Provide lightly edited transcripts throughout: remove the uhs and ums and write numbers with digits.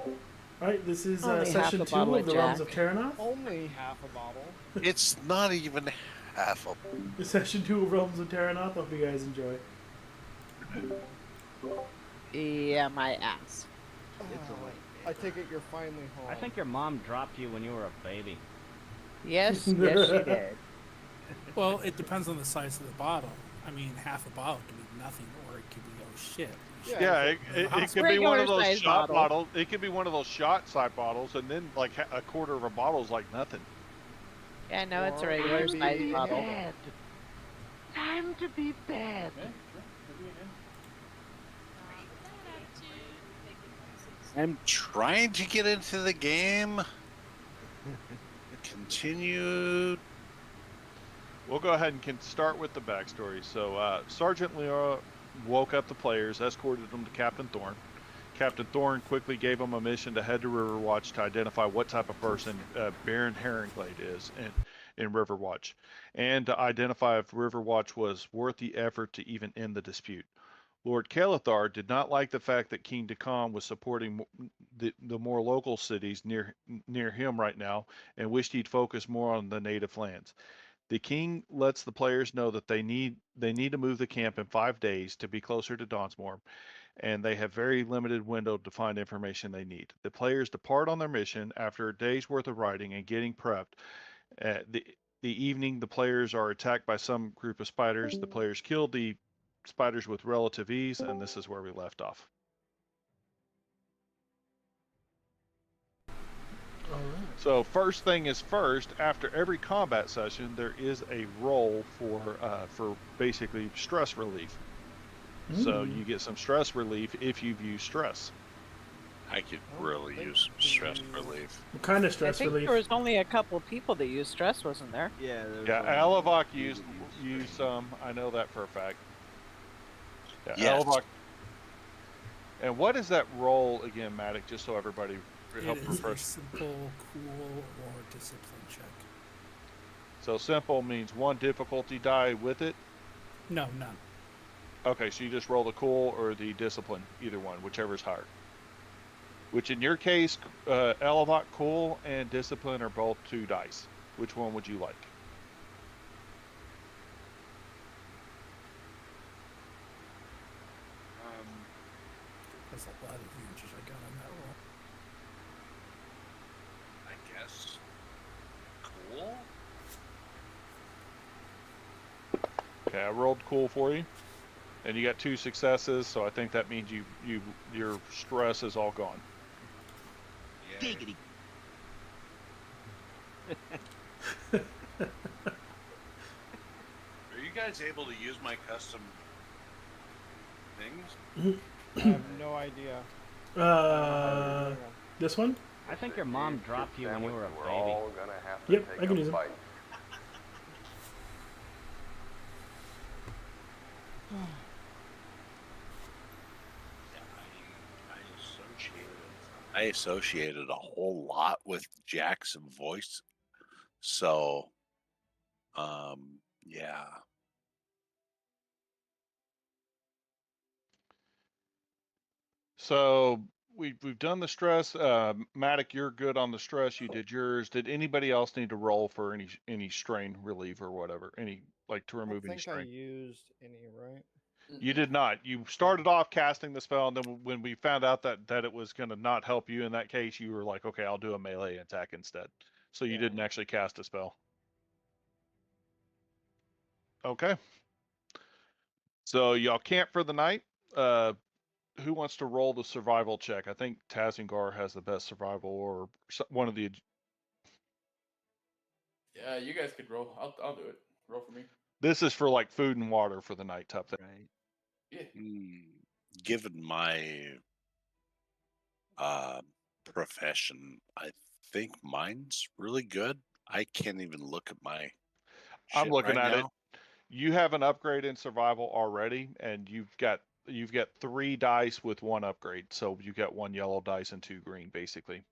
All right, this is Only half session a 2 bottle of of the Realms Jack. of Terrinoth. Only half a bottle. It's not even half a. This session 2 of Realms of Terrinoth. Hope you guys enjoy. Yeah, my ass. I take it you're finally home. I think your mom dropped you when you were a baby. Yes, yes, she did. Well, it depends on the size of the bottle. I mean, half a bottle could be nothing, or it could be oh shit. Yeah, it could be one of those Regular-sized shot bottle. bottles. It could be one of those shot side bottles, and then like a quarter of a bottle is like nothing. Yeah, no, it's a Or regular maybe- size bottle. Bad. Time to be bad. I'm trying to get into the game. Continue. We'll go ahead and start with the backstory. So Sergeant Leora woke up the players, escorted them to Captain Thorn. Captain Thorn quickly gave them a mission to head to Riverwatch to identify what type of person Baron Herringblade is in Riverwatch, and to identify if Riverwatch was worth the effort to even end the dispute. Lord Kalathar did not like the fact that King Dakan was supporting the more local cities near him right now, and wished he'd focus more on the native lands. The king lets the players know that they need to move the camp in 5 days to be closer to Dawnsmore, and they have very limited window to find information they need. The players depart on their mission after a day's worth of riding and getting prepped. The evening, the players are attacked by some group of spiders. The players kill the spiders with relative ease, and this is where we left off. So first thing is first, after every combat session, there is a roll for basically stress relief. So you get some stress relief if you've used stress. I could really use some stress relief. What kind of I stress think relief? there was only a couple people that used stress, wasn't there? Yeah. Alavok used some. I know that for a fact. Yeah, Yes. Alavok. And what is that roll again, Matic? Just so everybody help It is a refresh. simple, cool, or discipline check. So simple means one difficulty die with it. No, none. Okay, so you just roll the cool or the discipline, either one, whichever is higher. Which in your case, Alavok cool and discipline are both 2 dice. Which one would you like? That's a lot of advantages I got on that roll. I guess. Cool. Okay, I rolled cool for you, and you got 2 successes. So I think that means your stress is all gone. Yeah. Giggity. Are you guys able to use my custom things? I have no idea. This one? I think your mom dropped you when you were a We're baby. all gonna have to Yep, take I can a use 'em. bite. I associated a whole lot with Jack's voice. So, yeah. So we've done the stress. Matic, you're good on the stress. You did yours. Did anybody else need to roll for any strain relief or whatever? Any like to I remove don't any think I strain? used any, right? You did not. You started off casting the spell, and then when we found out that it was going to not help you in that case, you were like, okay, I'll do a melee attack instead. So you Yeah. didn't actually cast a spell. Okay. So y'all camp for the night. Who wants to roll the survival check? I think Tazingar has the best survival, or one of the. Yeah, you guys could roll. I'll do it. Roll for me. This is for like food and water for the night type thing. Right. Yeah. Given my profession, I think mine's really good. I can't even look at my. I'm looking right at now. it. You have an upgrade in survival already, and you've got 3 dice with 1 upgrade. So you got 1 yellow dice and 2 green, basically.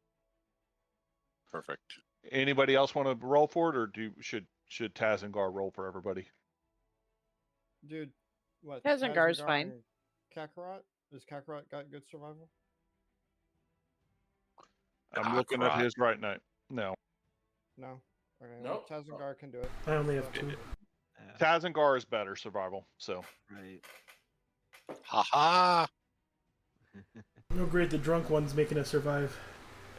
Perfect. Anybody else want to roll for it, or should Tazingar roll for everybody? Dude, what? Tazengar's fine. and Kakarot? Has Kakarot got good survival? I'm looking at crap. his right now. No. No. Okay. Nope. Tazangar can do it. I only have 2. Tazengar is better survival, so. Right. Haha. Oh, great, the drunk one's making us survive.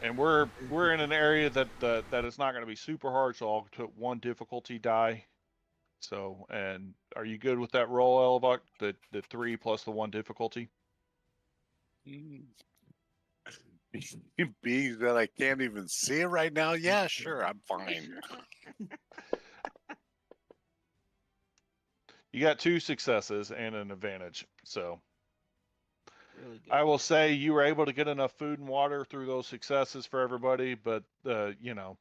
And we're in an area that that is not going to be super hard, so I'll put 1 difficulty die. So, and are you good with that roll, Elbuck? The 3 plus the 1 difficulty? Being that I can't even see it right now, yeah, sure, I'm fine. You got 2 successes and an advantage, so. Really good. I will say you were able to get enough food and water through those successes for everybody, but you know,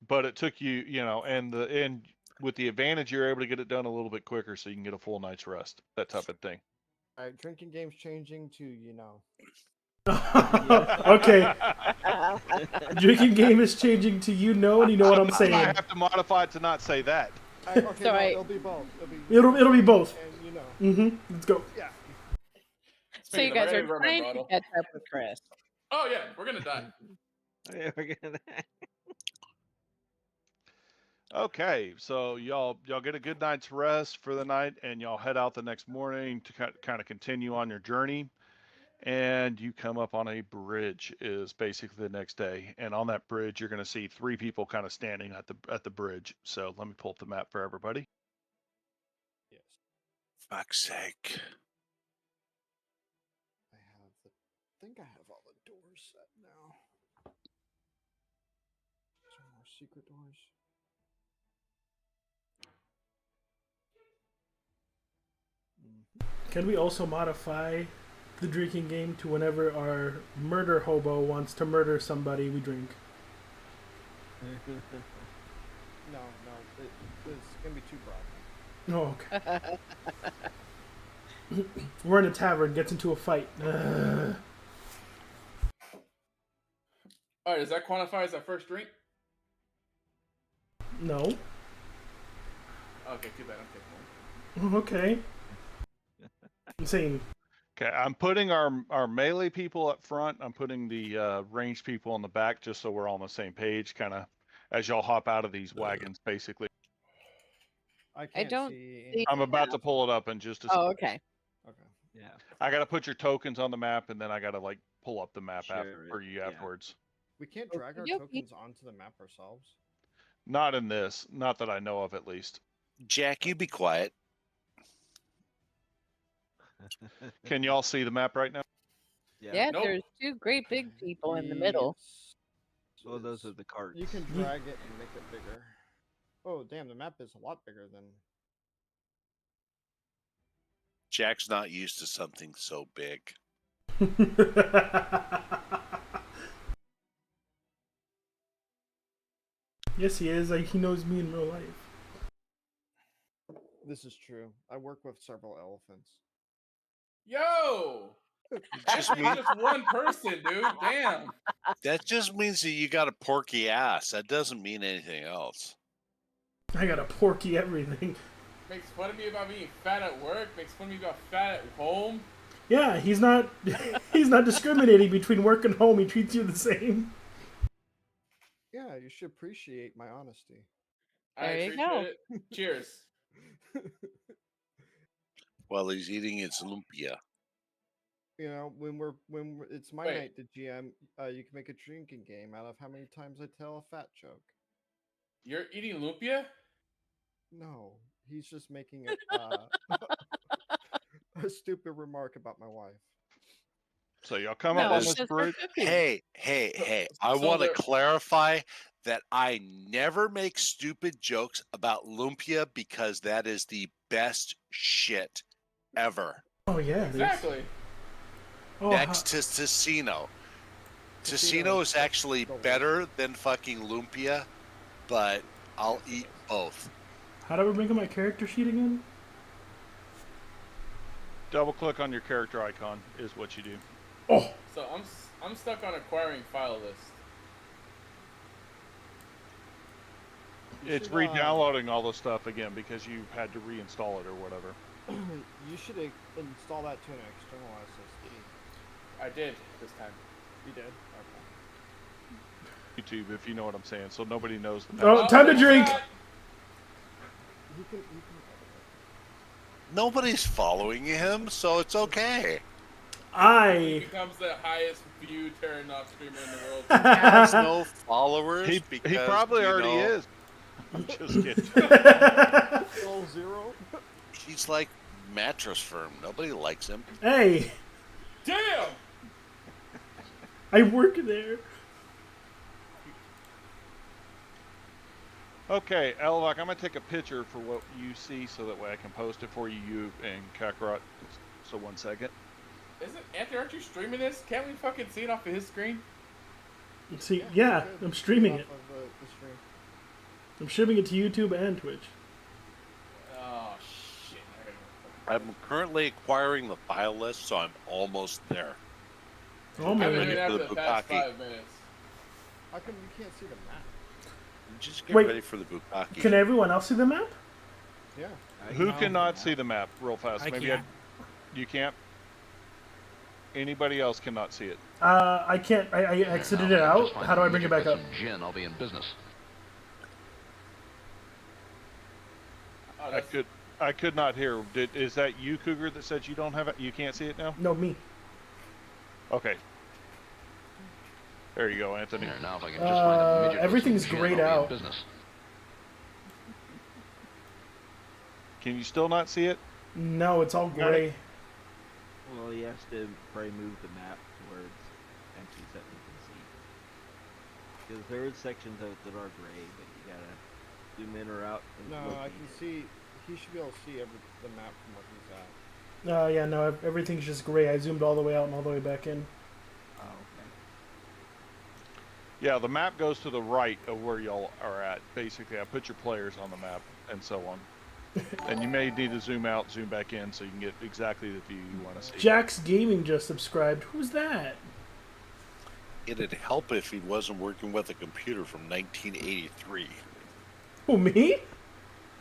but it took you, you know, and with the advantage you're able to get it done a little bit quicker, so you can get a full night's rest, that type of thing. All right, drinking game's changing to, you know. Okay, drinking game is changing to and you know what I'm I saying. have to modify it to not say that. Okay, So no, I- it'll be both. It'll be both. And you know. Let's go. Yeah. So you Speaking of, guys I are didn't remember trying to bottle. catch up with Chris. Oh yeah, we're gonna die. Yeah, we're gonna. Okay, so y'all get a good night's rest for the night, and y'all head out the next morning to kind of continue on your journey. And you come up on a bridge is basically the next day, and on that bridge you're going to see 3 people kind of standing at the bridge. So let me pull up the map for everybody. Yes. Fuck's sake. I think I have all the doors set now. Some more secret doors. Can we also modify the drinking game to whenever our murder hobo wants to murder somebody, we drink? No, it's gonna be too broad. Oh, okay. We're in a tavern, gets into a fight. All right, does that quantify as our first drink? No. Okay, too bad. I'm taking one. Okay. I'm saying, Okay, I'm putting our melee people up front. I'm putting the ranged people on the back, just so we're all on the same page, kind of as y'all hop out of these wagons, basically. I can't don't see. see- I'm about to pull it up in just a second. Oh, okay. Okay. Yeah. I got to put your tokens on the map, and then I got to like pull up the map Share it, for you yeah. afterwards. We can't drag our Okey-dokey. tokens onto the map ourselves. Not in this, not that I know of, at least. Jack, you be quiet. Can y'all see the map right now? Yeah, Nope. there's 2 great big people in the middle. Yes. Oh, those are the carts. You can drag it and make it bigger. Oh, damn, the map is a lot bigger than. Jack's not used to something so big. yes, he is. Like, he knows me in real life. This is true. I work with several elephants. Yo, Just that's mean, just one person, dude. Damn. that just means that you got a porky ass. That doesn't mean anything else. I got a porky everything. Makes fun of me about being fat at work. Makes fun of me about fat at home. Yeah, he's not he's not discriminating between work and home. He treats you the same. Yeah, you should appreciate my honesty. I There you appreciate go. it. Cheers. Well, he's eating his lumpia. You know, it's my Wait. night to GM, you can make a drinking game out of how many times I tell a fat joke. You're eating lumpia? No, he's just making a stupid remark about my wife. So y'all come No, up on it's this just for bridge. cooking. Hey, I So want to there- clarify that I never make stupid jokes about lumpia because that is the best shit ever. Oh yeah, it is. Exactly. Oh, Next to Tocino. Tocino is actually better than fucking lumpia, but I'll eat both. how do I bring up my character sheet again? Double click on your character icon is what you do. Oh, So I'm stuck on acquiring file list. You It's should, re-downloading all the stuff again because you had to reinstall it or whatever. You should install that to an external SSD. I did this time. You did? Okay. YouTube, if you know what I'm saying, so nobody knows the Oh, time to drink. You can Nobody's following him, so it's okay. He I becomes the highest viewed Terrinoth streamer in the world. Has no followers He because probably you already know, is. I'm just kidding. Goal 0. He's like Mattress Firm. Nobody likes him. Hey, Damn! I work there. Okay, Elvok, I'm gonna take a picture for what you see so that way I can post it for you and Kakarot. So 1 second. Isn't Anthony? Aren't you streaming this? Can't we fucking see it off of his screen? See, yeah, I'm streaming it. Off of the stream. I'm streaming it to YouTube and Twitch. Oh shit! I'm currently acquiring the file list, so I'm almost there. Oh I've my been ready doing god. that for for the the past bukkake. 5 minutes. How come you can't see the map? Just get Wait, ready for the bukkake. Can everyone else see the map? Yeah. Who No. cannot see the map real fast? I Maybe can't. you can't? Anybody else cannot see it? I can't. I exited it out. How do I bring it back up? Gin, I'll be in business. Oh, I that's, could not hear. Is that you, Cougar, that said you don't have it? You can't see it now? No, me. Okay. There you go, Anthony. Here, now if I can just find a midget with everything's some gin, grayed I'll be in out. business. Can you still not see it? No, it's all gray. Well, he has to probably move the map to where it's empty so that you can see. Because there are sections of it that are gray, but you gotta zoom in or out. And No, I locate can it. see. He should be able to see the map from where he's at. Yeah, no, everything's just gray. I zoomed all the way out and all the way back in. Oh, okay. Yeah, the map goes to the right of where y'all are at. Basically, I put your players on the map and so on. And you may need to zoom out, zoom back in so you can get exactly the view you want to see. Jax Gaming just subscribed. Who's that? It'd help if he wasn't working with a computer from 1983. Who, me?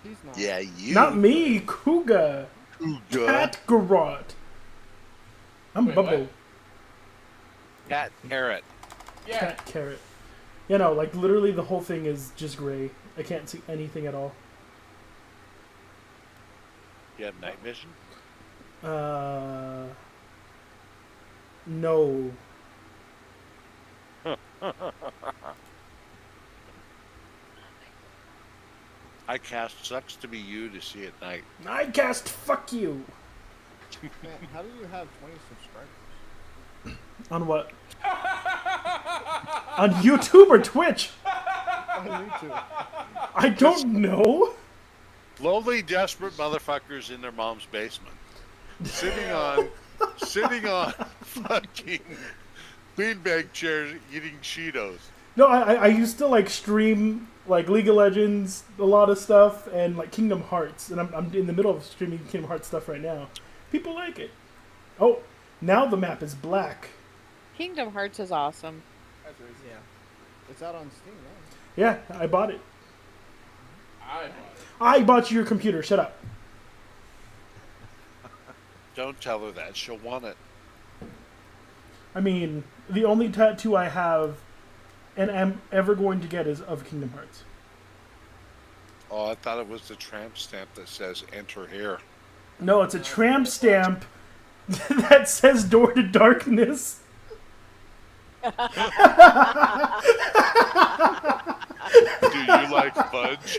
He's not. Yeah, you. Not me. Kuga. Kuga. Cat Garot. I'm Wait, Bubble. what? Cat Carrot. yeah. Cat Carrot. You know, like literally the whole thing is just gray. I can't see anything at all. You have night vision? No. I cast sucks to be you to see at night. Nightcast, fuck you. Man, how do you have 20 subscribers? On what? On YouTube or Twitch? On YouTube. I don't know. Lonely, desperate motherfuckers in their mom's basement. Sitting on fucking beanbag chairs eating Cheetos. No, I used to like stream like League of Legends, a lot of stuff, and like Kingdom Hearts, and I'm in the middle of streaming Kingdom Hearts stuff right now. People like it. Oh, now the map is black. Kingdom Hearts is awesome. That's racist. Yeah. It's out on Steam now. Yeah, I bought it. I bought it. I bought your computer. Shut up. Don't tell her that. She'll want it. I mean, the only tattoo I have and am ever going to get is of Kingdom Hearts. Oh, I thought it was the tramp stamp that says enter here. No, it's a tramp stamp that says Door to Darkness. Do you like fudge?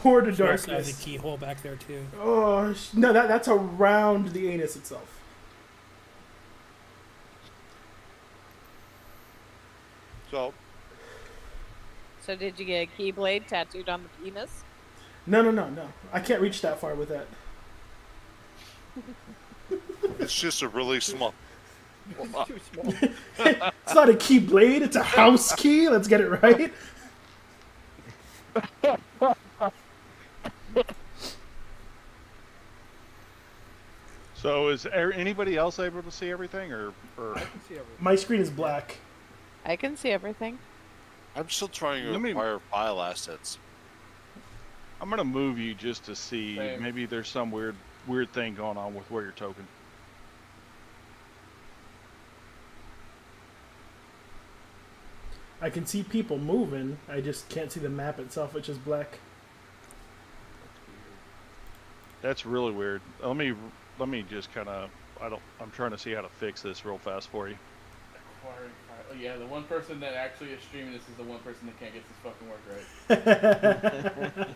Door to Jax has a Darkness. keyhole back there too. Oh, no, that's around the anus itself. So, So did you get a keyblade tattooed on the penis? No. I can't reach that far with that. it's just a really small. It's too small. It's not a key blade, it's a house key. Let's get it right. So is anybody else able to see everything, or I can see everything. My screen is black. I can see everything. I'm still trying to Let me- acquire file assets. I'm gonna move you just to see. Same. Maybe there's some weird thing going on with where you're token. I can see people moving. I just can't see the map itself, which is black. That's really weird. Let me just kind of. I'm trying to see how to fix this real fast for you. Oh, yeah, the one person that actually is streaming this is the one person that can't get this fucking work right.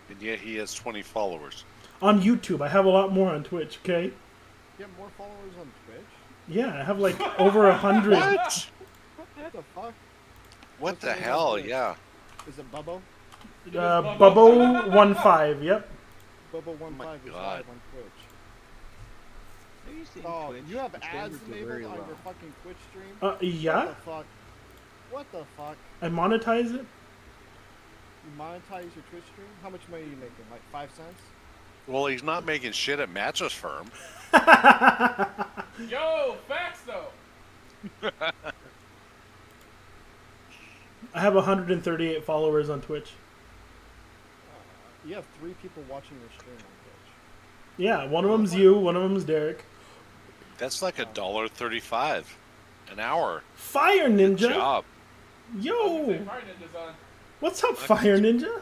And yet he has 20 followers. On YouTube, I have a lot more on Twitch. Okay. You have more followers on Twitch? Yeah, I have like over 100. What? What the fuck? What the hell? Yeah. Is it Bubbo? Bubbo15. Yep. Bubbo15 is God. live on Twitch. Have you seen Oh, Twitch? you have The ads standards are enabled very on low. your fucking Twitch stream? Yeah. What the fuck? What the fuck? I monetize it. You monetize your Twitch stream? How much money are you making? Like 5 cents? Well, he's not making shit at Mattress Firm. Yo, facts though. I have 138 followers on Twitch. You have 3 people watching your stream on Twitch. Yeah, one of them's you, one of them's Derek. That's like $1.35 an hour. Fire Good Ninja. job. Yo, Fire Ninja's on. what's up, Fire Ninja?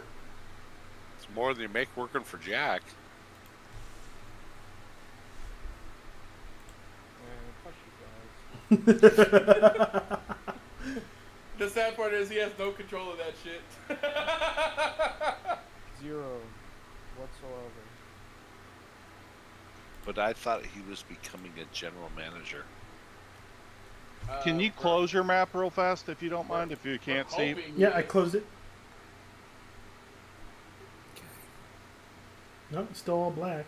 It's more than you make working for Jack. Man, fuck you guys. The sad part is he has no control of that shit. 0 whatsoever. But I thought he was becoming a general manager. Can you close your map real fast if you don't mind? If you can't see. Yeah, I closed it. Nope, still all black.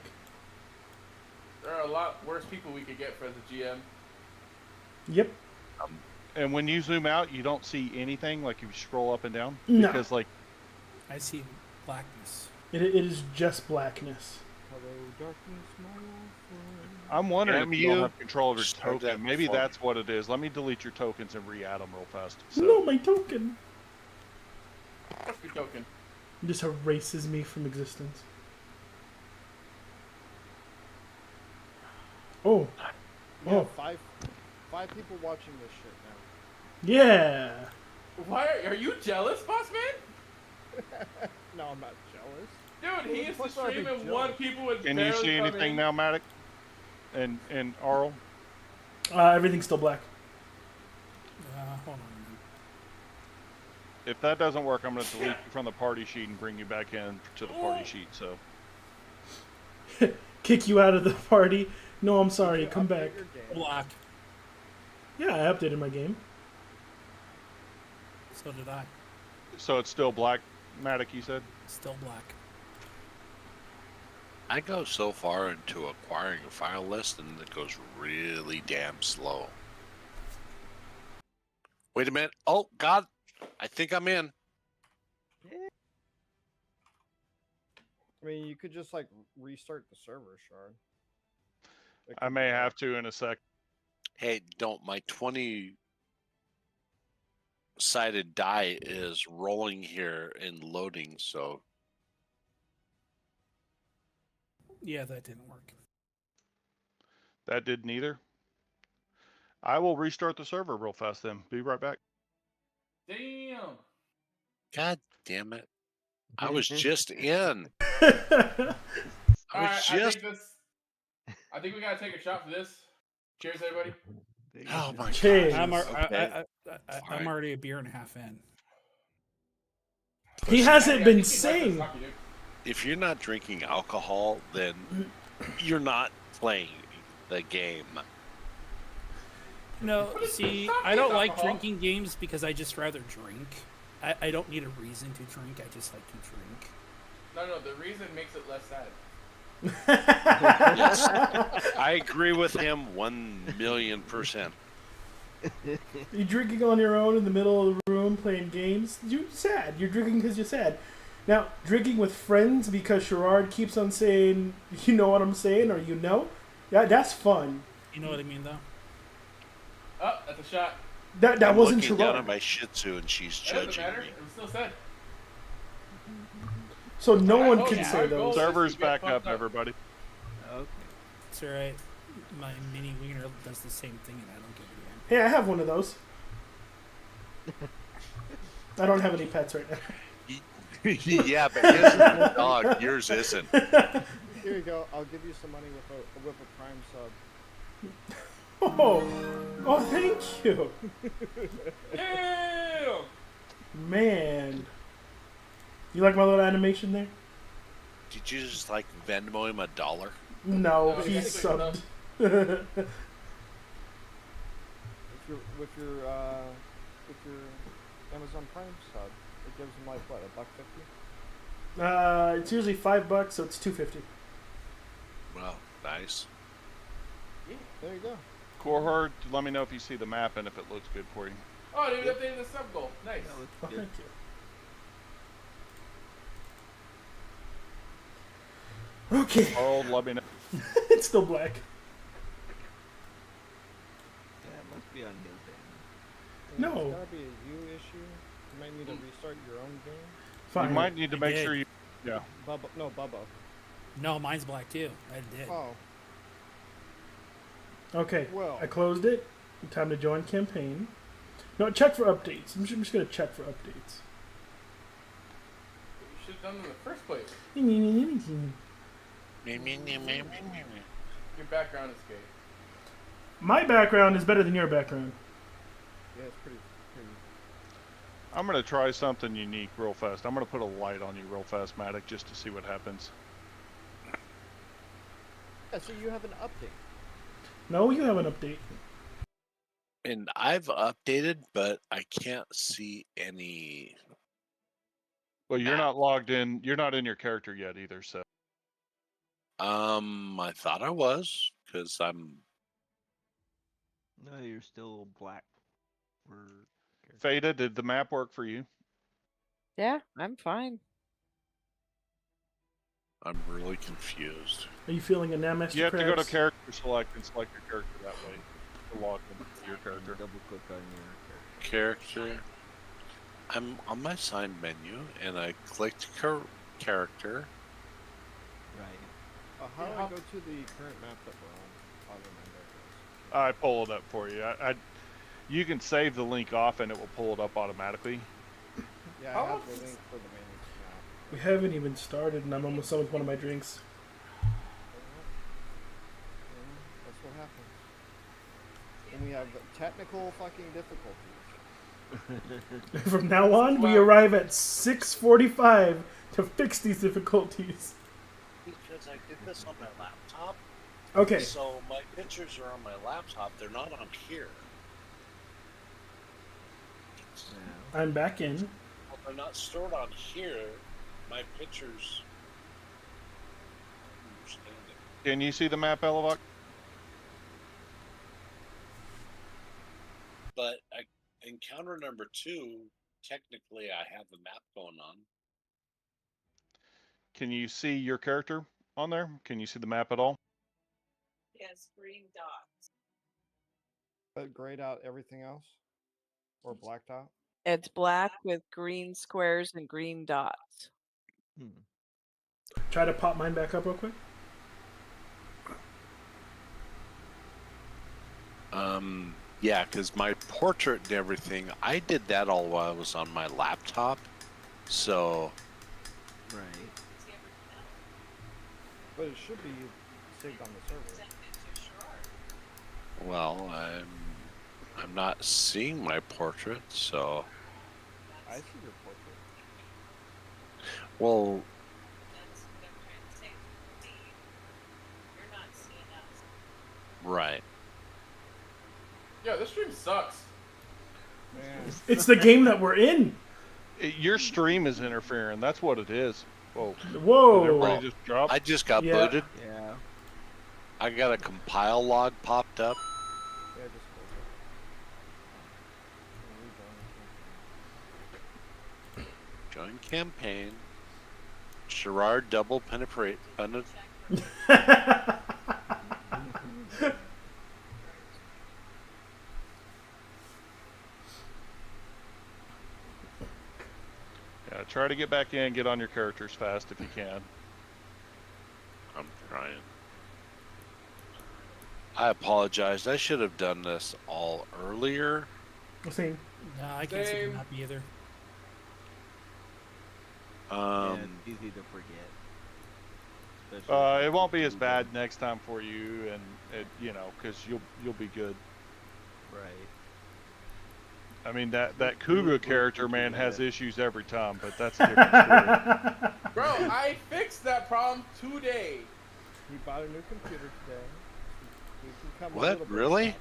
There are a lot worse people we could get for the GM. Yep. And when you zoom out, you don't see anything. Like you scroll up and down. No. Because like I see blackness. It is just blackness. Hello, darkness, my old friend. I'm wondering Damn if you don't you. have control of your Start that token. Maybe before. that's what it is. Let me delete your tokens and re-add them real fast. So, No, my token. What's your token? It just erases me from existence. Oh. You Oh. have five people watching this shit now. Yeah. Why are you jealous, boss man? No, I'm not jealous. Dude, he used to What's wrong with stream and jealous? one people would can you barely see come anything in. now, Matic? And Arl? Everything's still black. Hold on a minute. If that doesn't work, I'm going to delete you from the party sheet and bring you back in to the party sheet. So Kick you out of the party. No, I'm sorry. Come back. Your game. Black. Yeah, I updated my game. So did I. so it's still black, Matic, you said? Still black. I go so far into acquiring a file list and it goes really damn slow. Wait a minute. Oh, God. I think I'm in. I mean, you could just like restart the server, Shard. It I could may be have to in a sec. Hey, don't. My 20-sided die is rolling here and loading, so Yeah, that didn't work. That did neither. I will restart the server real fast then. Be right back. Damn. God damn it. I was just in. Alright, I was just. I think we gotta take a shot for this. Cheers, everybody. Oh my Cheers. God. I'm Fine. already a beer and a half in. He hasn't been saying. If you're not drinking alcohol, then you're not playing the game. No, see, I don't like drinking games because I just rather drink. I don't need a reason to drink. I just like to drink. No, the reason makes it less sad. Yes. I agree with him 1,000,000%. You're drinking on your own in the middle of the room playing games. You're sad. You're drinking because you're sad. Now, drinking with friends because Sherrard keeps on saying, you know what I'm saying, or you know, that's fun. You know what I mean, though? Oh, that's a shot. That I'm wasn't looking down at Sherrard. my Shih Tzu and she's That doesn't judging matter. me. It was still sad. So no one Oh, can yeah. say Our those. goal- Server's you get back fucked up, up. everybody. Okay. It's alright. My mini wiener does the same thing and I don't give a damn. Hey, I have one of those. I don't have any pets right now. Yeah, but his is a dog. Yours isn't. Here you go. I'll give you some money with a Prime sub. Oh, thank you. Yeah. Man. You like my little animation there? Did you just like Venmo him $1? No, No, he's it's actually subbed. With your Amazon Prime sub, it gives them like what, $1.50? It's usually $5, so it's $2.50. Well, nice. There you go. Corhard, let me know if you see the map and if it looks good for you. Oh, they updated the sub goal. Nice. Oh, thank you. Okay. Harold, let me know. It's still black. Yeah, it must be on his end. No. It's gotta be a you issue. You might need to restart your own game. Fine. You might need to I make did. sure you. Yeah. Bubba. No, mine's black too. I did. Oh, Okay. Well. I closed it. Time to join campaign. No, check for updates. I'm just gonna check for updates. You should have done it in the first place. Your background is gay. My background is better than your background. yeah, it's pretty. I'm going to try something unique real fast. I'm going to put a light on you real fast, Matic, just to see what happens. Yeah, so you have an update. No, you have an update. And I've updated, but I can't see any. Well, you're not logged in. You're not in your character yet either, so. I thought I was, because I'm. No, you're still black. For Fada, did the map work for you? Yeah, I'm fine. I'm really confused. Are you feeling a Namaster You have to go to Crabs? character select and select your character that way to log into your character. double click on your character. Character. I'm on my sign menu, and I clicked character. Right. How do I go to the current map that we're on? Other than there I pull it up for you. You can save the link off, and it will pull it up automatically. it is. Yeah, How I have long the is- link for the main map. We haven't even started, and I'm almost done with one of my drinks. Yeah, that's what happens. And we have technical fucking difficulties. From now on, we Wow. arrive at 6:45 to fix these difficulties. Because I did this on my laptop. Okay. So my pictures are on my laptop. They're not on here. Yeah. I'm back in. Well, they're not stored on here. My pictures. Can you see the map, Elevok? But encounter number 2, technically, I have the map going on. Can you see your character on there? Can you see the map at all? Yes, green dots. But grayed out everything else? Or blacked out? It's black with green squares and green dots. Try to pop mine back up real quick. Yeah, because my portrait and everything, I did that all while I was on my laptop. So, Right. But it should be saved on the server. well, I'm not seeing my portrait. So, I see your portrait. well, right. Yeah, this stream sucks. Man. It's the game that we're in. Your stream is interfering. That's what it is. Whoa. Did Whoa. everybody just drop? I just got Yeah. booted. Yeah. I got a compile log popped up. Yeah, just close it. Join campaign. Sherrard double penetrate. Yeah, try to get back in, get on your characters fast if you can. I'm trying. I apologize. I should have done this all earlier. Same. No, I can't see the Same. map either. Yeah, it's easy to forget. It won't be as bad next time for you, and because you'll be good. Right. I mean that Cougar character, man, has issues every time, but that's a different story. Bro, I fixed that problem today. He bought a new computer today. He can come a What? little bit Really? up.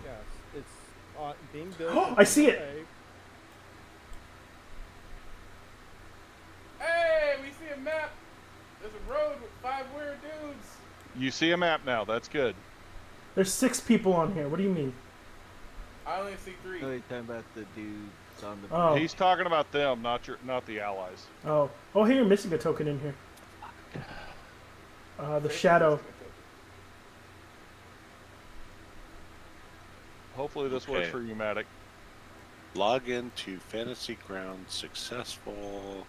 Yes, it's being built. I see it. today. Hey, we see a map. There's a road with 5 weird dudes. You see a map now. That's good. There's 6 people on here. What do you mean? I only see 3. Oh, you're talking about the dudes on the. Oh. He's talking about them, not the allies. Oh, hey, you're missing a token in here. The shadow. Hopefully this works Okay. for you, Matic. Log into Fantasy Ground successful.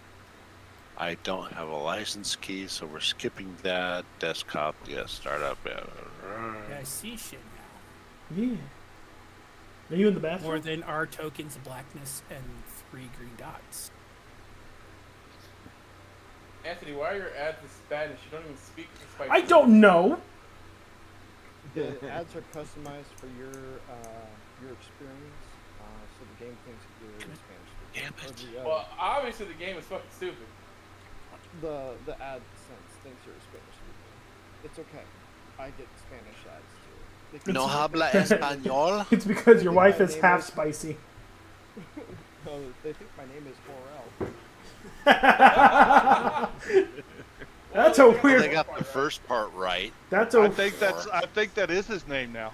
I don't have a license key, so we're skipping that. Desktop, yes. Startup. Yeah, I see shit now. Yeah. Are you in the bathroom? More than our tokens of blackness and 3 green dots. Anthony, why are your ads in Spanish? You don't even speak Spanish. I don't know. The ads are customized for your experience, so the game thinks you're in Spanish. Damn it. Well, obviously the game is fucking stupid. The AdSense thinks you're a Spanish speaker. It's okay. I get Spanish ads too. Because- No habla español. It's because your think wife my is name half is- spicy. No, they think my name is Horel. That's a Well, weird. they got the first part right. That's I a. think that is his name now.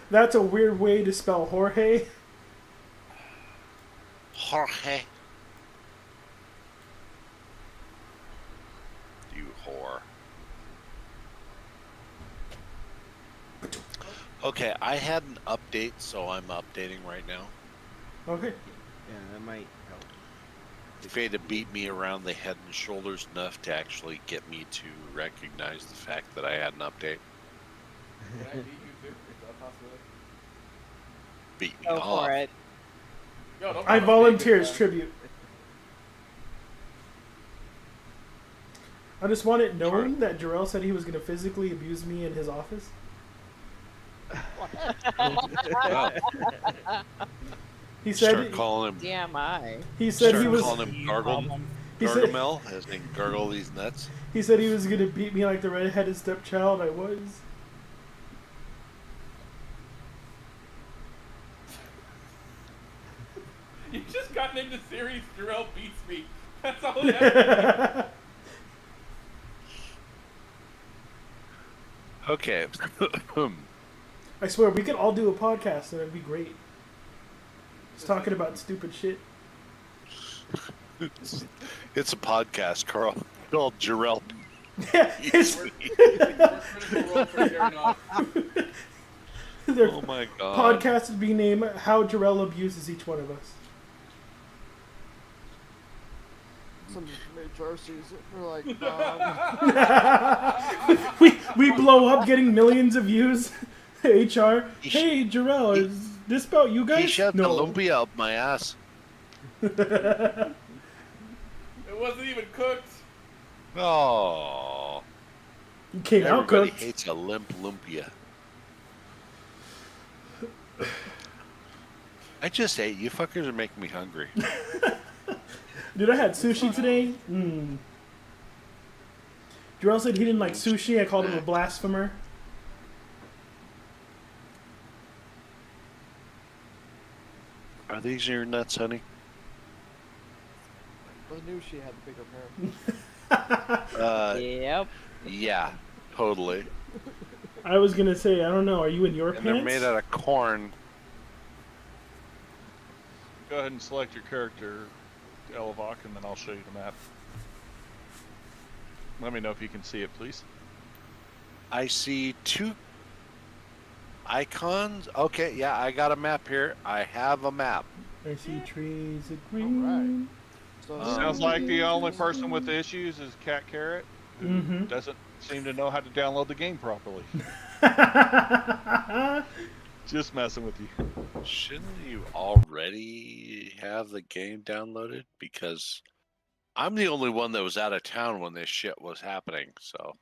That's a weird way to spell Jorge. Jorge. You whore. Okay, I had an update, so I'm updating right now. Okay. Yeah, that might help. Fada beat me around the head and shoulders enough to actually get me to recognize the fact that I had an update. Can I beat you too? Is that a possibility? Beat me Go off. for it. Yo, don't I call us volunteer niggas, as man. tribute. I just want it known that Jarrell said he was going to physically abuse me in his office. Wow. He said Start calling him. DMI. he said Start he was calling him Gargle. he said, Gargamel, as in gargle these nuts. he said he was going to beat me like the redheaded stepchild I was. You just got named the series Jarrell Beats Me. That's all it ever. Okay. I swear we could all do a podcast and it'd be great. Just talking about stupid shit. It's a podcast, Carl. Called Jarrell. Yeah, it's, We're critical role for Terrinoth. their Oh my god. podcast would be named How Jarrell Abuses Each One of Us. Some HRCs are like, we blow up getting millions of views. HR. Hey Jarrell, is this about you guys? He shoved no. a lumpia up my ass. It wasn't even cooked. Oh. You came out Everybody cooked. hates a limp lumpia. I just ate. You fuckers are making me hungry. Dude, I had sushi today. Jarrell said he didn't like sushi. I called him a blasphemer. Are these your nuts, honey? I knew she had the bigger pair. Yep. Yeah, totally. I was gonna say, I don't know. Are you in your And they're pants? made out of corn. Go ahead and select your character, Elevok, and then I'll show you the map. Let me know if you can see it, please. I see 2 icons. Okay, yeah, I got a map here. I have a map. I see trees of green. So Sounds like the only person with issues is Cat Carrot, who doesn't seem to know how to download the game properly. Just messing with you. Shouldn't you already have the game downloaded? Because I'm the only one that was out of town when this shit was happening. So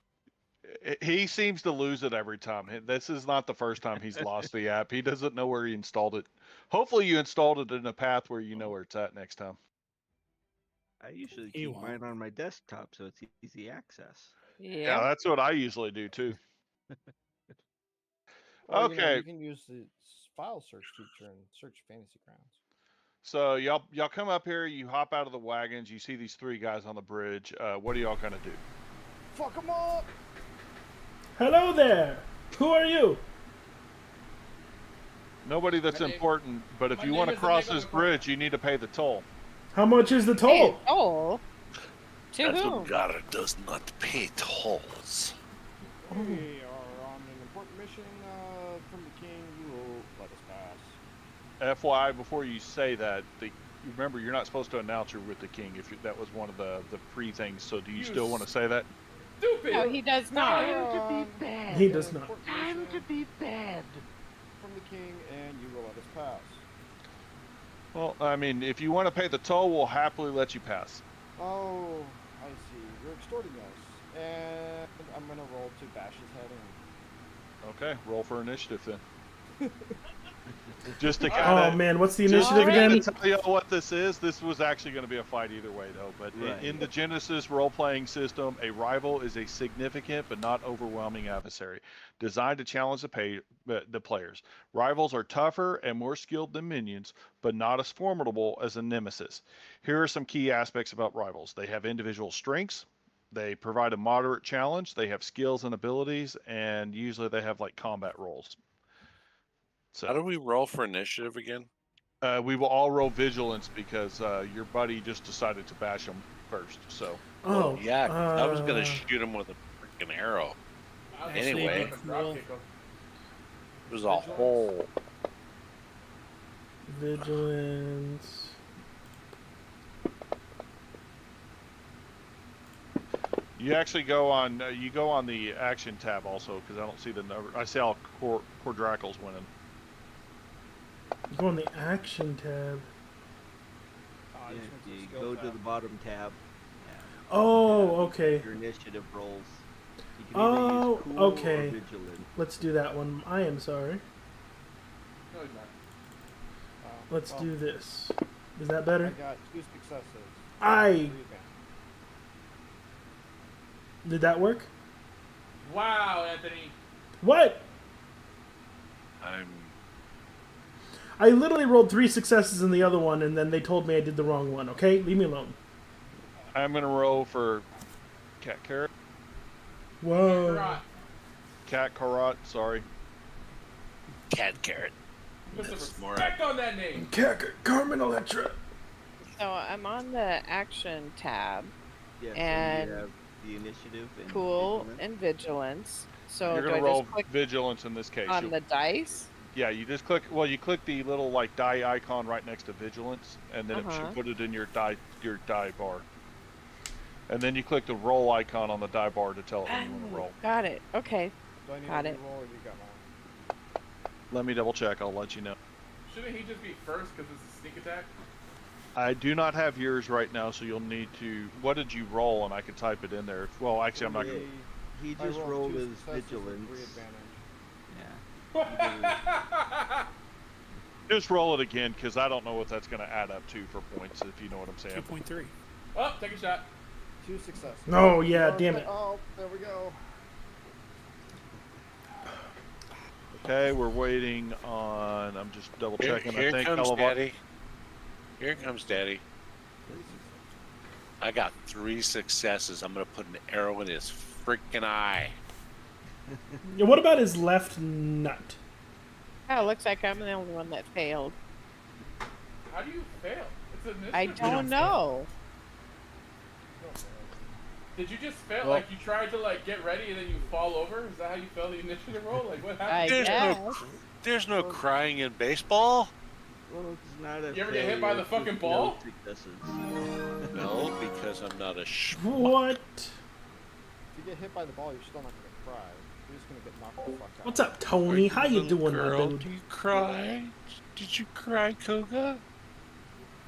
He seems to lose it every time. This is not the first time he's lost the app. He doesn't know where he installed it. Hopefully, you installed it in a path where you know where it's at next time. I usually He keep won't. mine on my desktop so it's easy access. Yeah, Yeah. that's what I usually do too. Or, Okay. you can use the file search feature and search Fantasy Grounds. So y'all come up here. You hop out of the wagons. You see these 3 guys on the bridge. What are y'all gonna do? Fuck them up! Hello there. Who are you? Nobody that's My name- important. But if my you name want to is cross Amigo this Napoleon. bridge, you need to pay the toll. How much is the Hey, toll? toll. To whom? Asungara does not pay tolls. We are on an important mission from the king. You will let us pass. FYI, before you say that, remember you're not supposed to announce you're with the king. That was one of the pre things. So do you still want to say that? Stupid. No, he does not. He does not. Time to be bad. From the king, and you will let us pass. Well, I mean, if you want to pay the toll, we'll happily let you pass. Oh, I see. You're extorting us. And I'm gonna roll to bash his head in. Okay, roll for initiative then. Just to Oh kind of. man, what's the Just initiative to again? tell you what this is, this was actually going to be a fight either way, though. But Right. in the Genesis role-playing system, a rival is a significant but not overwhelming adversary, designed to challenge the players. Rivals are tougher and more skilled than minions, but not as formidable as a nemesis. Here are some key aspects about rivals. They have individual strengths. They provide a moderate challenge. They have skills and abilities, and usually they have like combat roles. So How do we roll for initiative again? we will all roll vigilance because your buddy just decided to bash him first. So Oh, yeah, I was gonna shoot him with a freaking arrow. I was Actually, Anyway. gonna drop kick him. It was a hole. vigilance. you actually go on the action tab also because I don't see the number. I see all Cordrackle's winning. Go on the action tab. I Yeah, just went to the you skill go tab. to the bottom tab. Oh, okay. Your initiative rolls. You can Oh, either use cool okay. or vigilant. Let's do that one. I am sorry. No, he's not. Let's Well, do this. Is that I better? got 2 successes. I 3 advantage. did that work? Wow, Anthony. What? I literally rolled 3 successes in the other one, and then they told me I did the wrong one. Okay, leave me alone. I'm gonna roll for Cat Carrot. Whoa. Right. Cat Carrot. Sorry. Cat carrot. Put some That's more respect on that name. Carmen Electra. So I'm on the action tab, Yeah, And so you have the initiative and cool vigilance. and vigilance. So You're do gonna I roll just click vigilance in this case. on the dice? Yeah, you just click. Well, you click the little like die icon right next to vigilance, and then it Uh-huh. should put it in your die bar. And then you click the roll icon on the die bar to tell it when you want to roll. Got it. Okay. Do I need Got to it. roll or you got mine? Let me double check. I'll let you know. Shouldn't he just be first because it's a sneak attack? I do not have yours right now, so you'll need to. What did you roll? And I can type it in there. Well, actually, I'm not gonna. He I just rolled rolled 2 his successes and 3 vigilance. advantage. Yeah. Just roll it again because I don't know what that's going to add up to for points. If you know what I'm saying. 2.3. Oh, take a shot. 2 successes. Oh, yeah, Oh, damn it. Oh, there we go. Okay, we're waiting on. I'm just double Here, checking. here I think comes Elevon- Daddy. Here comes Daddy. I got 3 successes. I'm gonna put an arrow in his freaking eye. Yeah, what about his left nut? Oh, it looks like I'm the only one that failed. How do you fail? It's an I initiative. don't know. Did you just fail? Well- Like you tried to like get ready and then you fall over? Is that how you fail the initiative roll? Like what I happened? There's no crying in baseball. Well, it's not a You ever get hit by failure, the fucking it's just ball? No successes. No, because I'm not a What? If you get hit by the ball, you're still not going to cry. You're just going to get knocked the fuck out. What's up, Tony? How you doing, my girl? dude? Do you cry? Did you cry, Koga?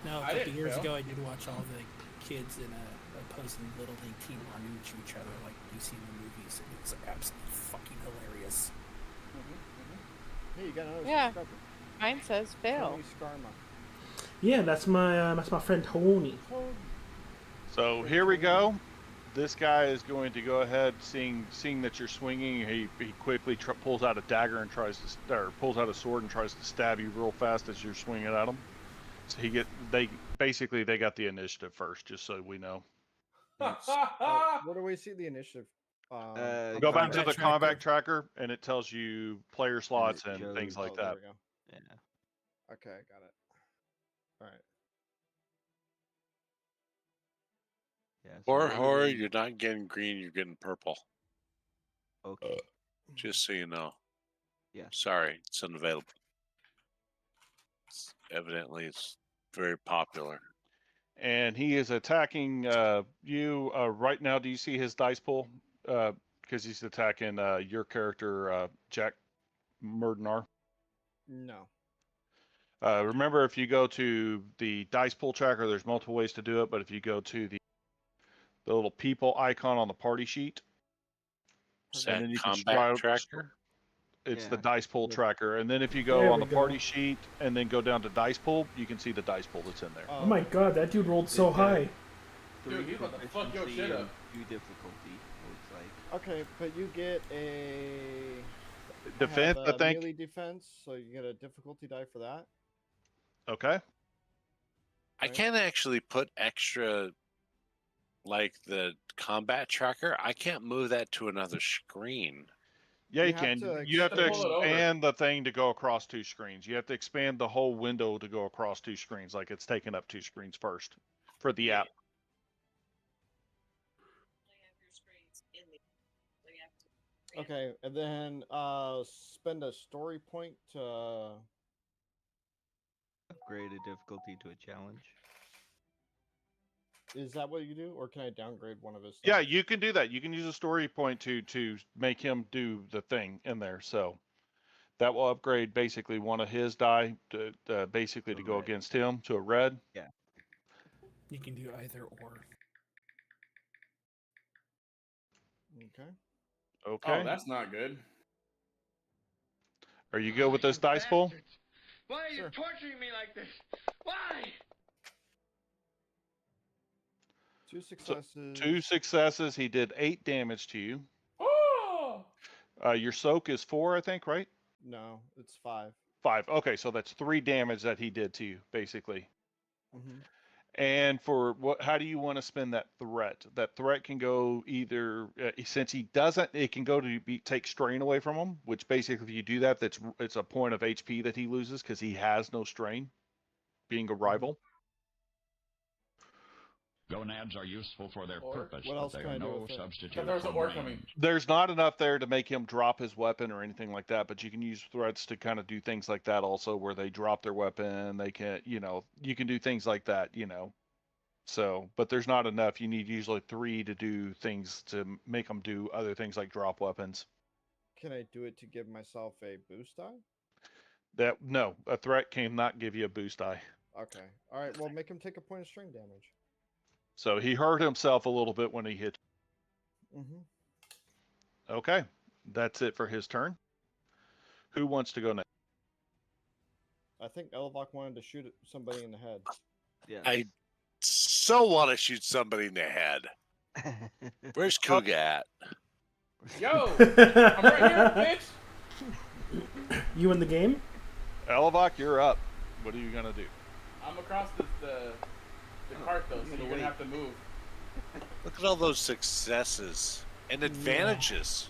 No, a I couple didn't years fail. ago, I did watch all the kids in a opposing Little League team running into each other like you see in the movies, and it was absolutely fucking hilarious. Hey, you got another Yeah. subscriber. Mine says fail. Tony Skarma. Yeah, that's my friend Tony. So here we go. This guy is going to go ahead, seeing that you're swinging. He quickly pulls out a dagger and pulls out a sword and tries to stab you real fast as you're swinging at him. So they got the initiative first, just so we know. Where do we see the initiative? Go back to the combat tracker, and it tells you player slots and shows- things like There that. we go. Yeah. Okay, got it. All right. Yeah. So Or what horror, do we- you're not getting green, you're getting purple. Okay. Just so you know. Yeah. Sorry, it's unavailable. Evidently, it's very popular. And he is attacking you right now. Do you see his dice pool? Because he's attacking your character, Jack Murdenar. No. Remember, if you go to the dice pool tracker, there's multiple ways to do it. But if you go to the little people icon on the party sheet, Is and that then you can combat tracker? it's Yeah. the dice pool Yeah. tracker. And then if you go There on we the go. party sheet and then go down to dice pool, you can see the dice pool that's in there. Oh my god, that dude rolled so high. Dude, he's about to fuck your proficiency shit and up. 2 difficulty. Looks like. Okay, but you get a Defense, have I a think. melee defense, so you get a difficulty die for that. Okay. I Right. can't actually put extra, like the combat tracker. I can't move that to another screen. Yeah, You you have can. to You have to pull it over. expand the thing to go across 2 screens. You have to expand the whole window to go across 2 screens. Like it's taking up 2 screens first for the app. Okay, and then spend a story point to Upgrade a difficulty to a challenge. is that what you do, or can I downgrade one of his? Yeah, stuff? you can do that. You can use a story point to make him do the thing in there. So that will upgrade basically one of his die to basically to go red. against him to a red. You can do either or. Okay. Okay. Oh, that's not good. Are you good with this dice pool? Why are Sure. you torturing me like this? Why? 2 successes. 2 successes. He did 8 damage to you. Oh! Your soak is 4, I think, right? No, it's 5. 5. Okay, so that's 3 damage that he did to you, basically. Mm-hmm. And for what? How do you want to spend that threat? That threat can go either since he doesn't, it can go to take strain away from him. Which basically, if you do that, it's a point of HP that he loses because he has no strain, being a rival. Gonads are useful for their Or purpose, what but else they can I are do no with it? substitute There's for an ore brains. coming. There's not enough there to make him drop his weapon or anything like that, but you can use threats to kind of do things like that also, where they drop their weapon. They can, you can do things like that, So, but there's not enough. You need usually 3 to do things to make them do other things like drop weapons. Can I do it to give myself a boost die? No, a threat cannot give you a boost die. Okay. All right. Well, make him take a point of strain damage. So he hurt himself a little bit when he hit. Mm-hmm. Okay, that's it for his turn. Who wants to go next? I think Elvok wanted to shoot somebody in the head. Yeah. I so want to shoot somebody in the head. Where's Kuga at? Yo! I'm right here, bitch! You in the game? Elevok, you're up. What are you gonna do? I'm across the cart, though, so you're gonna have to move. Look at all those successes and advantages.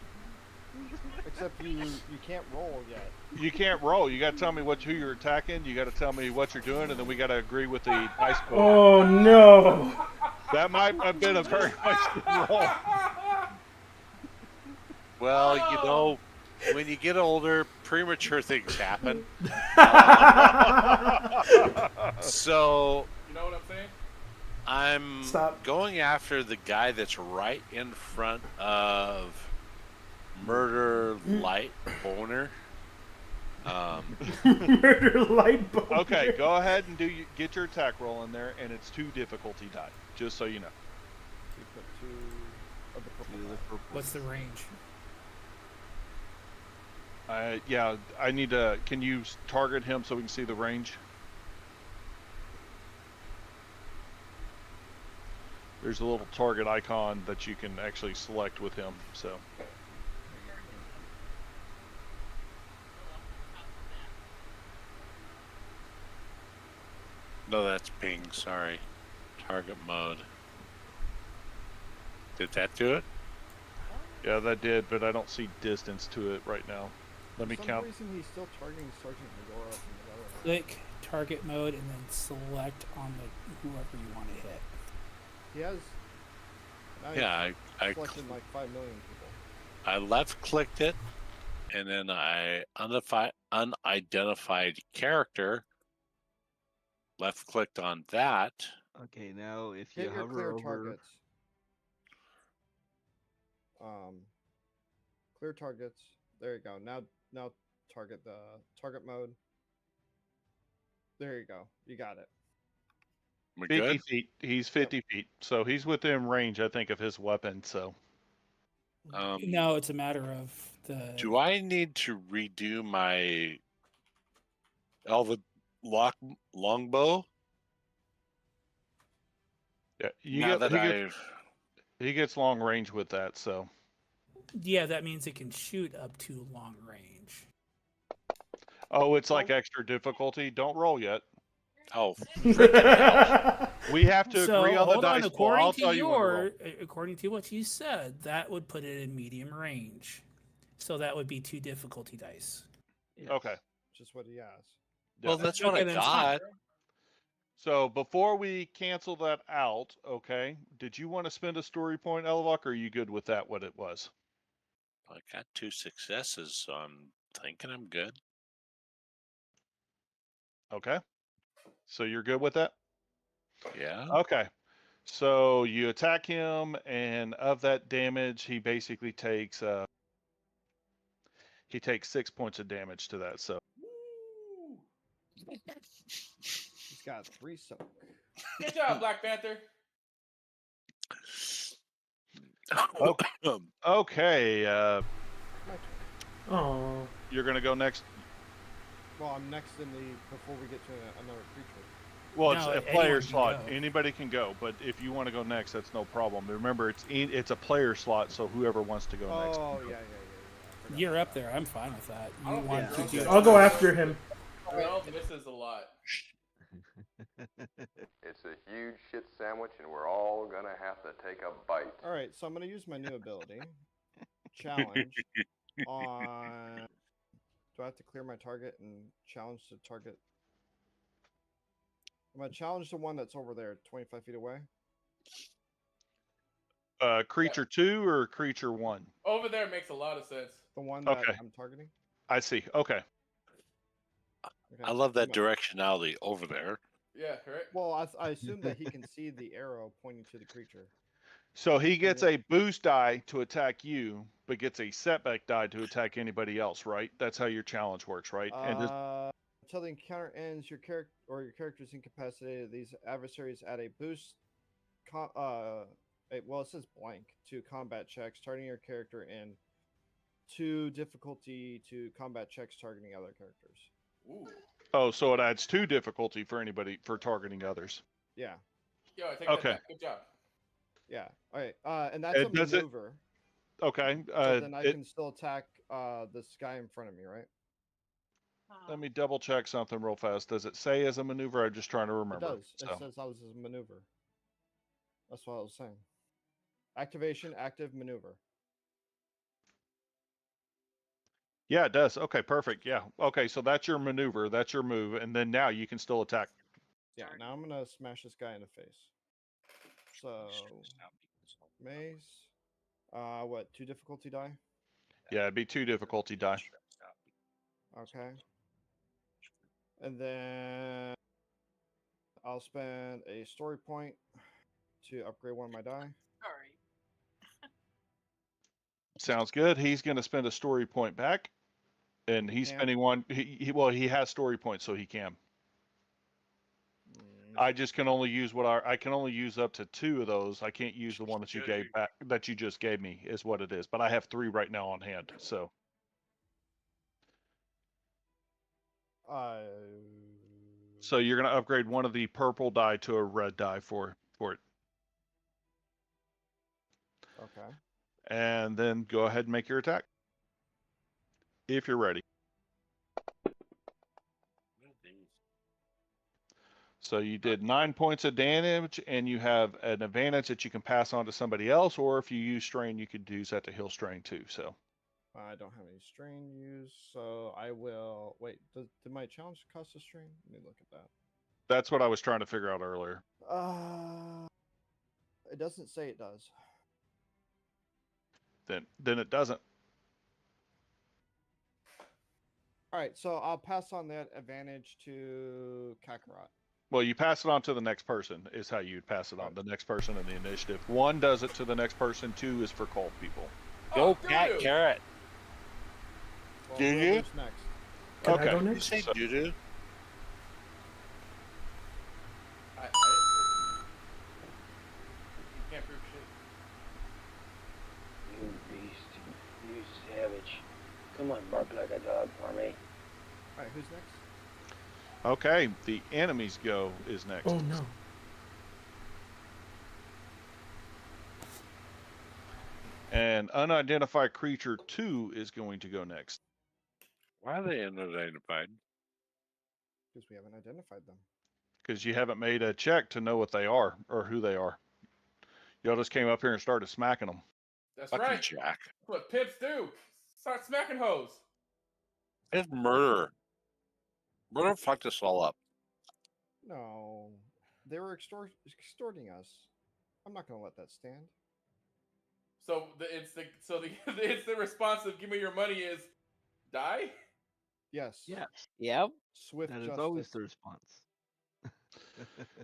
Except you can't roll yet. You can't roll. You got to tell me who you're attacking. You got to tell me what you're doing, and then we got to agree with the dice pool. Oh no! That might have been a very much roll. Well, when you get older, premature things happen. So You know what I'm saying? I'm Stop. going after the guy that's right in front of Murder Light Boner. Murder light bulb. Okay, go ahead and get your attack roll in there, and it's 2 difficulty die, just so you know. You put 2 of the purple. What's the range? Yeah, I need to. Can you target him so we can see the range? There's a little target icon that you can actually select with him. So. No, that's ping. Sorry. Target mode. Did that do it? Yeah, that did, but I don't see distance to it right now. Let me For count. some reason, he's still targeting Sergeant Medora from the other one. Click target mode and then select on the whoever you want to hit. He has. Now Yeah, I selected like 5 million people. I left clicked it, and then I unidentified character. Left clicked on that. Okay, now if you Hit your hover clear over, targets. Clear targets. There you go. Now target the target mode. There you go. You got it. We're 50 good. feet. He's 50 feet, so he's within range, I think, of his weapon. So. No, it's a matter of the. Do I need to redo my Elven longbow? Yeah, Now that he gets long range with that, so. Yeah, that means it can shoot up to long range. Oh, it's like extra difficulty. Don't roll yet. Oh, we have to agree on the hold dice on. pool. I'll tell you when to roll. According to what you said, that would put it in medium range. So that would be 2 difficulty dice. yes. Okay. Just what he has. well, that's what I then it's fine. got. So before we cancel that out, okay, did you want to spend a story point, Elvok, or are you good with that, what it was? I got 2 successes, so I'm thinking I'm good. Okay. So you're good with that? Yeah. Okay. So you attack him, and of that damage, he basically takes 6 points of damage to that. So He's got 3 soak. Good job, Black Panther. okay, My turn. Oh. you're gonna go next. Well, I'm next in the before we get to another creature. Well, No, it's a anyone player can slot. go. Anybody can go, but if you want to go next, that's no problem. Remember, it's a player slot, so whoever wants to go next. Oh can yeah, go. yeah. You're up there. I'm fine with that. I You don't want think to you're do up I'll go after him. Girl misses a lot. It's a huge shit sandwich, and we're all gonna have to take a bite. All right, so I'm gonna use my new ability, challenge, on. Do I have to clear my target and challenge the target? I'm gonna challenge the one that's over there, 25 feet away. Creature 2 or creature 1? Over there makes a lot of sense. The one that Okay. I'm targeting. I see. Okay. Okay. I love that directionality over there. Yeah, right? Well, I assume that he can see the arrow pointing to the creature. So he gets a boost die to attack you, but gets a setback die to attack anybody else, right? That's how your challenge works, right? Until the encounter ends, your character or your character is incapacitated. These adversaries add a boost. Well, it says blank to combat checks, targeting your character in 2 difficulty to combat checks targeting other characters. Ooh. Oh, so it adds 2 difficulty for anybody for targeting others. Yeah. Yo, I take Okay. that back. Good job. Yeah. All right. And that's a does it- maneuver. Okay. So then I can still attack this guy in front of me, right? Let me double check something real fast. Does it say as a maneuver? I'm just trying to It remember. does. It says I was a maneuver. That's what I was saying. Activation, active maneuver. Yeah, it does. Okay, perfect. Yeah. Okay, so that's your maneuver. That's your move, and then now you can still attack. Yeah. Now I'm gonna smash this guy in the face. So mace. What? 2 difficulty die. Yeah, it'd be 2 difficulty die. Okay. And then I'll spend a story point to upgrade one of my die. Sounds good. He's going to spend a story point back. And he's Can't. spending one. He has story points, so he can. I just can only use I can only use up to 2 of those. I can't use the one that you gave back, that you just gave me, is what it is. But I have 3 right now on hand. So you're gonna upgrade one of the purple die to a red die for it. Okay. And then go ahead and make your attack if you're ready. So you did 9 points of damage, and you have an advantage that you can pass on to somebody else, or if you use strain, you could use that to heal strain too. So I don't have any strain use, so I will wait. Did my challenge cost a strain? Let me look at that. that's what I was trying to figure out earlier. It doesn't say it does. Then it doesn't. All right, so I'll pass on that advantage to Kakarot. Well, you pass it on to the next person, is how you'd pass it on. The next person in the initiative. 1 does it to the next person, 2 is for cold people. Go, Pat Carrot. Well, Do you? whoever's next. Can I Okay. go You next? say you do? I you can't prove shit. You beast. You savage. Come on, bark like a dog for me. All right, who's next? Okay, the enemies go is next. Oh no. And unidentified creature 2 is going to go next. Why are they unidentified? Because we haven't identified them. Because you haven't made a check to know what they are or who they are. Y'all just came up here and started smacking them. That's Fucking right. Jack. That's what pimps do. Start smacking hoes. It's murder. Murder fucked us all up. No, they were extorting us. I'm not gonna let that stand. So it's the response of "Give me your money" is die. Yes. Yeah, Yep. Swift that is justice. always the response.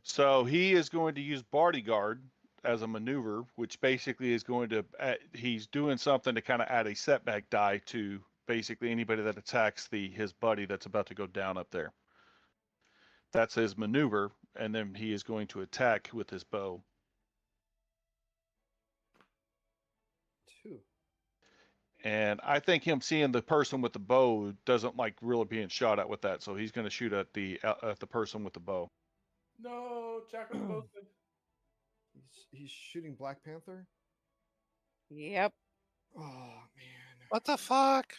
So he is going to use bodyguard as a maneuver, which basically is going to, he's doing something to kind of add a setback die to basically anybody that attacks his buddy that's about to go down up there. That's his maneuver, and then he is going to attack with his bow. 2. And I think him seeing the person with the bow doesn't like really being shot at with that, so he's going to shoot at the person with the bow. No, Jack was posted. He's shooting Black Panther. Yep. Oh man. What the fuck?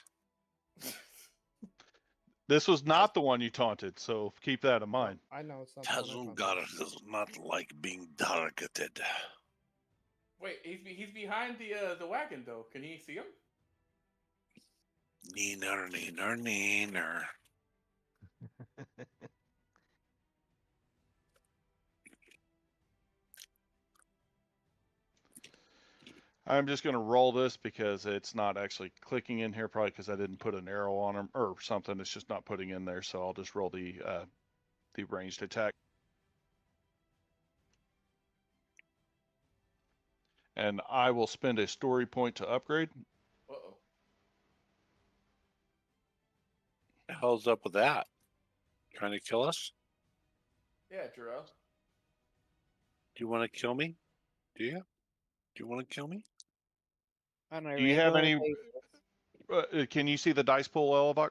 This was not the one you taunted, so keep that in mind. I know it's not. The one I Tazungar does not like being targeted. Wait, he's behind the wagon though. Can he see him? Neener, neener, neener. I'm just going to roll this because it's not actually clicking in here, probably because I didn't put an arrow on him or something. It's just not putting in there, so I'll just roll the ranged attack. And I will spend a story point to upgrade. Uh-oh. The hell's up with that? Trying to kill us? Yeah, Jarrell. Do you want to kill me? Do you? Do you want to kill me? Do you have any? Can you see the dice pool, Elevok?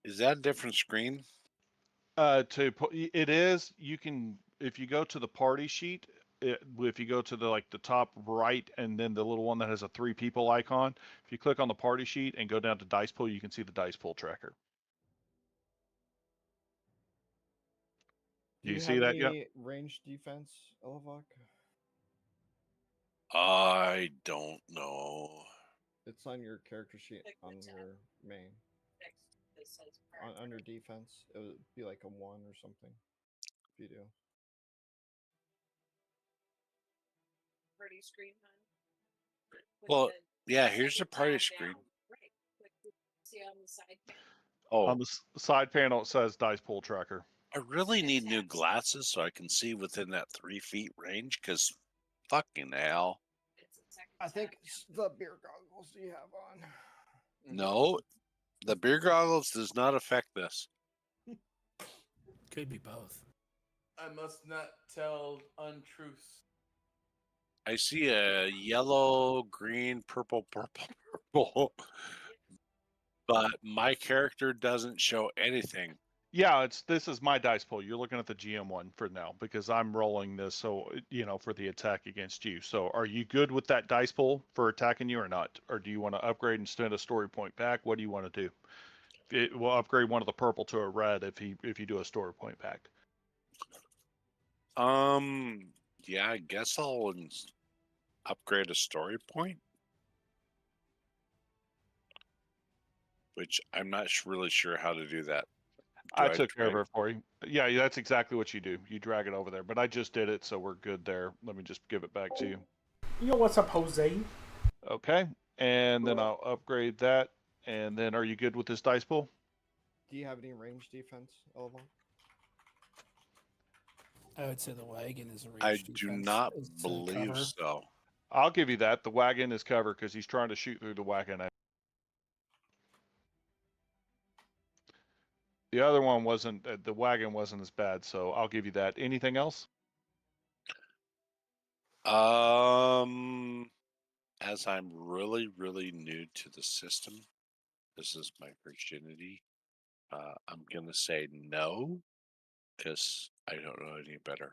Is that a different screen? It is. You can, if you go to the party sheet, if you go to the top right and then the little one that has a 3 people icon, if you click on the party sheet and go down to dice pool, you can see the dice pool tracker. Do you see that yet? Range defense, Elevok? I don't know. It's on your character sheet on your main. Under defense, it would be like a 1 or something. If you do. Party screen, Well, yeah, here's the party screen. See on the side panel. Oh, On the side panel, it says dice pool tracker. I really need new glasses so I can see within that 3 feet range, because fucking hell. I think it's the beer goggles you have on. No, the beer goggles does not affect this. Could be both. I must not tell untruths. I see a yellow, green, purple, purple, but my character doesn't show anything. Yeah, this is my dice pool. You're looking at the GM one for now because I'm rolling this, so for the attack against you. So, are you good with that dice pool for attacking you or not, or do you want to upgrade and spend a story point back? What do you want to do? It will upgrade one of the purple to a red if you do a story point back. Yeah, I guess I'll upgrade a story point, which I'm not really sure how to do that. I took care of it for you. Yeah, that's exactly what you do. You drag it over there, but I just did it, so we're good there. Let me just give it back to you. Yo, what's up, Jose? Okay, and then I'll upgrade that. And then, are you good with this dice pool? Do you have any range defense, Elvon? I would say the wagon is a range I defense. do not It's a believe cover. so. I'll give you that. The wagon is covered because he's trying to shoot through the wagon. The other one wasn't. The wagon wasn't as bad, so I'll give you that. Anything else? As I'm really, really new to the system, this is my virginity. I'm gonna say no, because I don't know any better.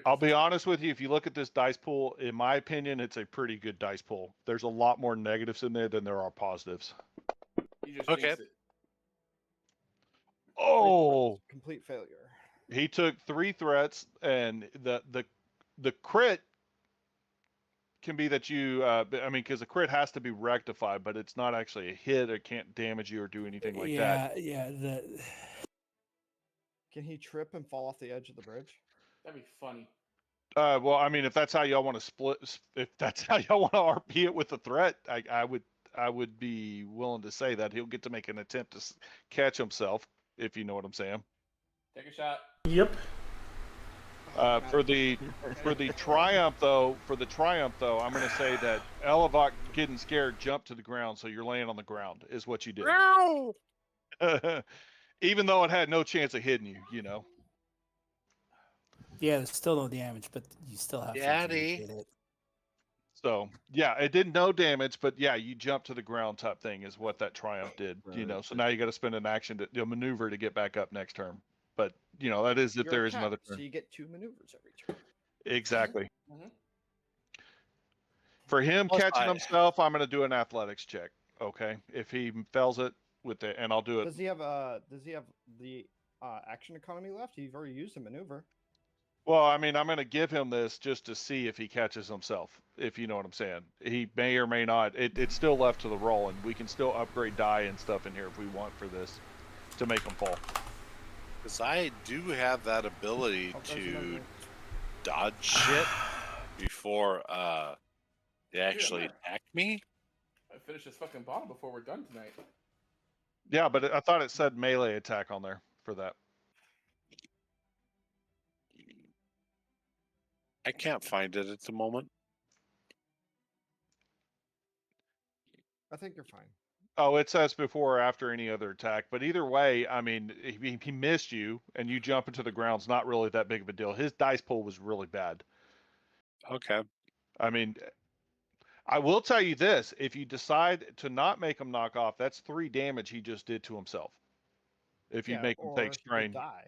I'll be honest with you. If you look at this dice pool, in my opinion, it's a pretty good dice pool. There's a lot more negatives in there than there are positives. You just Okay. jinxed it. Oh, Complete failure. he took 3 threats, and the crit can be that you. Because the crit has to be rectified, but it's not actually a hit. It can't damage you or do anything like that. Yeah. Can he trip and fall off the edge of the bridge? That'd be funny. Well, I mean, if that's how y'all want to split, if that's how y'all want to RP it with a threat, I would be willing to say that he'll get to make an attempt to catch himself, if you know what I'm saying. Take a shot. Yep. For the triumph though, I'm going to say that Elevok getting scared jumped to the ground, so you're laying on the ground is what you did. Even though it had no chance of hitting you, Yeah, there's still no damage, but you still have to communicate it. So yeah, it did no damage, but yeah, you jumped to the ground type thing is what that triumph did. Right. So now you got to spend an action to maneuver to get back up next turn. But that is if You're there a is cat, another so turn. you get 2 maneuvers every turn. Exactly. Mm-hmm. For him Plus catching himself, I'm going to do an athletics check. Okay, if he fails it and I'll do it. Does he have the action economy left? He's already used a maneuver. Well, I mean, I'm going to give him this just to see if he catches himself, if you know what I'm saying. He may or may not. It's still left to the roll, and we can still upgrade die and stuff in here if we want for this to make him fall. Because I do have that ability to dodge shit before they actually attack me. I finish this fucking bottle before we're done tonight. Yeah, but I thought it said melee attack on there for that. I can't find it at the moment. I think you're fine. Oh, it says before or after any other attack. But either way, I mean, he missed you, and you jump into the ground's not really that big of a deal. His dice pool was really bad. Okay. I mean, I will tell you this. If you decide to not make him knock off, that's 3 damage he just did to himself. If you make him take strain. Die.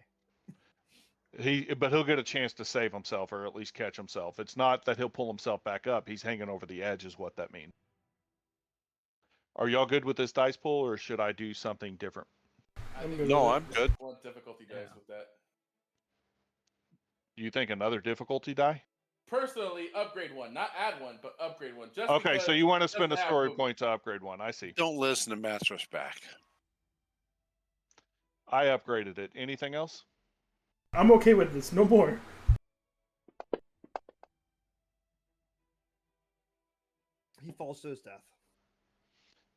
But he'll get a chance to save himself or at least catch himself. It's not that he'll pull himself back up. He's hanging over the edge is what that means. Are y'all good with this dice pool, or should I do something different? I'm good. What difficulty dice with that? Do you think another difficulty die? Personally, upgrade one, not add one, but upgrade one. Just Okay, so you want to spend a just story have point to upgrade one. I see. Don't listen to Master's back. I upgraded it. Anything else? I'm okay with this. No more. He falls to his death.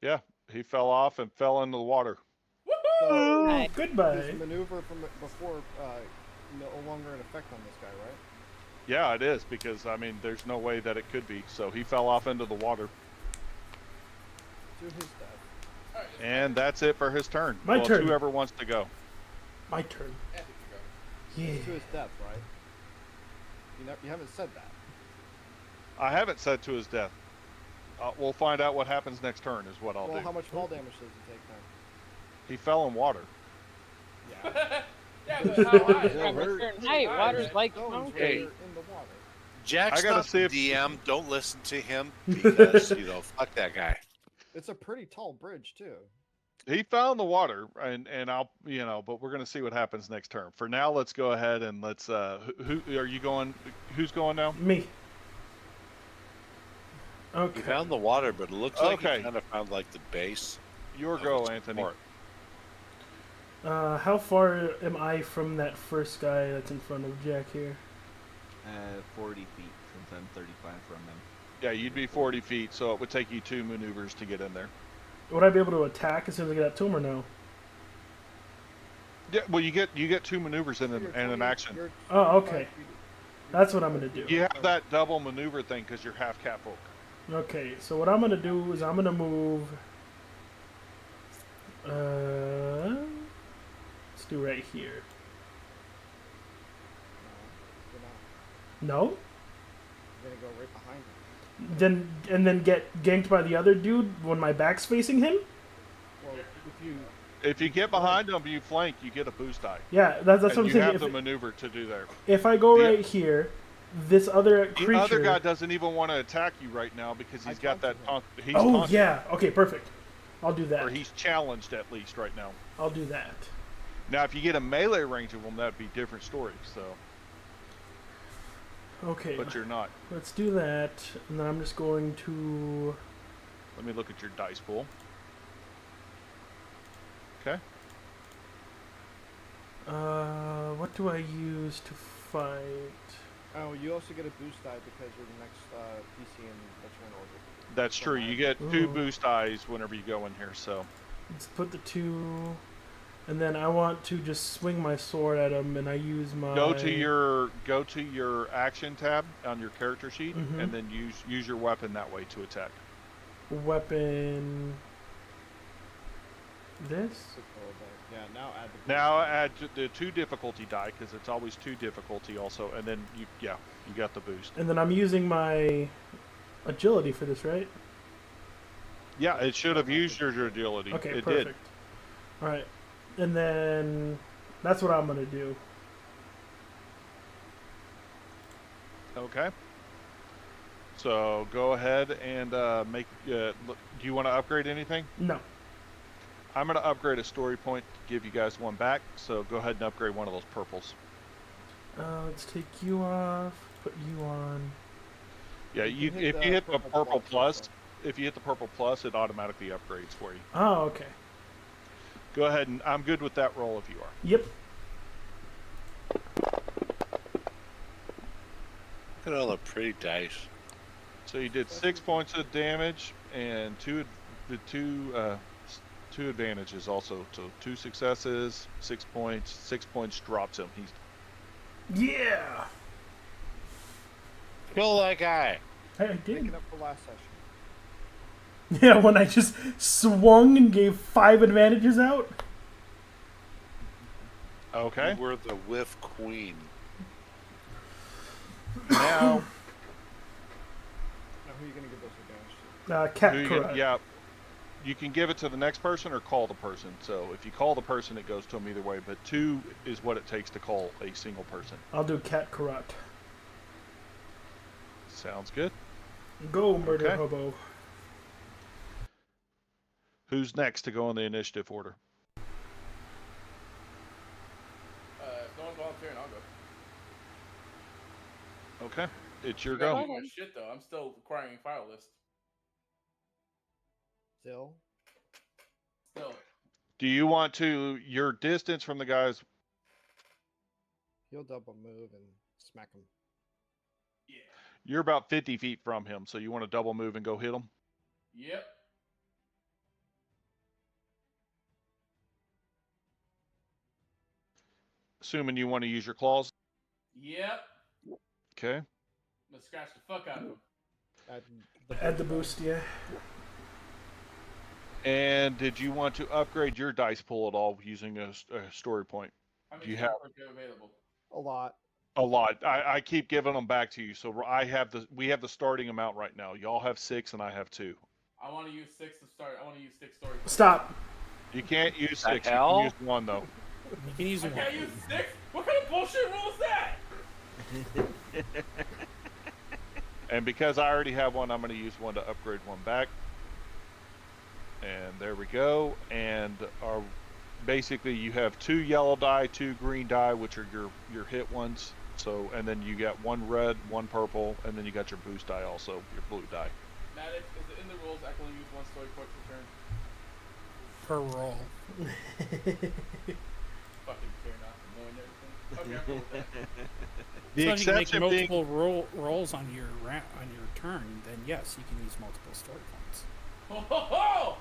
Yeah, he fell off and fell into the water. So, Hi. Goodbye. his maneuver from before no longer in effect on this guy, right? Yeah, it is, because, I mean, there's no way that it could be. So he fell off into the water. To his death. And that's it for his turn. My well, turn. It's whoever wants to go. My turn. Anthony can go. Yeah. To his death, right? You haven't said that. I haven't said to his death. We'll find out what happens next turn is what I'll Well, do. how much fall damage does he take then? He fell in water. Yeah. Yeah, but how high? From a certain height, water's like Stones mountain. when Hey. you're in the water. Jack's I gotta not see the if- DM. Don't listen to him because fuck that guy. It's a pretty tall bridge too. He fell in the water, and I'll but we're gonna see what happens next turn. For now, let's go ahead and let's. Who are you going? Who's going now? Me. He Okay. found the water, but it looks like Okay. he kind of found like the base. Your of go, its Anthony. fort. How far am I from that first guy that's in front of Jack here? 40 feet since I'm 35 from him. Yeah, you'd be 40 feet, so it would take you 2 maneuvers to get in there. Would I be able to attack as soon as I get up to him or no? Yeah, well, you get 2 maneuvers in an action. Oh, okay. That's what I'm gonna do. You have that double maneuver thing because you're half cat folk. Okay, so what I'm gonna do is I'm gonna move. Let's do right here. No? You're gonna go right behind him. Then get ganked by the other dude when my back's facing him? Well, If you get behind them, you flank, you get a boost die. Yeah, that's what I'm you saying. have If, the maneuver to do there. if I go The- right here, this other The creature. other guy doesn't even want to attack you right now because he's got that taunt. He's Oh taunted, yeah. Okay, perfect. I'll do or that. he's challenged at least right now. I'll do that. Now, if you get a melee range of them, that'd be a different story. So, Okay. but you're not. Let's do that, and then I'm just going to. Let me look at your dice pool. Okay. What do I use to fight? Oh, you also get a boost die because you're the next PC in the turn order. That's true. You get 2 boost dies whenever you go in here. So, Let's put the 2, and then I want to just swing my sword at him, and I use my. go to your action tab on your character sheet, Mhm. and then use your weapon that way to attack. weapon. This. Yeah, now add the. Now add the 2 difficulty die because it's always 2 difficulty also, and then you got the boost. And then I'm using my agility for this, right? Yeah, it should have used your agility. Okay, it perfect. did. All right, and then that's what I'm gonna do. Okay. So go ahead and make. Do you want to upgrade anything? No. I'm going to upgrade a story point to give you guys 1 back. So go ahead and upgrade one of those purples. Let's take you off. Put you on. Yeah, You you can hit if the you hit the purple purple plus plus, if you hit the purple plus, it automatically upgrades for you. Oh, okay. Go ahead and I'm good with that roll if you are. Yep. Look at all the pretty dice. So you did 6 points of damage and 2 advantages also. So 2 successes, 6 points. 6 points drops him. He's Yeah. Kill that guy. I did. Picking up for last session. Yeah, when I just swung and gave 5 advantages out. okay. You were the whiff queen. Now, Now, who are you gonna give those advantage to? Cat who you correct. can- yeah, you can give it to the next person or call the person. So if you call the person, it goes to them either way. But 2 is what it takes to call a single person. I'll do cat corrupt. Sounds good. Go murder Okay. hobo. Who's next to go in the initiative order? If no one's volunteering, I'll go. Okay, it's your I gotta go. do my shit though. I'm still acquiring file list. Still. Still. Do you want to your distance from the guys? He'll double move and smack him. Yeah. You're about 50 feet from him, so you want to double move and go hit him. Yep. Assuming you want to use your claws. Yep. Okay. I'm gonna scratch the fuck out of him. Add Add the boost, yeah. And did you want to upgrade your dice pool at all using a story point? How Do many you story have points are available? A lot. a lot? I keep giving them back to you. So we have the starting amount right now. Y'all have 6 and I have 2. I want to use 6 to start. I want to use 6 story points. Stop. You can't use The 6. You can hell? use 1 though. You can use I one. can't use 6? What kind of bullshit rule is that? And because I already have 1, I'm going to use 1 to upgrade 1 back. And there we go. And basically you have 2 yellow die, 2 green die, which are your hit ones. So, and then you got 1 red, 1 purple, and then you got your boost die also, your blue die. Maddox, is it in the rules I can only use 1 story point per turn? Per roll. Fucking Terrinoth and knowing everything. Okay, I'm cool with that. The So if you can make exception being multiple rolls on your turn, then yes, you can use multiple story points. Ho ho ho!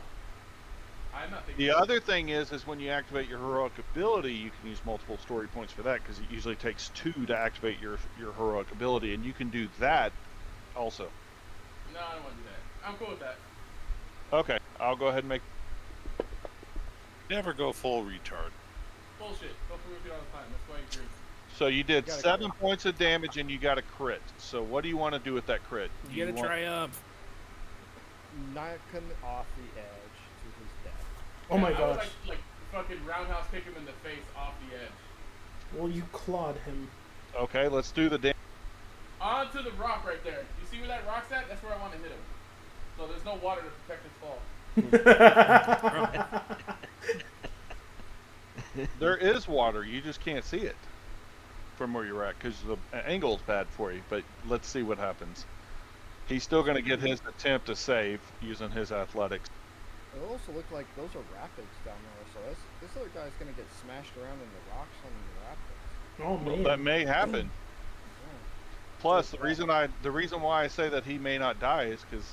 I'm not thinking. the other thing is when you activate your heroic ability, you can use multiple story points for that because it usually takes 2 to activate your heroic ability, and you can do that also. No, I don't want to do that. I'm cool with that. Okay, I'll go ahead and make. Never go full retard. Bullshit. Don't prove it all the time. That's why you agree. So you did You gotta 7 points of damage and you got a crit. So what do you want to do with that crit? Do You gotta want- try up. Knock him off the edge to his death. Oh my I would gosh. like fucking roundhouse kick him in the face off the edge. Well, you clawed him. Okay, let's do the damage. Onto the rock right there. You see where that rock's at? That's where I want to hit him. So there's no water to protect his fall. There is water, you just can't see it from where you're at because the angle's bad for you. But let's see what happens. He's still going to get his attempt to save using his athletics. It also looked like those are rapids down there, so this other guy's gonna get smashed around in the rocks on the rapids. Oh Well, man. that may happen. Yeah. Plus, the reason why I say that he may not die is because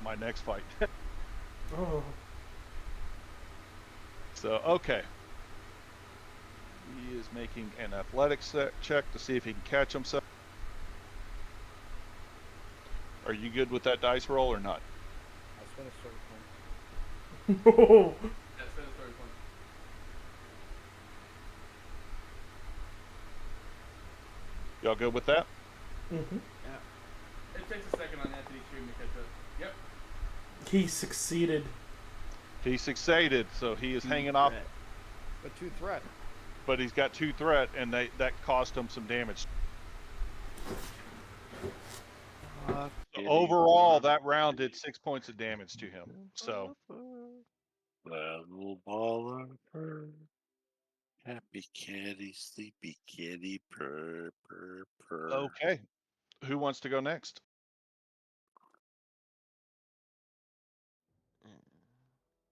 my next fight. Oh. So okay. He is making an athletics check to see if he can catch himself. Are you good with that dice roll or not? I spent a story point. Oh. That's the story point. Y'all good with that? Mhm. It takes a second on Anthony's stream to catch up. Yep. He succeeded. He succeeded, so he is hanging off, But 2 threat. but he's got 2 threat, and that cost him some damage. So overall, that round did 6 points of damage to him. So Little baller, purr. Happy kitty, sleepy kitty, purr, purr, purr. okay, who wants to go next?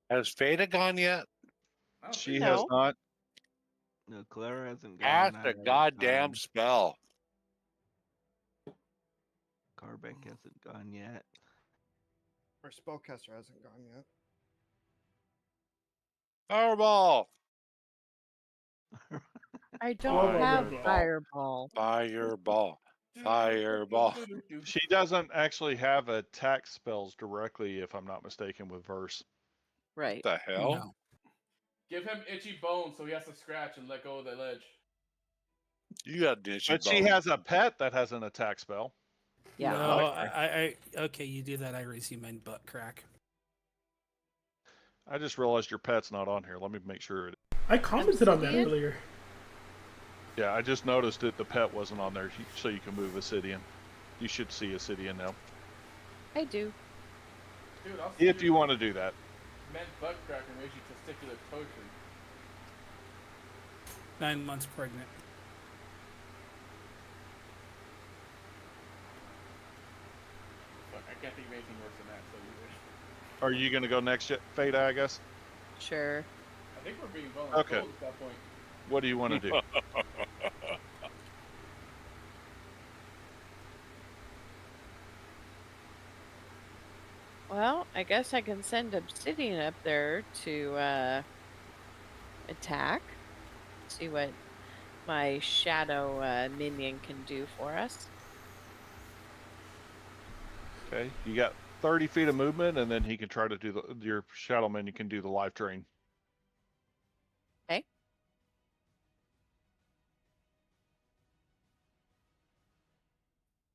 Has Fada gone yet? I don't She think has No. not. No, Clara hasn't gone. Cast neither a has goddamn spell. Carbeck hasn't gone yet. Our spellcaster hasn't gone yet. Fireball! I don't Oh, have my God. fireball. Fireball. Fireball. She doesn't actually have attack spells directly, if I'm not mistaken, with verse. Right. What the hell? No. Give him itchy bones so he has to scratch and let go of the ledge. You got ditchy But she has a pet that has an attack spell. Yeah. No, I okay, you do that, Iris, you meant butt crack. I just realized your pet's not on here. Let me make sure it. I commented on that Obsidian? earlier. Yeah, I just noticed that the pet wasn't on there, so you can move Obsidian. You should see Obsidian now. I do. Dude, I'll see If you want to do that. men butt crack and raise you testicular torture. 9 months pregnant. Fuck, I can't think of anything worse than that, so you Are you going to go next, Fada, I guess? Sure. I think we're being vulnerable Okay. at that point. What do you want to do? Well, I guess I can send Obsidian up there to attack. See what my shadow minion can do for us. Okay, you got 30 feet of movement, and then he can try to do your shadow minion can do the life drain. Okay.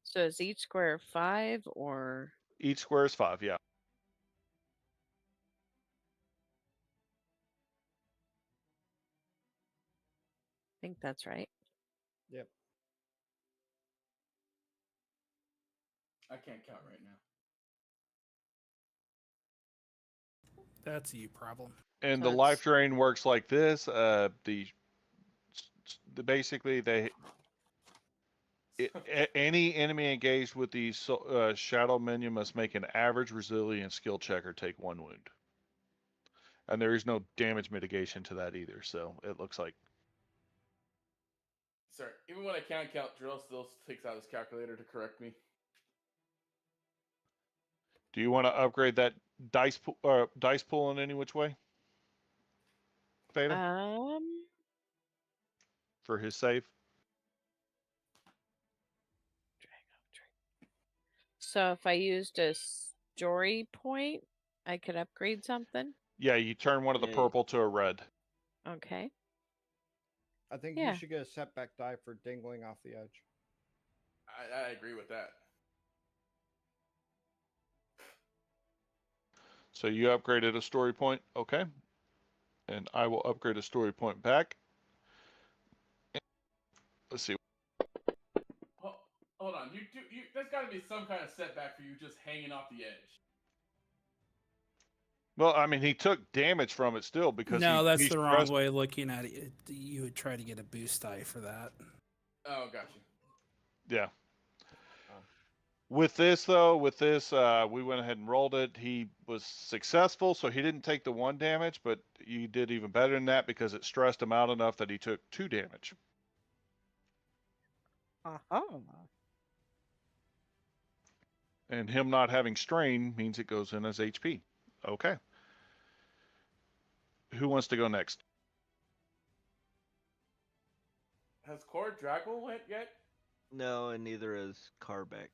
So is each square 5 or? Each square is 5, yeah. I think that's right. Yep. I can't count right now. That's a you problem. And So the life it's- drain works like this. Basically any enemy engaged with the shadow minion must make an average resilience skill check or take 1 wound. And there is no damage mitigation to that either, so it looks like. Sorry, even when I can't count, Drill still takes out his calculator to correct me. Do you want to upgrade that dice pool in any which way? Beta? For his save? So if I used a story point, I could upgrade something? Yeah, you turn one of the purple to a red. Okay. I think Yeah. you should get a setback die for dangling off the edge. I agree with that. So you upgraded a story point, okay. And I will upgrade a story point back. Let's see. Hold on, there's got to be some kind of setback for you just hanging off the edge. Well, I mean, he took damage from it still because No, that's he's the wrong pressed. way of looking at it. You would try to get a boost die for that. Oh, gotcha. Yeah. With this, though, we went ahead and rolled it. He was successful, so he didn't take the 1 damage, but you did even better than that because it stressed him out enough that he took 2 damage. And him not having strain means it goes in as HP. Okay. Who wants to go next? Has Core Draggle went yet? No, and neither is Carbeck.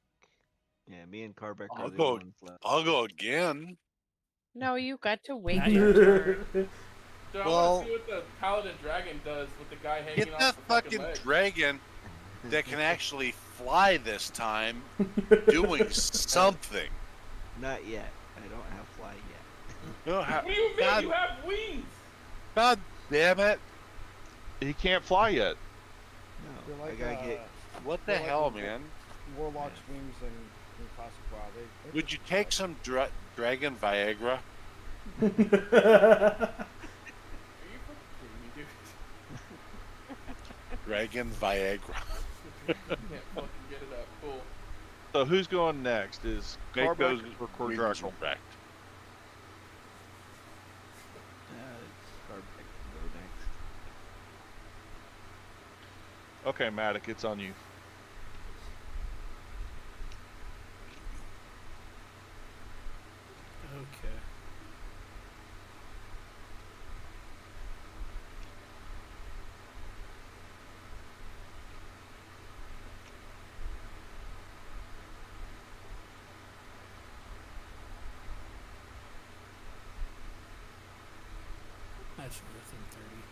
Yeah, me and Carbeck are I'll the go. only ones left. I'll go again. No, you got to wait Not your turn. Dude, I Well, want to see what the Paladin Dragon does with the guy hanging Get off that the fucking fucking ledge. dragon that can actually fly this time, doing something. Not yet. I don't have fly yet. No, What do you mean? God, You have wings! God damn it! He can't fly yet. No, They're like, I gotta get. What the they're like hell, the man? Warlock's wings in Classic WoW. They Would you take some dragon Viagra? Are you fucking kidding me, dude? Dragon Viagra. Can't fucking get it up. Cool. So who's going next? Is Make Carbeck those or regions Cordraggle? correct. Carbeck can go next. Okay, Matic, it's on you. Okay. That should be within 30.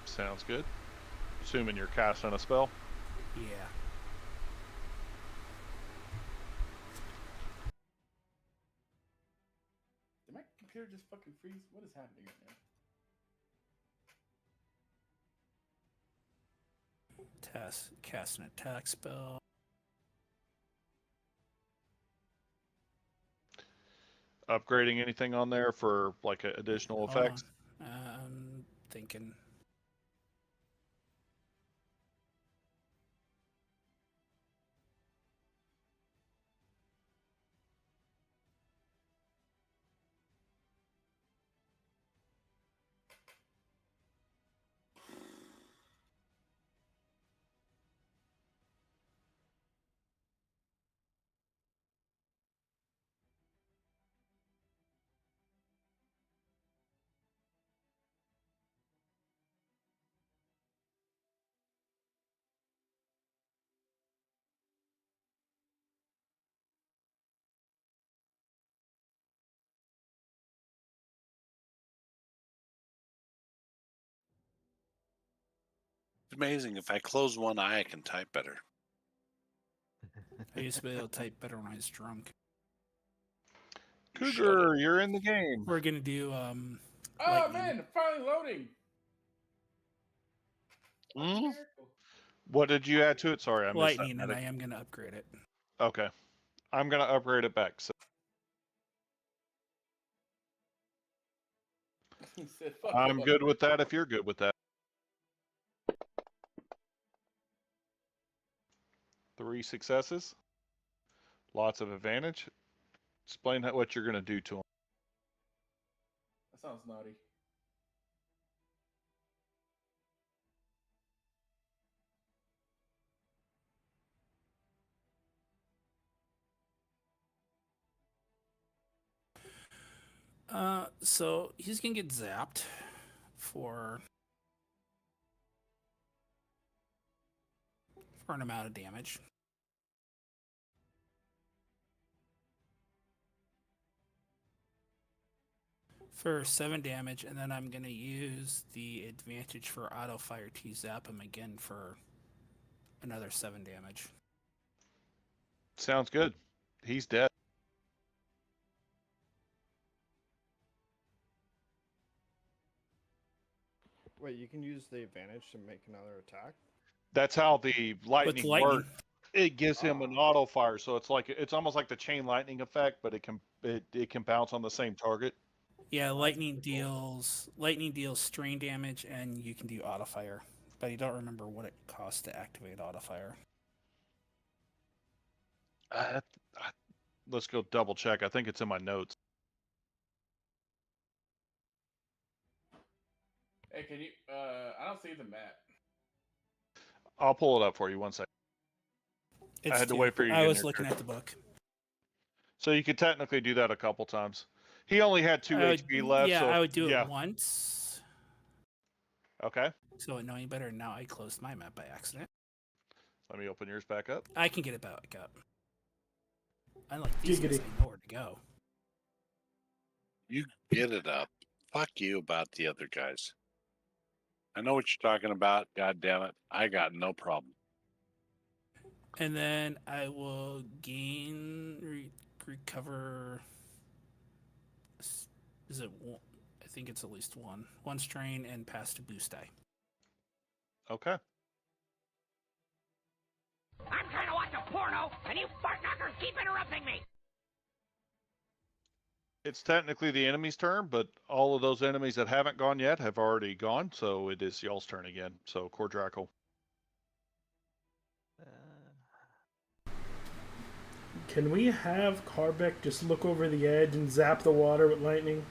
Sounds good. Assuming you're casting a spell. Yeah. Did my computer just fucking freeze? What is happening right now? Cast an attack spell. Upgrading anything on there for like additional Hold effects? on. I'm thinking. amazing. If I close one eye, I can type better. I used to be able to type better when I was drunk. Cougar, you're in the game. We're gonna do Oh lightning. man, finally loading. Hmm? What did you add to it? Sorry, I missed lightning, that. and I Medic. am gonna upgrade it. Okay. I'm going to upgrade it back. So He said, "Fuck I'm you." good with that if you're good with that. 3 successes. Lots of advantage. Explain what you're going to do to them. That sounds naughty. So he's gonna get zapped for an amount of damage. For 7 damage, and then I'm gonna use the advantage for auto fire to zap him again for another 7 damage. Sounds good. He's dead. Wait, you can use the advantage to make another attack? That's how the lightning lightning. works. It gives him an auto fire, so it's almost like the chain lightning effect, but it can bounce on the same target. Yeah, lightning deals strain damage, and you can do auto fire, but I don't remember what it costs to activate auto fire. Let's go double check. I think it's in my notes. Hey, can you? I don't see the map. I'll pull it up for you 1 second. I had to wait for you to I get was in looking there. at the book. So you could technically do that a couple times. He only had 2 HP left. Yeah, so I would do it once. Okay. So knowing better, now I closed my map by accident. Let me open yours back up. I can get it back up. Unlike these guys, I know where to go. You get it up. Fuck you about the other guys. I know what you're talking about. God damn it. I got no problem. And then I will gain recover. Is it one? I think it's at least one strain and pass to boost die. Okay. I'm trying to watch a porno, and you fart knockers keep interrupting me. It's technically the enemy's turn, but all of those enemies that haven't gone yet have already gone, so it is y'all's turn again. So, Cordraco. Can we have Carbeck just look over the edge and zap the water with lightning?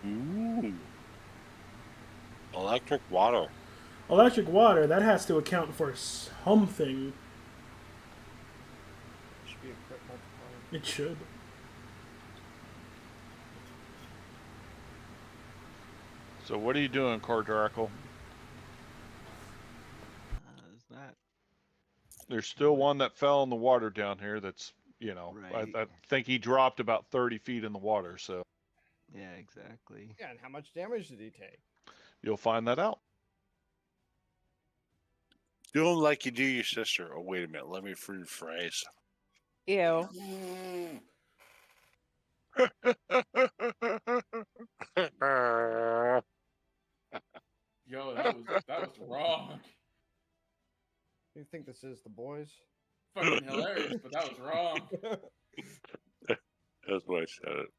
Ooh. Electric water. Electric water, that has to account for something. Should be a crit multiplier. It should. So what are you doing, Cordraco? Is that? There's still one that fell in the water down here that's, Right. I think he dropped about 30 feet in the water, so Yeah, exactly. Yeah, and how much damage did he take? you'll find that out. Do him like you do your sister. Oh, wait a minute. Let me rephrase. Ew. Yo, that was wrong. You think this is the boys? Fucking hilarious, but that was wrong. That's why I said it.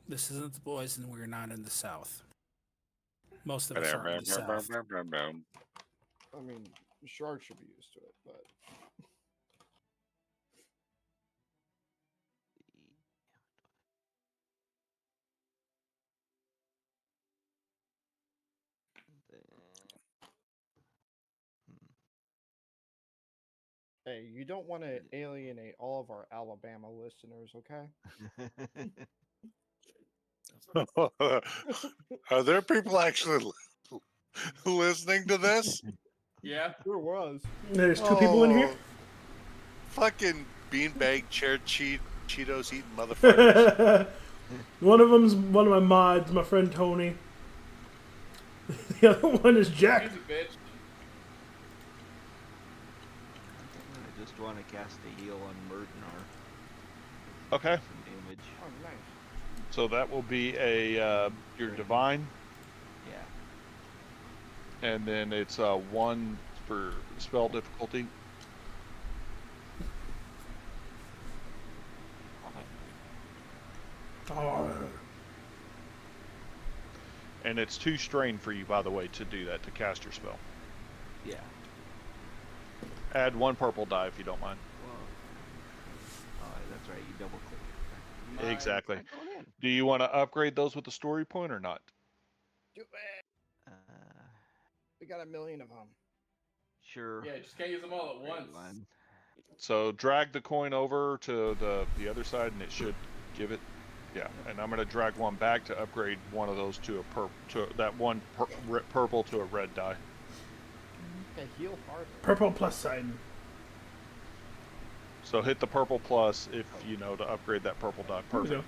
This isn't the boys, and we're not in the South. Most of us are in the South. I mean, sharks should be used to it, but hey, you don't want to alienate all of our Alabama listeners, okay? Are there people actually listening to this? Yeah, there was. There's 2 people in here? Fucking beanbag chair Cheetos eating motherfuckers. One of them's one of my mods, my friend Tony. The other one is Jack. Easy, bitch. I just want to cast a heal on Murdenar. Okay. Some damage. Oh, nice. So that will be a your divine, Yeah. and then it's 1 for spell difficulty. Oh. And it's 2 strain for you, by the way, to do that, to cast your spell. Yeah. Add 1 purple die if you don't mind. Well, oh, that's right. You double click it. Exactly. Not going in. Do you want to upgrade those with the story point or not? Do it. We got 1 million of them. Sure. Yeah, you just can't use them all at once. One. So drag the coin over to the other side, and it should give it. Yeah, and I'm gonna drag 1 back to upgrade one of those to that one purple to a red die. Okay, heal harder. Purple plus sign. So hit the purple plus if you know to upgrade that purple die. There we Perfect.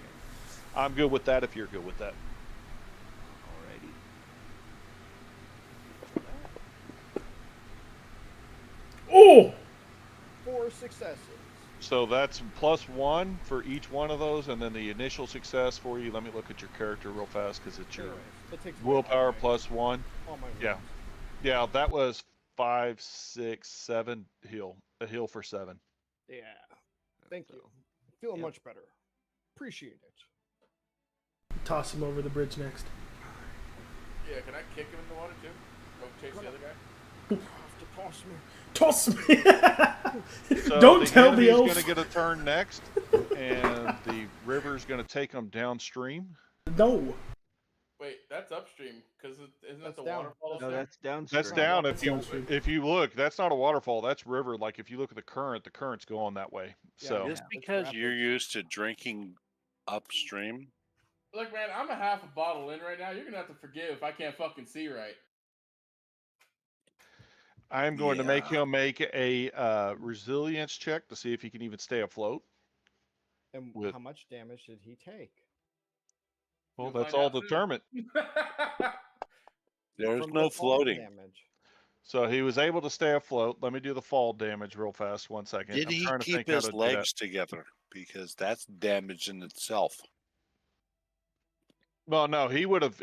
go. I'm good with that if you're good with that. Alrighty. 4 successes. So that's +1 for each one of those, and then the initial success for you. Let me look at your character real fast because it's your Anyways, that takes away willpower all +1. all my Yeah, wounds. yeah, that was 5, 6, 7 heal. A heal for 7. Yeah. Thank you. Feeling much better. Appreciate it. Toss him over the bridge next. Yeah, can I kick him in the water too? Go chase the other guy? You have to toss me. Toss me! So Don't tell the enemy's elf. going to get a turn next, and the river's going to take them downstream. No. Wait, that's upstream, because isn't that That's the down. waterfall? No, that's downstream. That's down. That's If you downstream. if you look, that's not a waterfall. That's river. Like if you look at the current's going that way. Yeah, So Just it's because you're rapids. used to drinking upstream, Look, man, I'm a half a bottle in right now. You're gonna have to forgive if I can't fucking see right. I am going to make Yeah. him make a resilience check to see if he can even stay afloat. And With- how much damage did he take? Well, You'll that's find all out soon. determined. there's From no the fall floating. damage. So he was able to stay afloat. Let me do the fall damage real fast. 1 second. Did I'm he trying to keep think how his to do legs together? Because that's damage in itself. Well, no, he would have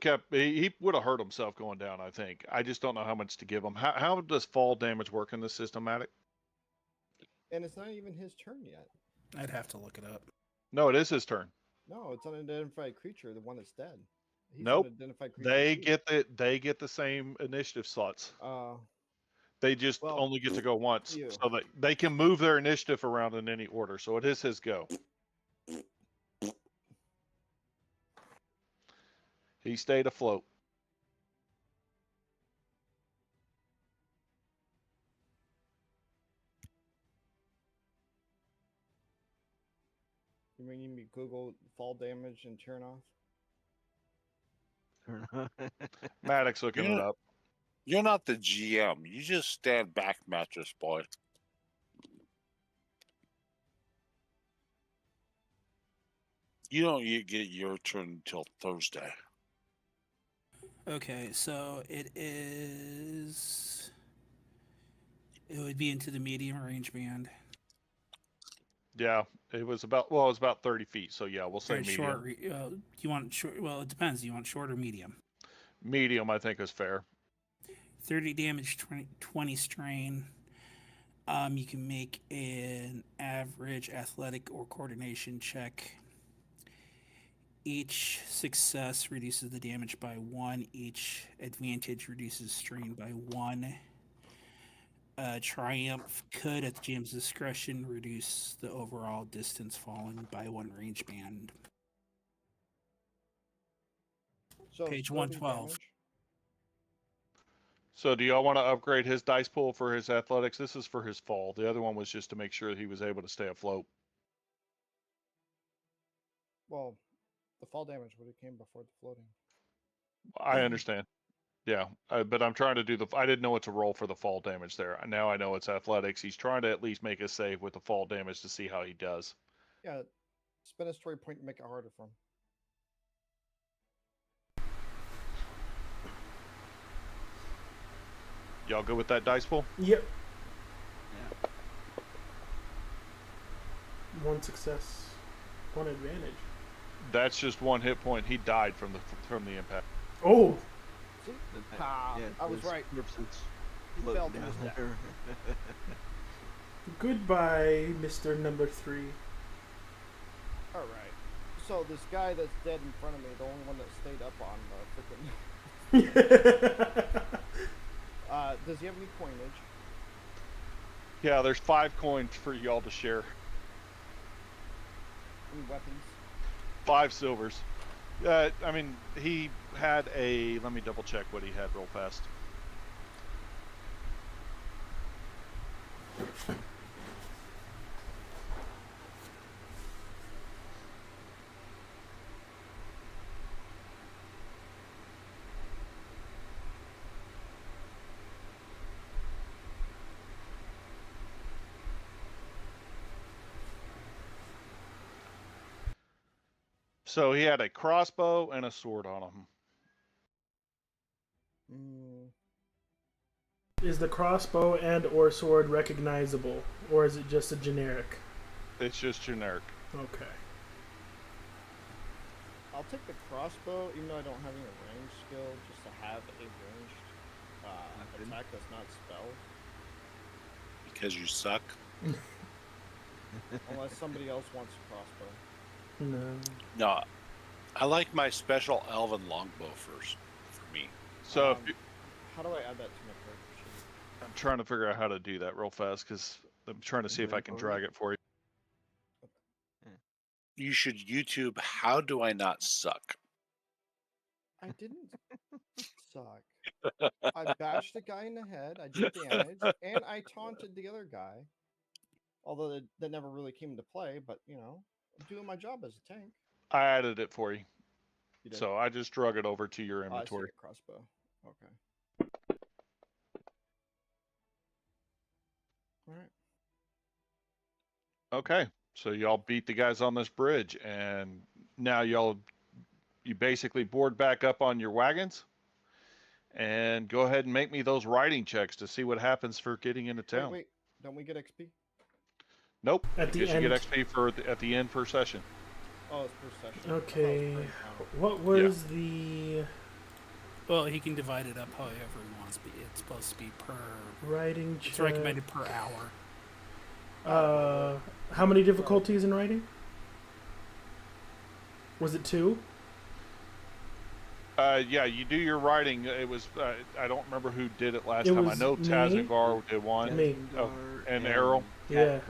kept he would have hurt himself going down, I think. I just don't know how much to give him. How does fall damage work in this systematic? And it's not even his turn yet. I'd have to look it up. No, it is his turn. No, it's unidentified creature, the one that's dead. He's Nope. unidentified creature. They too. get the same initiative slots. They just Well, only get to go once. you. So they can move their initiative around in any order. So it is his go. He stayed afloat. You mean me Google fall damage and Terrinoth? Maddox looking it up. You're not the GM. You just stand back, mattress boy. You don't get your turn until Thursday. Okay, so it is. It would be into the medium range band. Yeah, it was about 30 feet. So yeah, we'll say Or medium. short. You want short? Well, it depends. You want short or medium? Medium, I think, is fair. 30 damage, 20 strain. You can make an average athletic or coordination check. Each success reduces the damage by 1. Each advantage reduces strain by 1. Triumph could, at the GM's discretion, reduce the overall distance fallen by 1 range band. So Page floating 112. damage? So do y'all want to upgrade his dice pool for his athletics? This is for his fall. The other one was just to make sure he was able to stay afloat. Well, the fall damage would have came before the floating. I understand. Yeah, but I'm trying to do I didn't know what to roll for the fall damage there. Now I know it's athletics. He's trying to at least make a save with the fall damage to see how he does. Yeah, spend a story point and make it harder for him. Y'all good with that dice pool? Yep. Yeah. 1 success, 1 advantage. That's just 1 hit point. He died from the impact. Oh, See? Ah, Yeah, I was those right. corpses He float fell to down his death. there. goodbye, Mr. Number 3. All right. So this guy that's dead in front of me, the only one that stayed up on freaking. Does he have any coinage? Yeah, there's 5 coins for y'all to share. Any weapons? 5 silvers. I mean, he had a. Let me double check what he had real fast. So he had a crossbow and a sword on him. Is the crossbow and or sword recognizable, or is it just a generic? It's just generic. Okay. I'll take the crossbow, even though I don't have any range skill, just to have a ranged attack that's not spell. Because you suck. Unless somebody else wants a crossbow. No. No, I like my special elven longbow first for me. So if you, how do I add that to my character sheet? I'm trying to figure out how to do that real fast because I'm trying to see if I can drag it for you. You should YouTube how do I not suck? I didn't suck. I bashed a guy in the head, I did damage, and I taunted the other guy. Although that never really came into play, but you know, I'm doing my job as a tank. I added it for you. You did? So I just drug it over to your I see inventory. a crossbow. Okay. Alright. Okay. So y'all beat the guys on this bridge, and now you basically board back up on your wagons, and go ahead and make me those riding checks to see what happens for getting into town. Wait. Don't we get XP? Nope. At the because you end. get XP at the end per session. Oh, it's per session. Okay. Oh, it's per encounter. What was the Well, he can divide it up however he wants, but it's supposed to be per. writing It's check? recommended per hour. How many difficulties in writing? Was it 2? Yeah, you do your writing. It was I don't remember who did it last It time. I was know me. Tazengar did one. Me. Oh, and Errol. Yeah.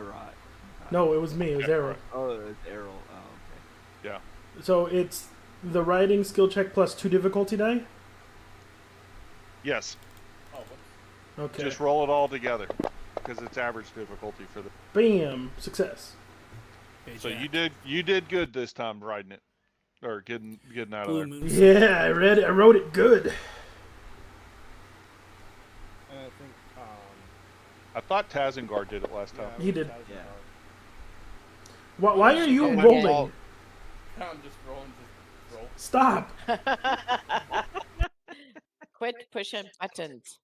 No, it was me. It was Errol. Oh, it's Errol. Oh, okay. Yeah. So it's the writing skill check plus 2 difficulty die? Yes. Oh, Okay. Just roll it all together because it's average difficulty for the. Bam! Success. Hey, So Jack. you did good this time riding it, or getting out Blue of there. Moon Yeah, I wrote it good. And I think, I thought Tazengar did it last time. He did. Yeah. Why are you Yeah. rolling? I'm just rolling, just roll. Stop! Quit pushing buttons.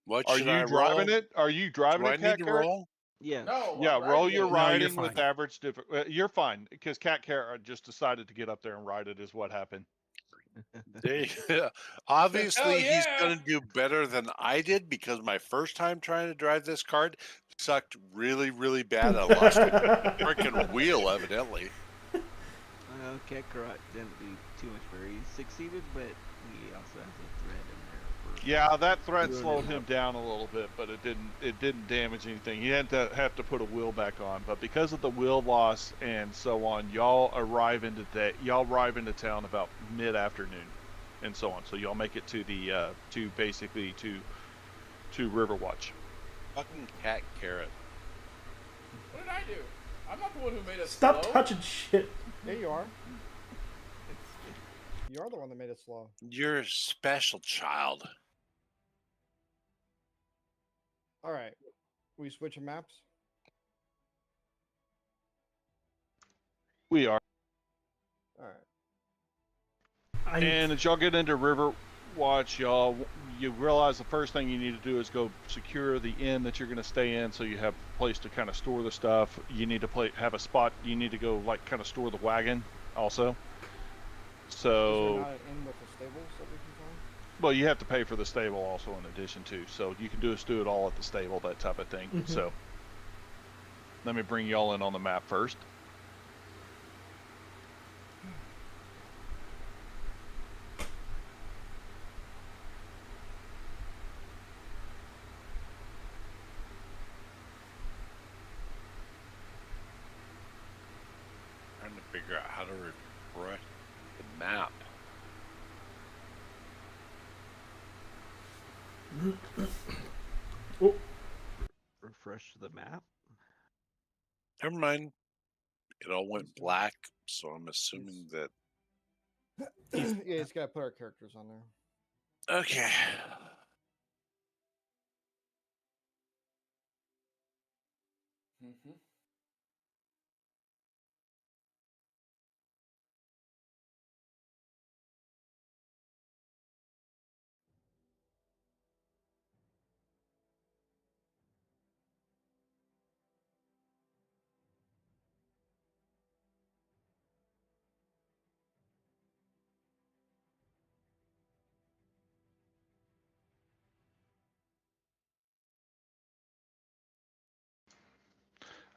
What Are should you I driving roll? it? Are you driving Do I it, need Cat to Carrot? roll? Yeah. No. Yeah, I'm roll riding your it. No, you're riding with fine. average difficulty. You're fine because Cat Carrot just decided to get up there and ride it. Is what happened. Obviously, he's yeah. going to do better than I did because my first time trying to drive this card sucked really, really bad. I lost a freaking wheel, evidently. Well, Kakarot didn't do too much where he succeeded, but he also has a thread in there. Yeah, that thread Doing slowed it him up. down a little bit, but it didn't damage anything. He had to have to put a wheel back on, but because of the wheel loss and so on, y'all arrive into town about mid-afternoon, and so on. So y'all make it to the to Riverwatch. Fucking Cat Carrot. What did I do? I'm not the one who made us Stop slow. touching shit. there you are. You are the one that made it slow. You're a special child. Alright. We switching maps? We are. Alright. And as y'all get into Riverwatch, y'all you realize the first thing you need to do is go secure the inn that you're going to stay in, so you have a place to kind of store the stuff. You need to have a spot. You need to go like kind of store the wagon also. So. Is there not an inn with the stables that we can find? Well, you have to pay for the stable also in addition to. So you can just do it all at the stable, that type of thing. Mhm. So let me bring y'all in on the map first. Trying to figure out how to refresh the map. Oh, Refresh the map. Never mind. It all went black, so I'm assuming that. Yeah, he's got to put our characters on there. Okay. Mm-hmm.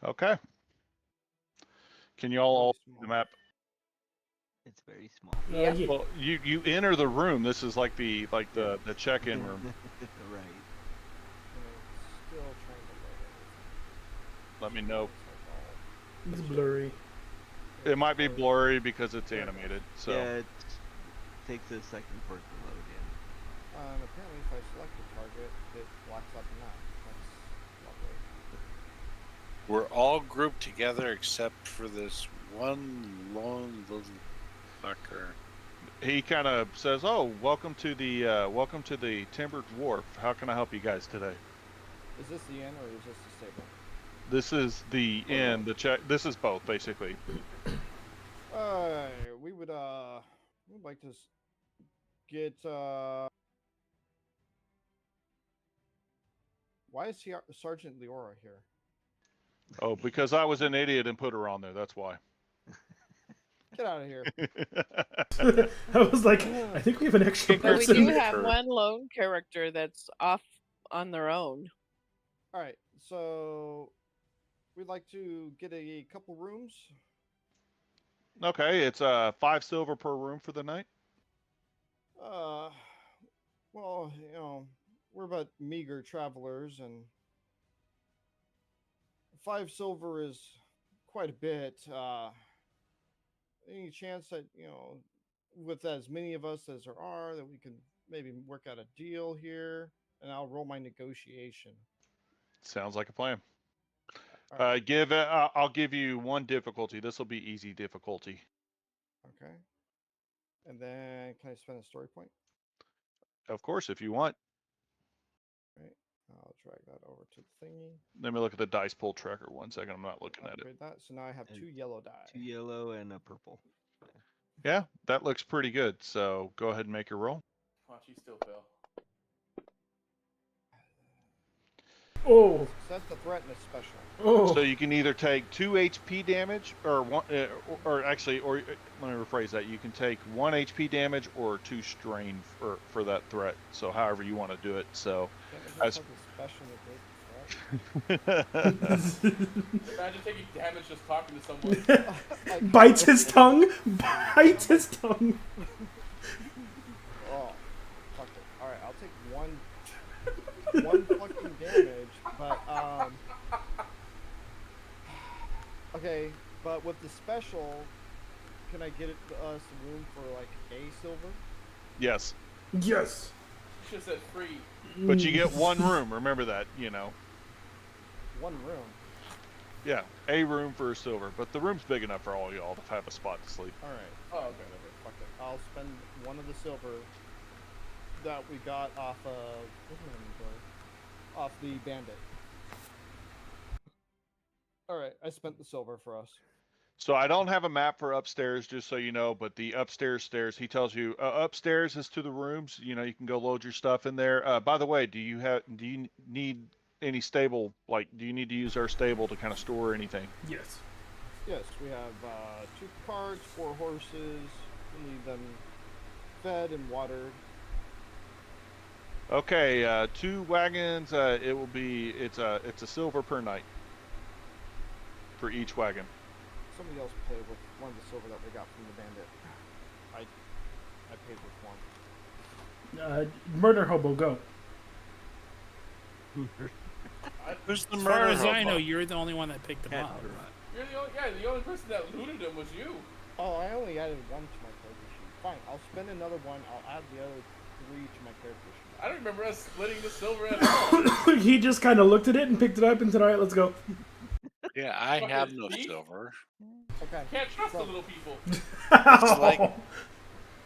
Okay. Can y'all all see the map? It's very small. Yeah. yeah. Well, you enter the room. This is like the check-in room. Right. Still trying to load everything. Let me know. It's blurry. It might be blurry because it's animated. So. Yeah, it takes a second for it to load in. Apparently, if I select the target, it blocks out the map. That's lovely. We're all grouped together except for this one lone little fucker. He kind of says, "Oh, welcome to the Timbered Wharf. How can I help you guys today?" Is this the inn or is this the stable? This is the inn. This is both basically. We would we'd like to get why is Sergeant Leora here? Oh, because I was an idiot and put her on there. That's why. Get out of here. I was like, I think we have an extra But we person. do have one lone character that's off on their own. All right, so we'd like to get a couple rooms. Okay, it's 5 silver per room for the night. Well, you know, we're about meager travelers, and 5 silver is quite a bit. Any chance that, you know, with as many of us as there are, that we can maybe work out a deal here, and I'll roll my negotiation. Sounds like a plan. All right. I'll give you one difficulty. This will be easy difficulty. Okay. And then can I spend a story point? Of course, if you want. All right. I'll drag that over to the thingy. Let me look at the dice pool tracker 1 second. I'm not looking at it. Upgrade that. So now I have 2 yellow die. 2 yellow and a purple. Yeah, that looks pretty good. So go ahead and make your roll. Watch, you still fail. Oh. That's the threat and a special. Oh. So you can either take 2 HP damage, or one, or let me rephrase that. You can take 1 HP damage or 2 strain for that threat. So however you want to do it. So, as special Imagine taking damage just talking to someone. Bites his tongue. Bites his tongue. Oh, fuck it. All right, I'll take one fucking damage, but okay, but with the special, can I get us room for like a silver? yes. Yes. You should have said free. But you get 1 room. Remember that. You know. 1 room. Yeah, a room for a silver, but the room's big enough for all y'all to have a spot to sleep. All right. Oh, okay. Fuck that. I'll spend 1 of the silver that we got off of off the bandit. All right, I spent the silver for us. So I don't have a map for upstairs, just so you know. But the upstairs stairs, he tells you upstairs is to the rooms. You know, you can go load your stuff in there. By the way, do you need any stable? Like, do you need to use our stable to kind of store anything? Yes. Yes, we have 2 carts, 4 horses. We need them fed and watered. Okay, 2 wagons. It's a silver per night for each wagon. Somebody else paid with one of the silver that we got from the bandit. I paid with one. Murder hobo, go. Who's the As far murder as I hobo? know, you're the only one that picked them up. You're the only person that looted him was you. Oh, I only added 1 to my character sheet. Fine, I'll spend another 1. I'll add the other 3 to my character sheet. I don't remember us splitting the silver at all. He just kind of looked at it and picked it up and said, "All right, let's go." Yeah, I Fucking have no thief. silver. Okay. Can't trust the little people. It's like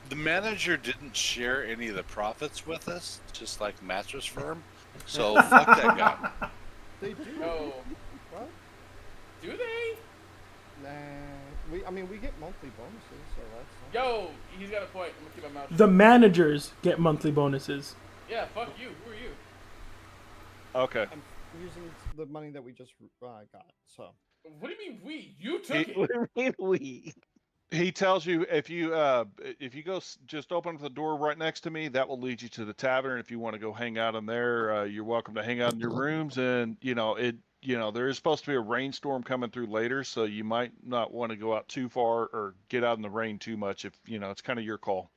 the manager didn't share any of the profits with us, just like Mattress Firm. So fuck that guy. They do. No. What? Do they? Nah. We get monthly bonuses, so that's. Yo, he's got a point. I'm gonna keep my mouth shut. The managers get monthly bonuses. Yeah, fuck you. Who are you? Okay. I'm using the money that we just got, so. What do you mean we? You took it. What do you mean we? He tells you if you go just open the door right next to me, that will lead you to the tavern. If you want to go hang out in there, you're welcome to hang out in your rooms. And there is supposed to be a rainstorm coming through later, so you might not want to go out too far or get out in the rain too much. If it's kind of your call.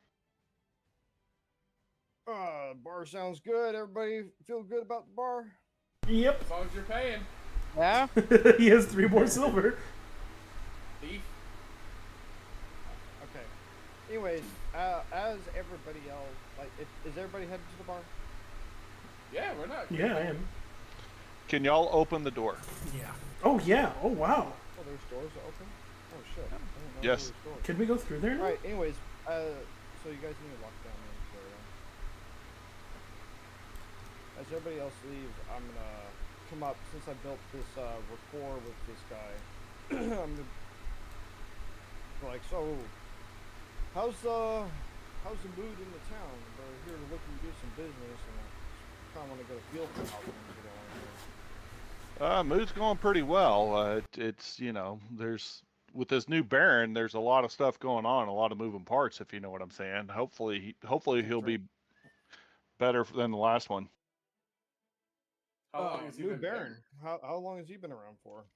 Bar sounds good. Everybody feel good about the bar? Yep. As long as you're paying. Yeah. He has 3 more silver. Thief. Okay. Anyways, as everybody else, is everybody headed to the bar? Yeah, we're not. Yeah, I am. Can y'all open the door? Yeah. Oh yeah. Oh wow. Oh, there's doors open? Oh shit. I didn't know Yes. there was doors. Can we go through there now? Alright, anyways, so you guys need to lock down the area. As everybody else leaves, I'm gonna come up, since I built this rapport with this guy. I'm gonna be like, so how's the mood in the town? We're here looking to do some business, and I kinda wanna get a feel for how things are going here. Mood's going pretty well. There's with this new Baron, there's a lot of stuff going on, a lot of moving parts, if you know what I'm saying. Hopefully he'll be better than the last one. How long has he New been Baron. How long has he been around for?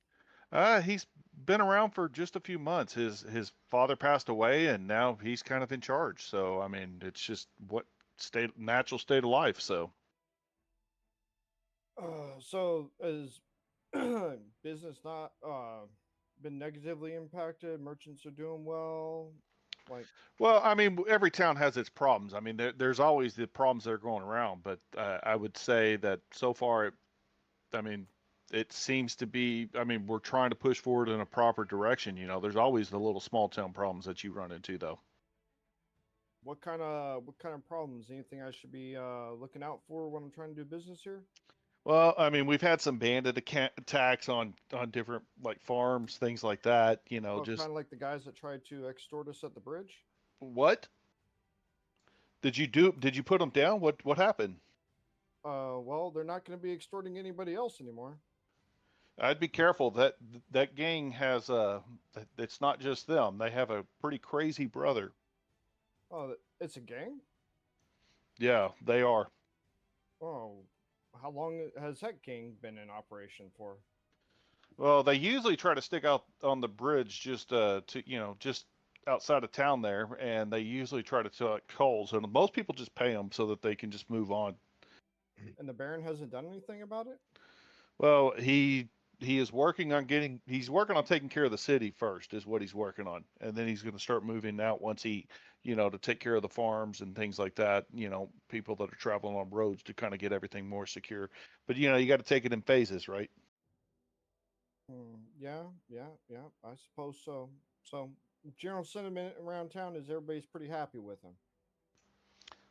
He's been around for just a few months. His father passed away, and now he's kind of in charge. So I mean, it's just natural state of life. So. So is business not been negatively impacted? Merchants are doing well. Well, I mean, every town has its problems. I mean, there's always the problems that are going around, but I would say that so far, it seems to be. I mean, we're trying to push forward in a proper direction. There's always the little small town problems that you run into, though. What kind of problems? Anything I should be looking out for when I'm trying to do business here? Well, I mean, we've had some bandit attacks on different farms, things like that. Kind of like the guys that tried to extort us at the bridge. What did you do? Did you put them down? What happened? Well, they're not going to be extorting anybody else anymore. I'd be careful. That gang has it's not just them. They have a pretty crazy brother. Oh, it's a gang? Yeah, they are. Oh, how long has that gang been in operation for? Well, they usually try to stick out on the bridge just just outside of town there, and they usually try to collect coals. And most people just pay them so that they can just move on. And the Baron hasn't done anything about it? Well, he is working on taking care of the city first, is what he's working on, and then he's going to start moving out once he to take care of the farms and things like that. People that are traveling on roads to kind of get everything more secure. But you got to take it in phases, right? Yeah. I suppose so. So, general sentiment around town is everybody's pretty happy with him.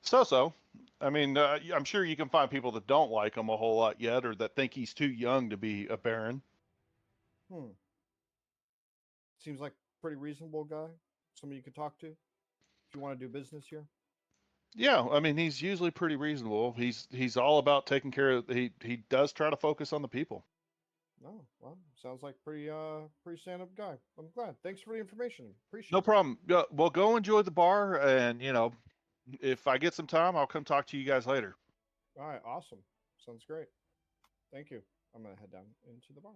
So. I mean, I'm sure you can find people that don't like him a whole lot yet, or that think he's too young to be a baron. seems like pretty reasonable guy. Somebody you could talk to if you want to do business here. Yeah, I mean he's usually pretty reasonable. He's all about taking care of. He does try to focus on the people. Oh, well, sounds like pretty stand up guy. I'm glad. Thanks for the information. Appreciate No it. problem. Well, go enjoy the bar, and if I get some time, I'll come talk to you guys later. All right, awesome. Sounds great. Thank you. I'm gonna head down into the bar.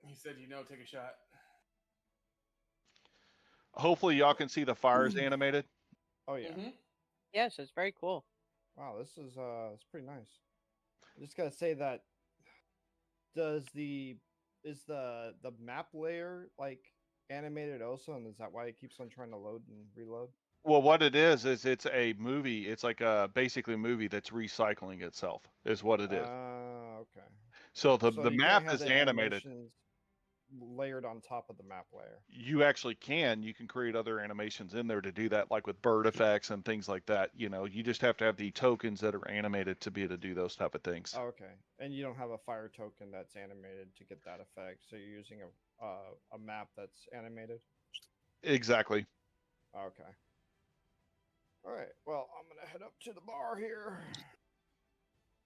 He said, take a shot. Hopefully, y'all can see the fires animated. Oh yeah. Mm-hmm. Yes, it's very cool. Wow, this is it's pretty nice. I just gotta say that is the map layer like animated also, and is that why it keeps on trying to load and reload? Well, what it is it's a movie. It's like basically a movie that's recycling itself. Is what it is. Okay. So So the you map can't have is the animated. animations layered on top of the map layer. You actually can. You can create other animations in there to do that, like with bird effects and things like that. You just have to have the tokens that are animated to be able to do those type of things. Oh, okay. And you don't have a fire token that's animated to get that effect. So you're using a map that's animated. Exactly. Okay. All right. Well, I'm gonna head up to the bar here.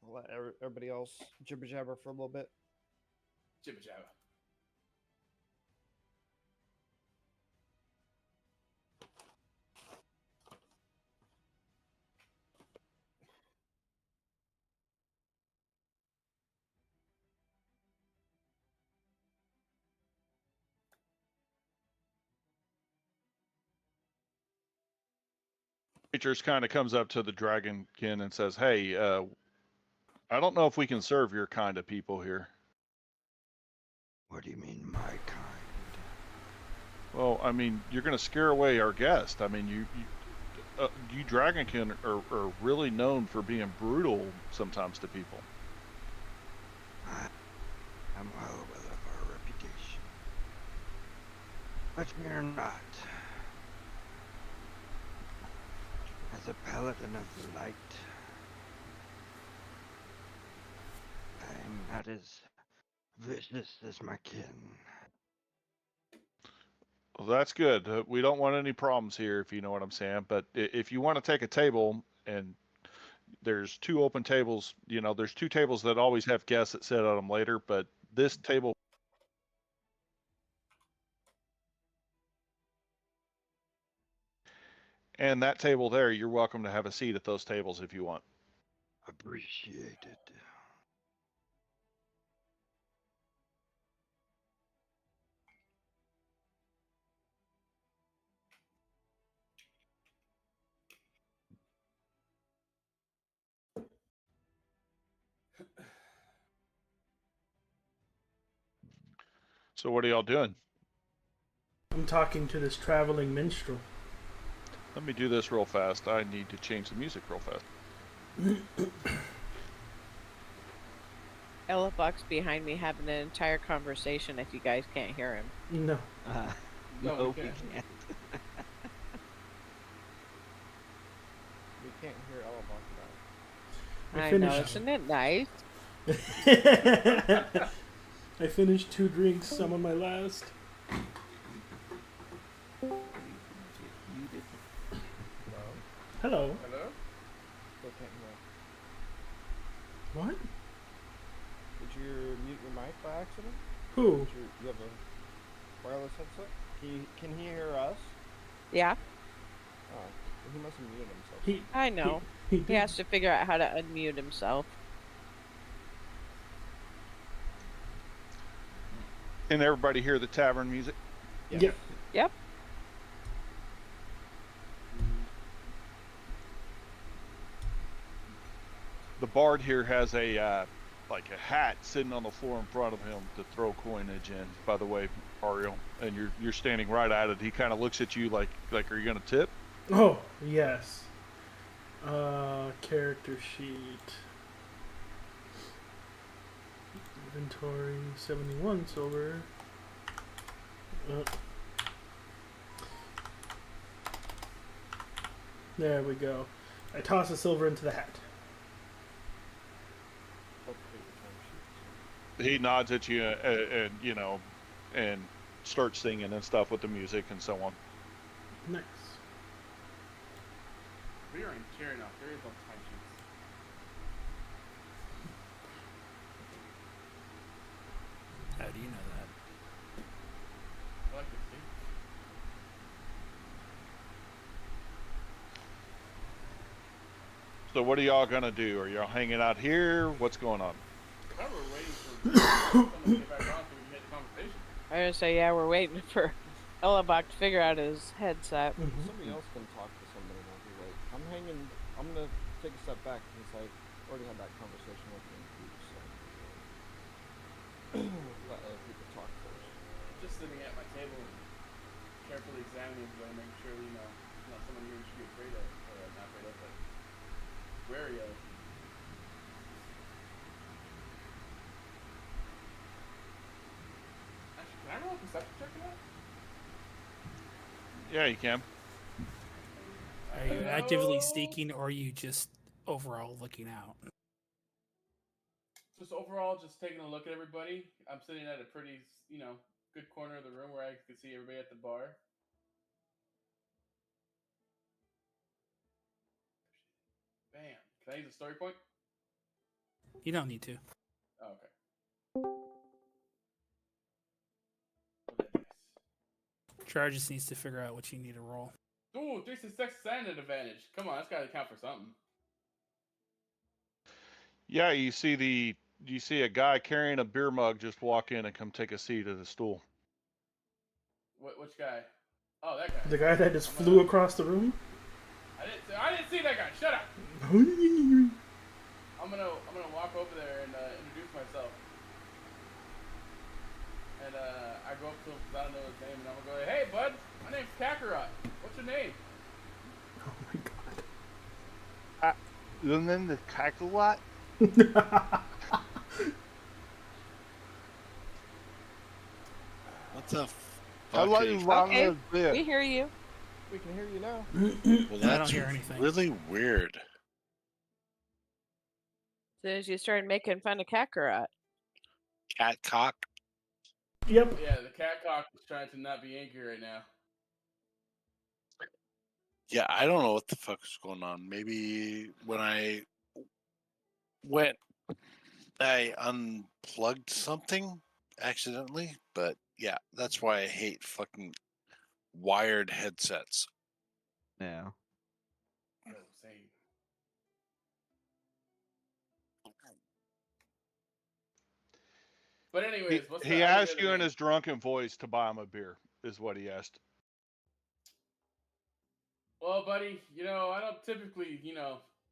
I'll let everybody else jibber jabber for a little bit. Jibba jabba. Creatures kind of comes up to the dragonkin and says, "Hey, I don't know if we can serve your kind of people here." What do you mean, my kind? Well, I mean, you're going to scare away our guest. I mean, you dragonkin are really known for being brutal sometimes to people. I'm well aware of our reputation. But we're not. As a paladin of the light, I'm not as vicious as my kin. Well, that's good. We don't want any problems here, if you know what I'm saying. But if you want to take a table, and there's 2 open tables, there's 2 tables that always have guests that sit at them later. But this table, and that table there, you're welcome to have a seat at those tables if you want. Appreciated. So what are y'all doing? I'm talking to this traveling minstrel. Let me do this real fast. I need to change the music real fast. Ella Buck's behind me having an entire conversation if you guys can't hear him. No. No, we we can't. can't. We can't hear Ella Buck about it. I finished. know, isn't it nice? I finished 2 drinks. I'm on my last. Hello. Hello? Still can't hear. What? Did you mute your mic by accident? Who? You have a wireless headset? Can he hear us? Yeah, Oh, he must have muted himself. I know. He He did. has to figure out how to unmute himself. Can everybody hear the tavern music? Yes. Yep. Yep. The bard here has a like a hat sitting on the floor in front of him to throw coinage in. By the way, Ariel, and you're standing right at it. He kind of looks at you like are you gonna tip? Oh, yes. Character sheet. Inventory, 71 silver. There we go. I toss a silver into the hat. He nods at you and start singing and stuff with the music and so on. Nice. We are in Terrinoth. There is no time sheets. How do you know that? I like this thing. So what are y'all gonna do? Are y'all hanging out here? What's going on? I thought we were waiting for someone to get back on so we can get the conversation. I was gonna say, yeah, we're waiting for Elabach to figure out his headset. Somebody else can talk to somebody while we wait. I'm gonna take a step back since I already had that conversation with him too, so let other people talk first. Just sitting at my table and carefully examining everybody, making sure someone here we should be afraid of, or not afraid of, but wary of. Actually, can I roll a perception check for that? Yeah, you can. Are you actively seeking, or are you just overall looking out? Just overall, just taking a look at everybody. I'm sitting at a pretty, good corner of the room where I can see everybody at the bar. Bam. Can I use a story point? You don't need to. Oh, okay. Okay, nice. Char just needs to figure out what you need to roll. Ooh, 3 success and an advantage. Come on, that's gotta count for something. Yeah, you see a guy carrying a beer mug just walk in and come take a seat at a stool. Which guy? Oh, that guy. The guy that just flew across the room? I didn't see that guy. Shut up. I'm gonna walk over there and introduce myself. And I go up to him because I don't know his name, and I'm gonna go, hey, bud, my name's Kakarot. What's your name? Oh my god. Your name is Kakarot? What the How fuck? about you run Okay, this beer? we hear you. We can hear you now. Well, I don't that's hear anything. really weird. As soon as you started making fun of Kakarot. Cat cock. Yep. Yeah, the cat cock is trying to not be angry right now. Yeah, I don't know what the fuck is going on. Maybe when I went, I unplugged something accidentally. But yeah, that's why I hate fucking wired headsets. Yeah. Oh, same. But anyways, what's He the asked other you in name? his drunken voice to buy him a beer, is what he asked. Well, buddy, I don't typically,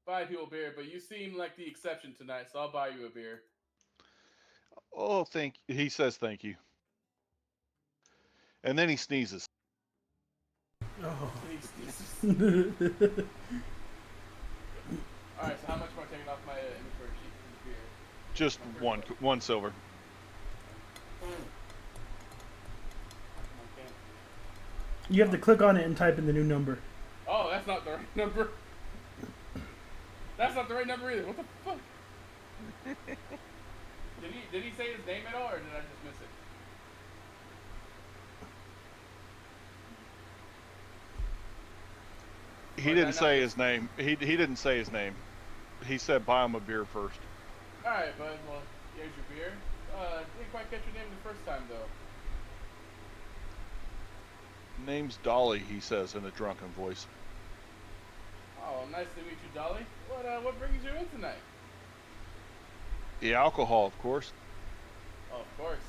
buy people beer, but you seem like the exception tonight, so I'll buy you a beer. Oh, he says thank you. And then he sneezes. Oh. Alright, so how much am I taking off my inventory sheet for the beer? Just one silver. You have to click on it and type in the new number. Oh, that's not the right number. That's not the right number either. What the fuck? Did he say his name at all, or did I just miss it? He didn't say his name. He didn't say his name. He said buy him a beer first. Alright, bud. Well, here's your beer. Didn't quite catch your name the first time, though. Name's Dolly, he says in a drunken voice. Oh, nice to meet you, Dolly. What brings you in tonight? The alcohol, of course. Oh, of course.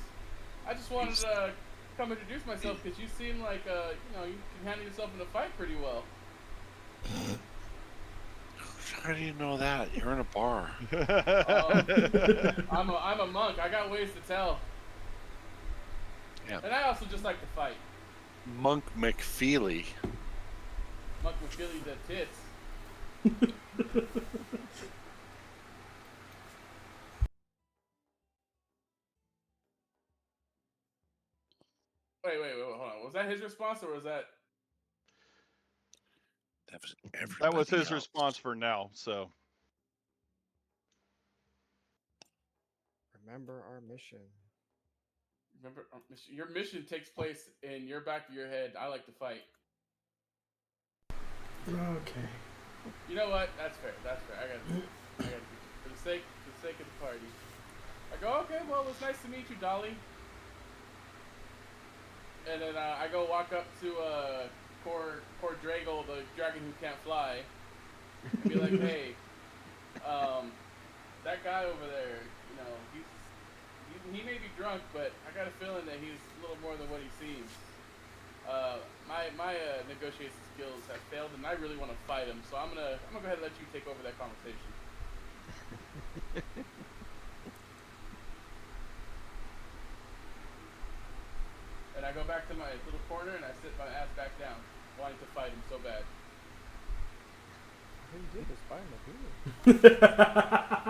I just wanted to come introduce myself because you seem like, you can handle yourself in a fight pretty well. How do you know that? You're in a bar. I'm a monk. I got ways to tell. Yeah. And I also just like to fight. Monk McFeely. Monk McFeely's at tits. Wait, hold on. Was that his response, or was that... That was his response for now, so. Remember our mission. Remember, your mission takes place in your back of your head. I like to fight. Okay. You know what? That's fair. That's fair. I got for the sake of the party. I go, okay, well, it was nice to meet you, Dolly. And then I go walk up to Cor Dragle, the dragon who can't fly, and be like, hey, that guy over there, you know, he may be drunk, but I got a feeling that he's a little more than what he seems. My negotiation skills have failed, and I really want to fight him. So I'm gonna go ahead and let you take over that conversation. And I go back to my little corner and I sit my ass back down, wanting to fight him so bad. All you did was buy him a beer.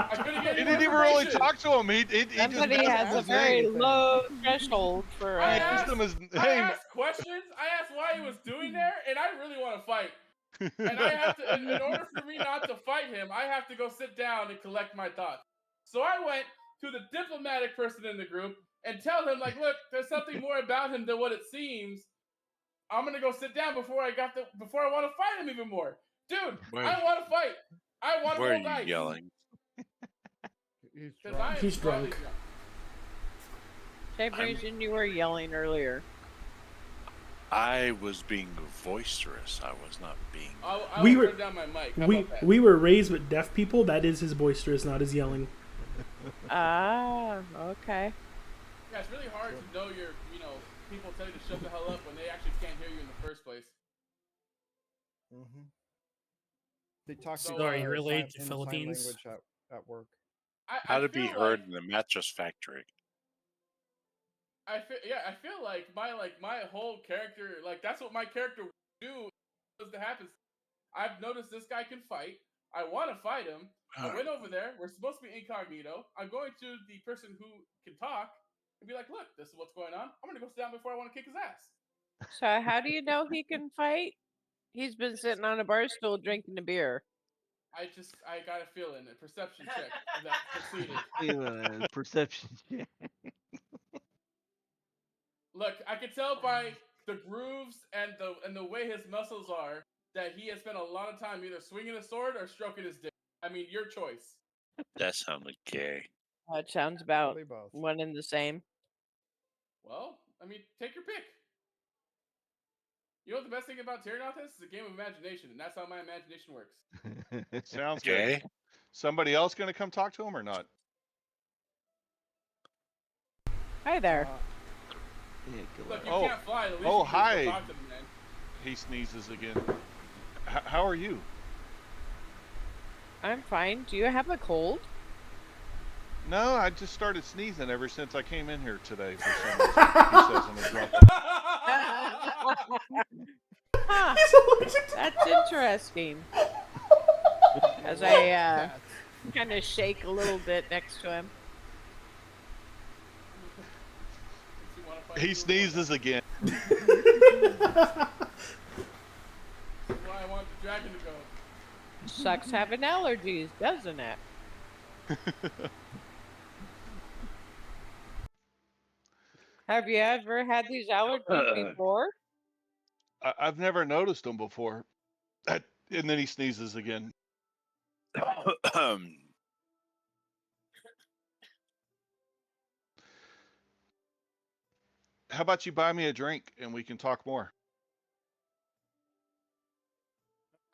I couldn't get He any didn't even really information. talk to him. He just Somebody asked has a his very name. low threshold for. I asked him his I name. asked questions. I asked why he was doing there, and I really want to fight. And I have to, in order for me not to fight him, I have to go sit down and collect my thoughts. So I went to the diplomatic person in the group and tell him, like, look, there's something more about him than what it seems. I'm gonna go sit down before I want to fight him even more. Dude, I want to fight. I want to Why are roll you dice. yelling? He's drunk. Same reason you were yelling earlier. I was being boisterous. I was not being. I We will were- turn down my mic. How We about that? we were raised with deaf people. That is his boisterous, not his yelling. Ah, okay. Yeah, it's really hard to know people tell you to shut the hell up when they actually can't hear you in the first place. Mm-hmm. They talk So, to Are you you related to in Philippines? sign language at work. How to be heard in the mattress factory. I feel like my whole character, like that's what my character would do was to happen. I've noticed this guy can fight. I want to fight him. I went over there. We're supposed to be incognito. I'm going to the person who can talk and be like, look, this is what's going on. I'm going to go sit down before I want to kick his ass. So how do you know he can fight? He's been sitting on a bar stool drinking a beer. I got a feeling, a perception check that proceeded. Perception check. Look, I can tell by the grooves and the way his muscles are that he has spent a lot of time either swinging a sword or stroking his dick. I mean, your choice. That sounded gay. It sounds about Probably both. one and the same. Well, I mean, take your pick. You know what the best thing about Terrinoth is? It's a game of imagination, and that's how my imagination works. Sounds Gay? good. Somebody else going to come talk to him or not? Hi there. Yeah, good Look, luck. you Oh. can't fly. At least Oh, you can hi. go talk to them, man. He sneezes again. How are you? I'm fine. Do you have a cold? No, I just started sneezing ever since I came in here today for some reason. He says I'm a drunk. Huh. That's interesting. As I kind of shake a little bit next to him. He sneezes again. That's why I want the dragon to go. Sucks having allergies, doesn't it? Have you ever had these allergies before? I've never noticed him before. And then he sneezes again. How about you buy me a drink and we can talk more?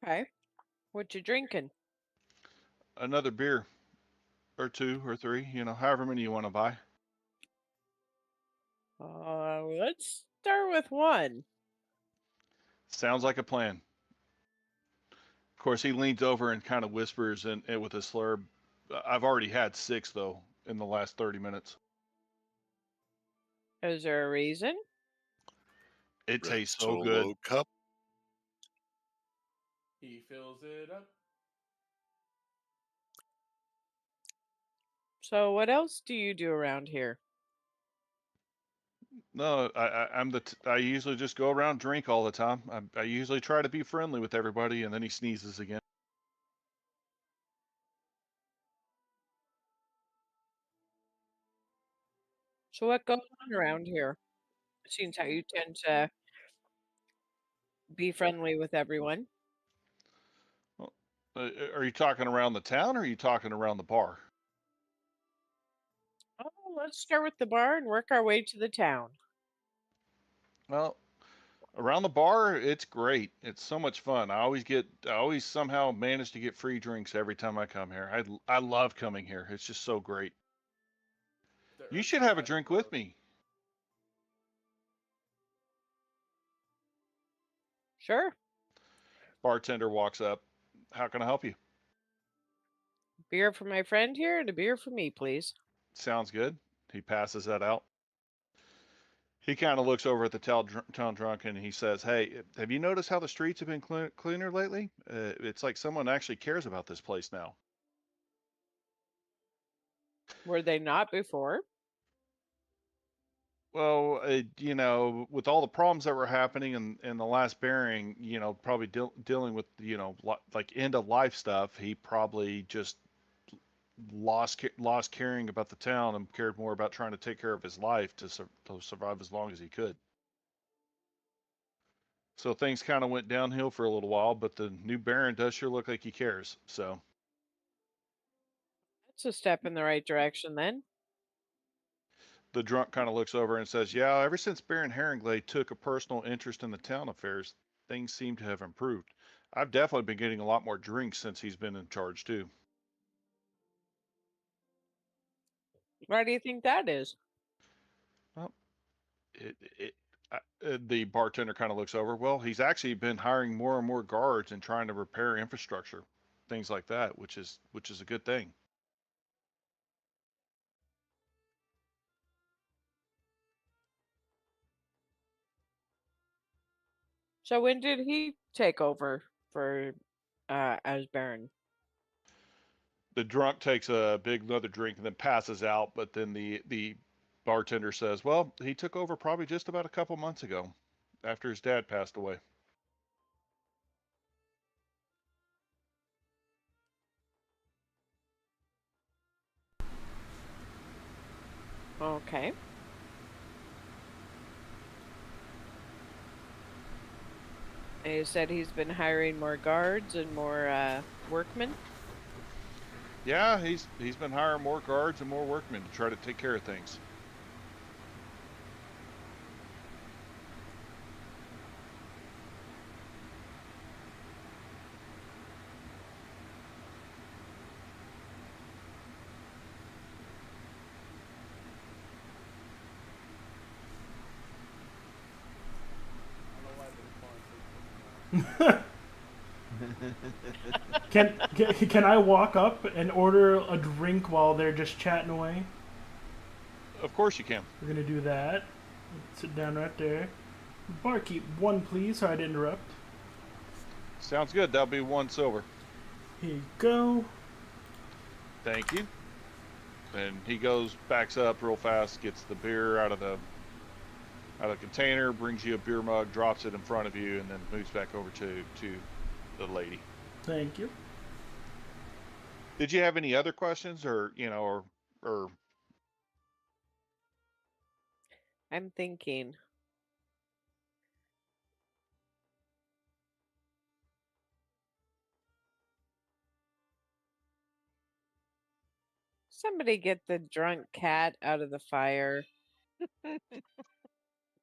Okay. What you drinking? Another beer or two or three, however many you want to buy. Let's start with one. Sounds like a plan. Of course, he leans over and kind of whispers and with a slur, I've already had 6, though, in the last 30 minutes. Is there a reason? It tastes so Solo good. cup. He fills it up. So what else do you do around here? No, I usually just go around and drink all the time. I usually try to be friendly with everybody, and then he sneezes again. So what goes on around here? Seems how you tend to be friendly with everyone. Well, are you talking around the town or are you talking around the bar? Oh, let's start with the bar and work our way to the town. Well, around the bar, it's great. It's so much fun. I always somehow manage to get free drinks every time I come here. I love coming here. It's just so great. You should have a drink with me. Sure. Bartender walks up. How can I help you? Beer for my friend here and a beer for me, please. Sounds good. He passes that out. He kind of looks over at the town drunk and he says, "Hey, have you noticed how the streets have been cleaner lately? It's like someone actually cares about this place now." Were they not before? Well, with all the problems that were happening in the last bearing, probably dealing with, like end of life stuff, he probably just lost caring about the town and cared more about trying to take care of his life to survive as long as he could. So things kind of went downhill for a little while, but the new Baron does sure look like he cares. So That's a step in the right direction then. the drunk kind of looks over and says, "Yeah, ever since Baron Herringley took a personal interest in the town affairs, things seem to have improved. I've definitely been getting a lot more drinks since he's been in charge too." Why do you think that is? Well, the bartender kind of looks over. Well, he's actually been hiring more and more guards and trying to repair infrastructure, things like that, which is a good thing. So when did he take over for as Baron? The drunk takes a big another drink and then passes out, but then the bartender says, "Well, he took over probably just about a couple months ago after his dad passed away." Okay. And you said he's been hiring more guards and more workmen? Yeah, he's been hiring more guards and more workmen to try to take care of things. Can I walk up and order a drink while they're just chatting away? Of course you can. We're gonna do that. Sit down right there. Barkeep, one please. Sorry to interrupt. Sounds good. That'll be 1 silver. Here you go. Thank you. And he backs up real fast, gets the beer out of the container, brings you a beer mug, drops it in front of you, and then moves back over to the lady. Thank you. Did you have any other questions, or I'm thinking. Somebody get the drunk cat out of the fire.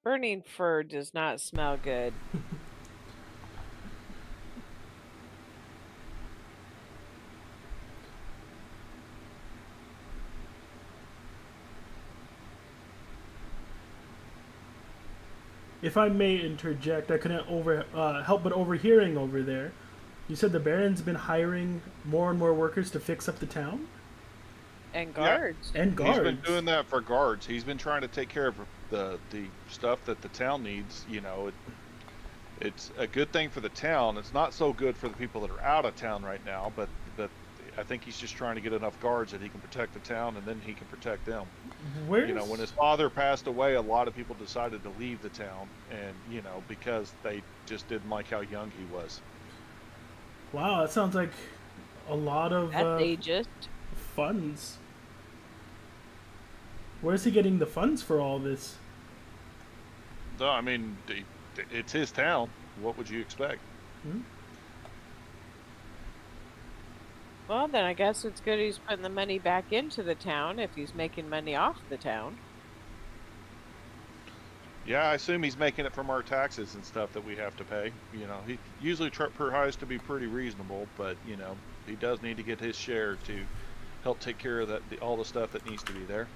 Burning fur does not smell good. If I may interject, I couldn't help but overhearing over there. You said the Baron's been hiring more and more workers to fix up the town? And guards. And guards. He's been doing that for guards. He's been trying to take care of the stuff that the town needs. It's a good thing for the town. It's not so good for the people that are out of town right now, but I think he's just trying to get enough guards that he can protect the town, and then he can protect them. When his father passed away, a lot of people decided to leave the town, and because they just didn't like how young he was. Wow, that sounds like a lot of That's ageist. funds. Where's he getting the funds for all this? No, I mean, it's his town. What would you expect? Well, then I guess it's good he's putting the money back into the town if he's making money off the town. Yeah, I assume he's making it from our taxes and stuff that we have to pay. You know, he usually tries to be pretty reasonable, but you know, he does need to get his share to help take care of all the stuff that needs to be there.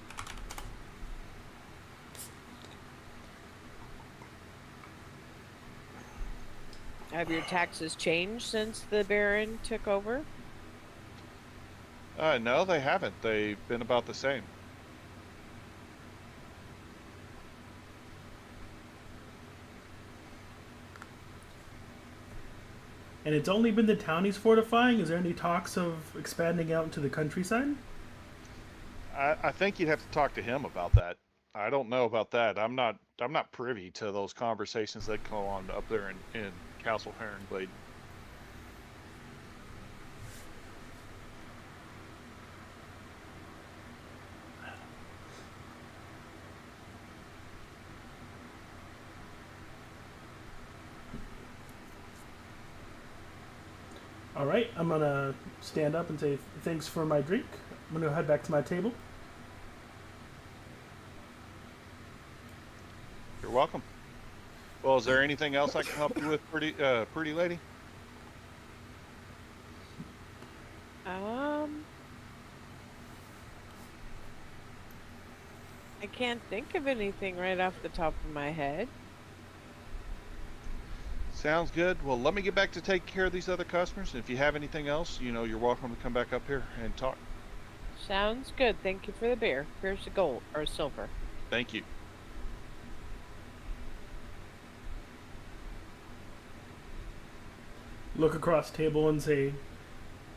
Have your taxes changed since the Baron took over? No, they haven't. They've been about the same. And it's only been the town he's fortifying? Is there any talks of expanding out into the countryside? I think you'd have to talk to him about that. I don't know about that. I'm not privy to those conversations that go on up there in Castle Herringblade. All right, I'm gonna stand up and say thanks for my drink. I'm gonna head back to my table. You're welcome. Well, is there anything else I can help you with, pretty lady? I can't think of anything right off the top of my head. Sounds good. Well, let me get back to take care of these other customers. And if you have anything else, you know, you're welcome to come back up here and talk. Sounds good. Thank you for the beer. Here's the gold or silver. Thank you. Look across the table and say,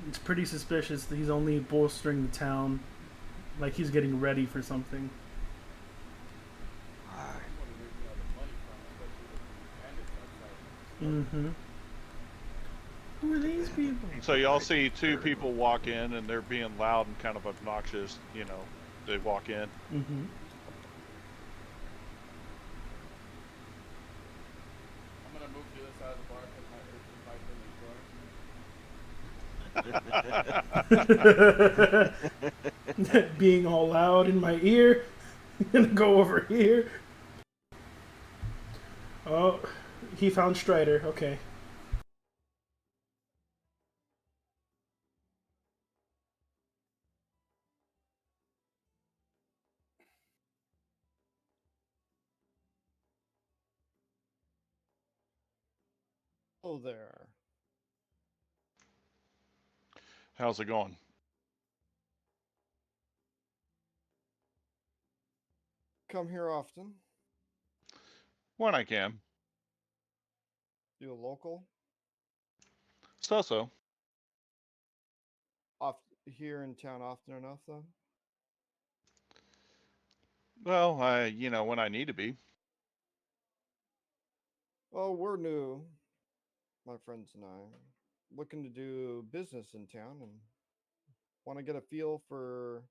it's pretty suspicious that he's only bolstering the town, like he's getting ready for something. Mm-hmm. Who are these people? So y'all see two people walk in and they're being loud and kind of obnoxious, you know, they walk in. Mm-hmm. I'm gonna move to the side of the bar because my urge Being all loud in my ear. I'm gonna go over here. Oh, he found Strider. Okay. Oh, there. How's it going? Come here often. When I can. You a local? So. Off here in town often enough, then? Well, you know, when I need to be. Well, we're new, my friends and I, looking to do business in town and want to get a feel for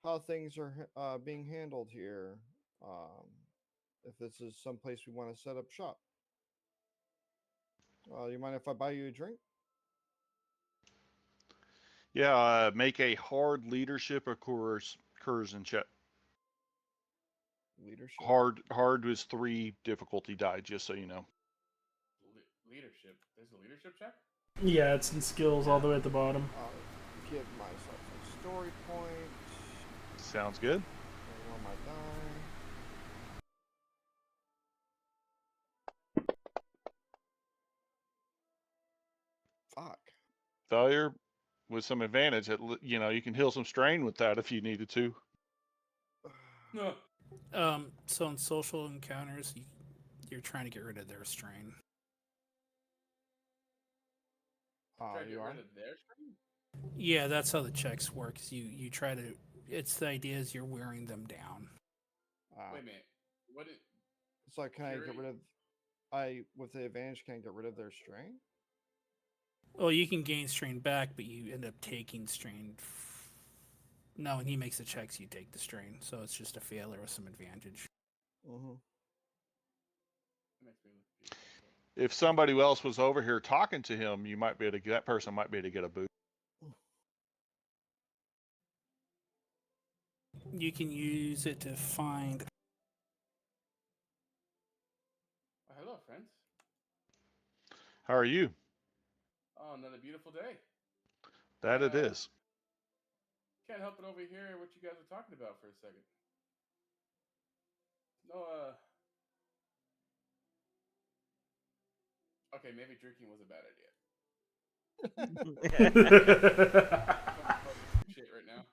how things are being handled here. If this is some place we want to set up shop. You mind if I buy you a drink? Yeah, make a hard leadership or coercion check. Leadership? Hard was 3, difficulty die, just so you know. leadership. There's a leadership check? Yeah, it's in skills all the way at the bottom. I'll give myself a story point. Sounds good. Roll my die. Fuck. Failure with some advantage. You know, you can heal some strain with that if you needed to. So in social encounters, you're trying to get rid of their strain. Try to get rid of their strain? Yeah, that's how the checks work. You try to. It's the idea is you're wearing them down. Wait a minute. What is? It's like, can I get rid of? With the advantage, can I get rid of their strain? Well, you can gain strain back, but you end up taking strain No, when he makes the checks, you take the strain, so it's just a failure with some advantage. Mm-hmm. If somebody else was over here talking to him, you might be able to. That person might be able to get a boost. You can use it to find. Hello, friends. How are you? Oh, another beautiful day. That it is. Can't help but overhear what you guys were talking about for a second. No, okay, maybe drinking was a bad idea. Shit right now.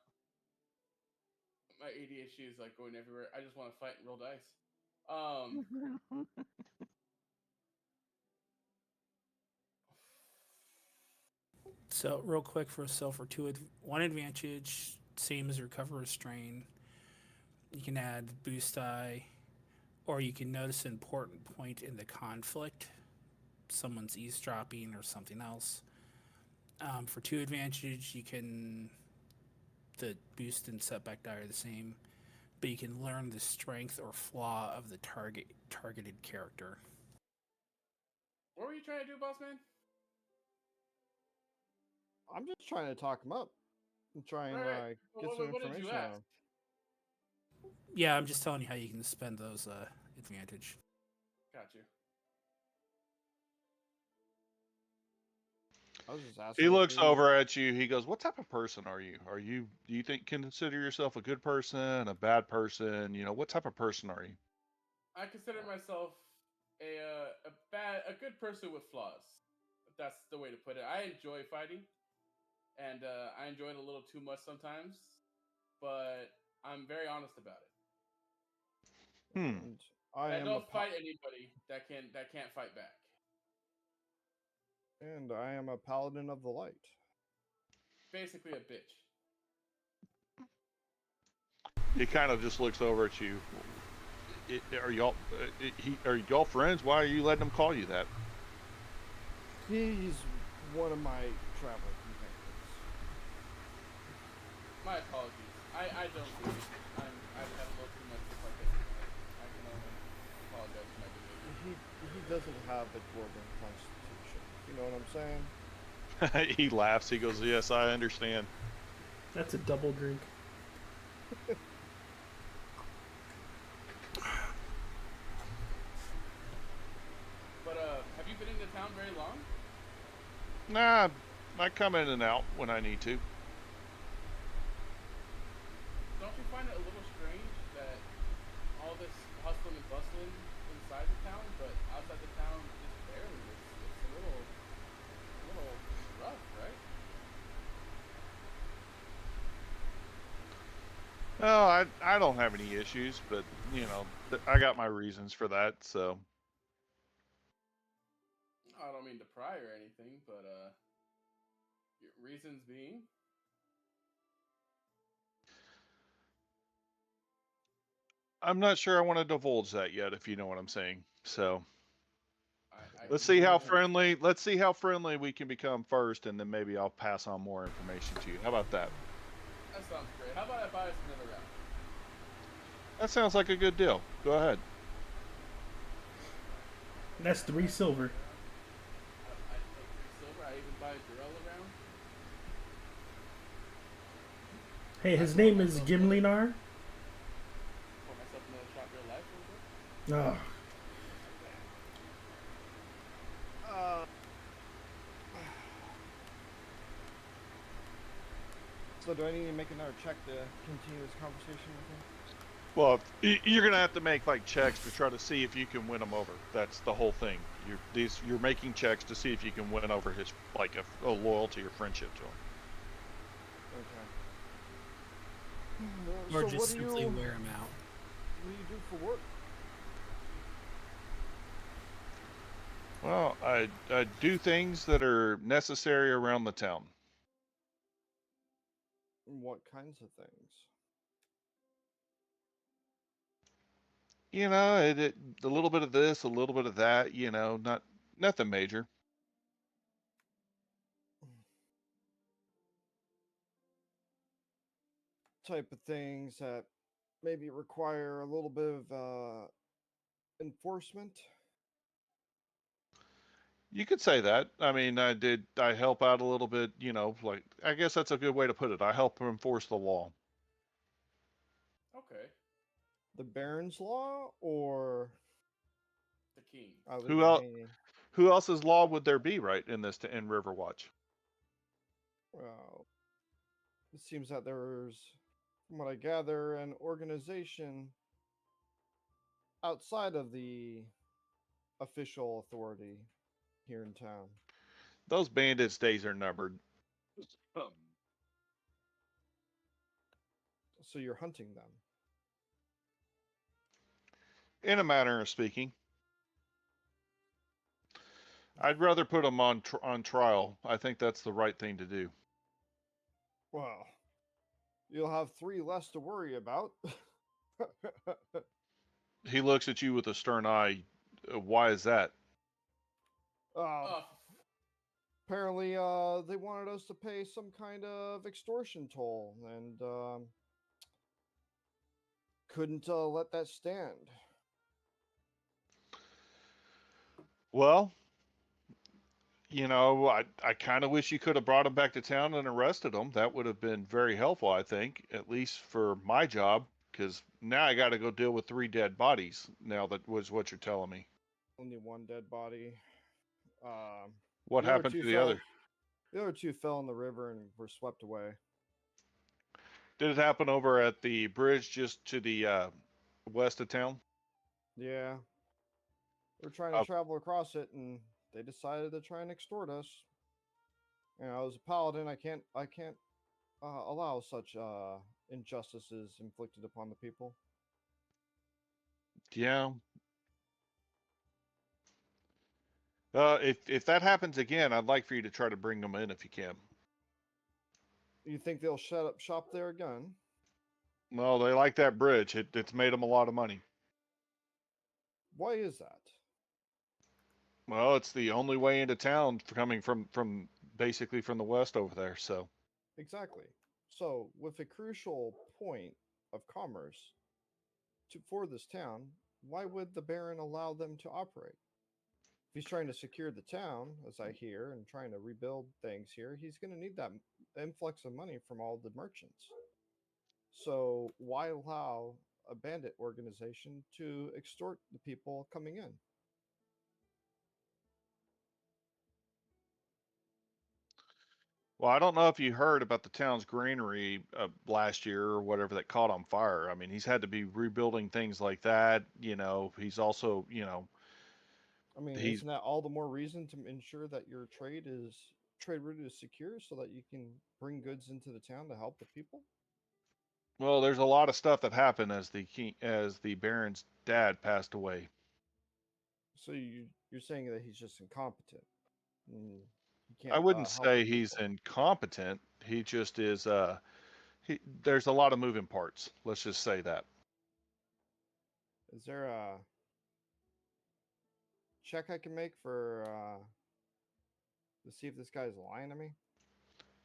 My ADHD is like going everywhere. I just want to fight and roll dice. So real quick for one advantage, same as recover a strain. You can add boost die, or you can notice an important point in the conflict. Someone's eavesdropping or something else. For 2 advantage, the boost and setback die are the same, but you can learn the strength or flaw of the targeted character. What were you trying to do, boss man? I'm just trying to talk him up and try and Right. get some What did you information ask? on him. Yeah, I'm just telling you how you can spend those advantage. Got you. I was just asking. He looks over at you. He goes, "What type of person are you? Do you consider yourself a good person, a bad person? You know, what type of person are you?" I consider myself a good person with flaws. If that's the way to put it. I enjoy fighting, and I enjoy it a little too much sometimes, but I'm very honest about it. And I don't fight anybody that can't fight back. And I am a paladin of the light. Basically a bitch. He kind of just looks over at you. Are y'all friends? Why are you letting him call you that? He's one of my traveling companions. My apologies. I don't do it. I've had a little too much to partake in it. I can only apologize for my behavior. He doesn't have a dwarven constitution. You know what I'm saying? He laughs. He goes, "Yes, I understand." That's a double drink. But have you been in the town very long? Nah, I come in and out when I need to. Don't you find it a little strange that all this hustling and bustling inside the town, but outside the town just barely? It's a little rough, right? Oh, I don't have any issues, but you know, I got my reasons for that. So I don't mean to pry or anything, but your reasons being? I'm not sure I want to divulge that yet, if you know what I'm saying. So I let's see how friendly. Let's see how friendly we can become first, and then maybe I'll pass on more information to you. How about that? That sounds great. How about I buy us another round? That sounds like a good deal. Go ahead. That's 3 silver. I take 3 silver. I even buy Durell a round. Hey, his name is Gimlinar. Pour myself another shot real life a little bit. Oh. So do I need to make another check to continue this conversation with him? Well, you're gonna have to make like checks to try to see if you can win him over. That's the whole thing. You're making checks to see if you can win over his a loyalty or friendship to him. Okay. Or just simply wear him out. What do you do for work? Well, I do things that are necessary around the town. What kinds of things? You know, a little bit of this, a little bit of that. You know, nothing major. type of things that maybe require a little bit of enforcement. You could say that. I mean, I help out a little bit, like, I guess that's a good way to put it. I help enforce the law. Okay. The Baron's Law or The king. Who else's law would there be, right, in Riverwatch? Well, it seems that there's, from what I gather, an organization outside of the official authority here in town. Those bandits' days are numbered. So you're hunting them. In a manner of speaking. I'd rather put them on trial. I think that's the right thing to do. Well, you'll have 3 less to worry about. He looks at you with a stern eye. Why is that? Apparently, they wanted us to pay some kind of extortion toll, and couldn't let that stand. Well, I kind of wish you could have brought him back to town and arrested him. That would have been very helpful, I think, at least for my job, because now I got to go deal with 3 dead bodies. Now that was what you're telling me. Only 1 dead body. What happened to the other? The other 2 fell in the river and were swept away. Did it happen over at the bridge just to the west of town? Yeah. We're trying to travel across it, and they decided to try and extort us. As a paladin, I can't allow such injustices inflicted upon the people. Yeah. If that happens again, I'd like for you to try to bring them in if you can. You think they'll shut up shop there again? Well, they like that bridge. It's made them a lot of money. Why is that? Well, it's the only way into town coming from basically from the west over there. So exactly. So with a crucial point of commerce for this town, why would the Baron allow them to operate? If he's trying to secure the town, as I hear, and trying to rebuild things here, he's going to need that influx of money from all the merchants. So why allow a bandit organization to extort the people coming in? Well, I don't know if you heard about the town's granary last year or whatever that caught on fire. I mean, he's had to be rebuilding things like that. He's also, I mean, isn't that all the more reason to ensure that your trade route is secure so that you can bring goods into the town to help the people? Well, there's a lot of stuff that happened as the Baron's dad passed away. So you're saying that he's just incompetent? He I wouldn't say he's incompetent. He just is. There's a lot of moving parts. Let's just say that. Is there a check I can make for to see if this guy's lying to me?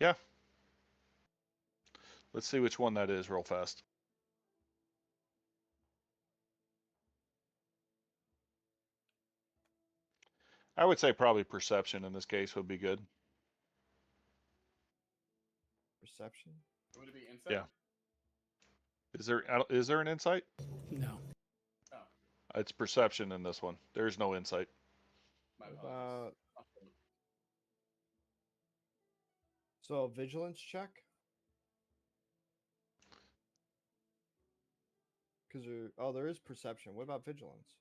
Yeah. Let's see which one that is real fast. I would say probably perception in this case would be good. Perception? Would it be insight? Yeah. Is there an insight? No. Oh. It's perception in this one. There's no insight. So a vigilance check? Because there is perception. What about vigilance?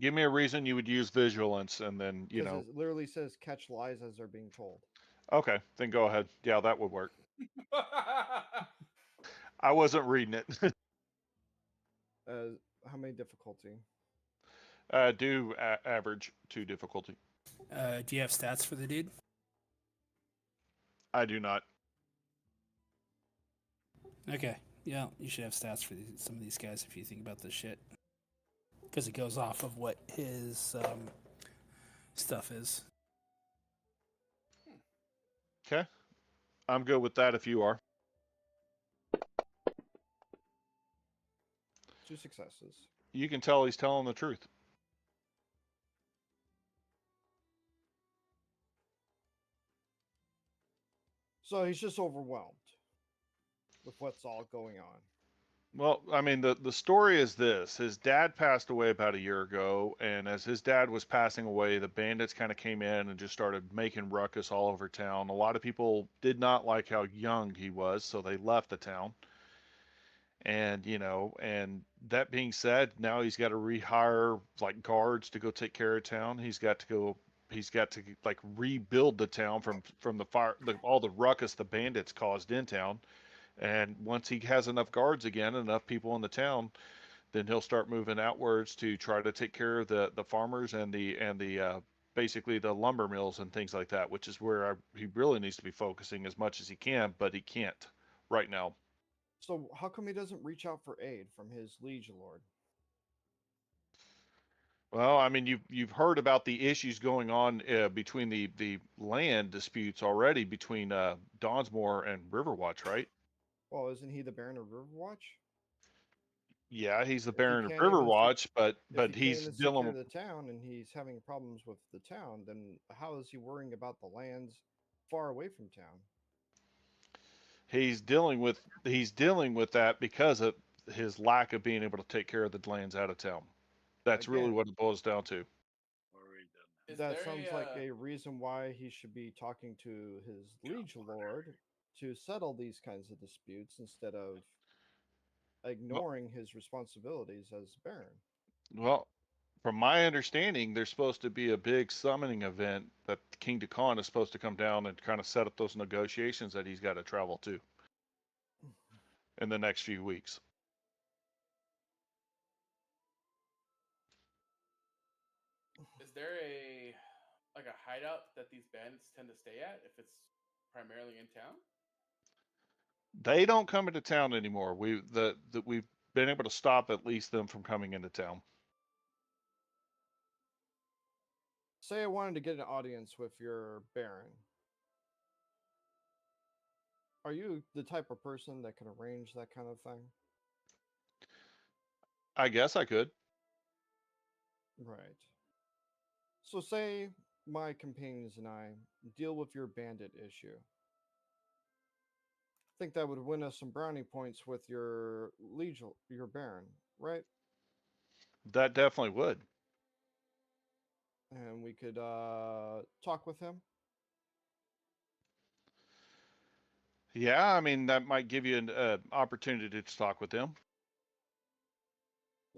Give me a reason you would use vigilance, and then It literally says catch lies as they're being told. Okay, then go ahead. Yeah, that would work. I wasn't reading it. How many difficulty? Do average 2 difficulty. Do you have stats for the dude? I do not. Okay. Yeah, you should have stats for some of these guys if you think about this shit. Because it goes off of what his stuff is. Okay. I'm good with that if you are. 2 successes. You can tell he's telling the truth. So he's just overwhelmed with what's all going on. Well, I mean, the story is this. His dad passed away about a year ago, and as his dad was passing away, the bandits kind of came in and just started making ruckus all over town. A lot of people did not like how young he was, so they left the town. And, and that being said, now he's got to rehire like guards to go take care of town. He's got to like rebuild the town from the fire, all the ruckus the bandits caused in town. And once he has enough guards again, enough people in the town, then he'll start moving outwards to try to take care of the farmers and the basically the lumber mills and things like that, which is where he really needs to be focusing as much as he can, but he can't right now. So how come he doesn't reach out for aid from his liege lord? Well, I mean, you've heard about the issues going on between the land disputes already between Dawnsmore and Riverwatch, right? Well, isn't he the Baron of Riverwatch? Yeah, he's the If he Baron of can't even Riverwatch, if but he can't he's even dealing secure with the town and he's having problems with the town, then how is he worrying about the lands far away from town? he's dealing with that because of his lack of being able to take care of the lands out of town. That's really Again, what it boils down to. Is that there sounds a like a reason why he should be talking to his liege lord to settle these kinds of disputes instead of Well, ignoring his responsibilities as Baron. well, from my understanding, there's supposed to be a big summoning event that King Dakan is supposed to come down and kind of set up those negotiations that he's got to travel to in the next few weeks. is there a like a hideout that these bandits tend to stay at if it's primarily in town? They don't come into town anymore. We've been able to stop at least them from coming into town. Say I wanted to get an audience with your Baron. Are you the type of person that can arrange that kind of thing? I guess I could. Right. So say my companions and I deal with your bandit issue. Think that would win us some brownie points with your your Baron, right? That definitely would. And we could talk with him. Yeah, I mean that might give you an opportunity to talk with them.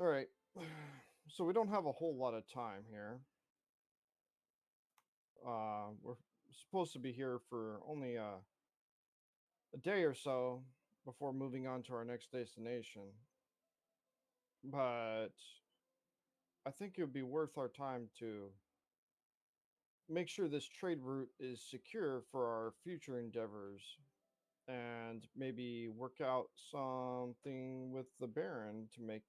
All right. So we don't have a whole lot of time here. We're supposed to be here for only a day or so before moving on to our next destination. But I think it would be worth our time to make sure this trade route is secure for our future endeavors and maybe work out something with the Baron to make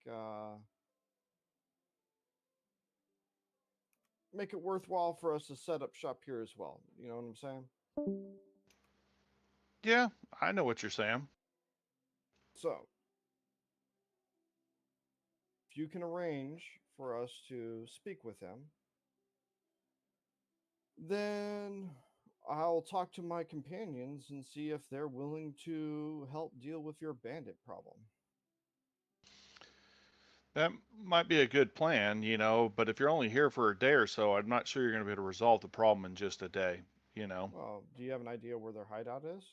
it worthwhile for us to set up shop here as well. You know what I'm saying? Yeah, I know what you're saying. So, if you can arrange for us to speak with him, then I'll talk to my companions and see if they're willing to help deal with your bandit problem. That might be a good plan, but if you're only here for a day or so, I'm not sure you're going to be able to resolve the problem in just a day. Well, do you have an idea where their hideout is?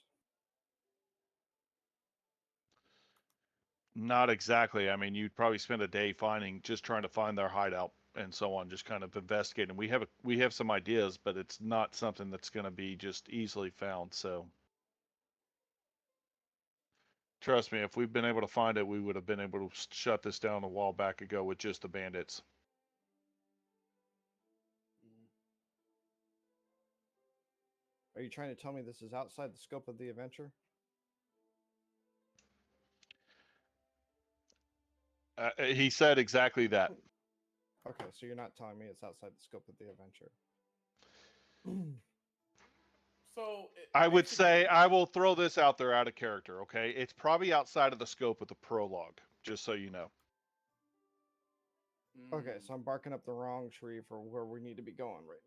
Not exactly. I mean, you'd probably spend a day just trying to find their hideout and so on, just kind of investigating. We have some ideas, but it's not something that's going to be just easily found. So trust me, if we've been able to find it, we would have been able to shut this down a while back ago with just the bandits. Are you trying to tell me this is outside the scope of the adventure? He said exactly that. Okay, so you're not telling me it's outside the scope of the adventure. So I would say I will throw this out there out of character. Okay, it's probably outside of the scope of the prologue. Just so you know. Okay, so I'm barking up the wrong tree for where we need to be going right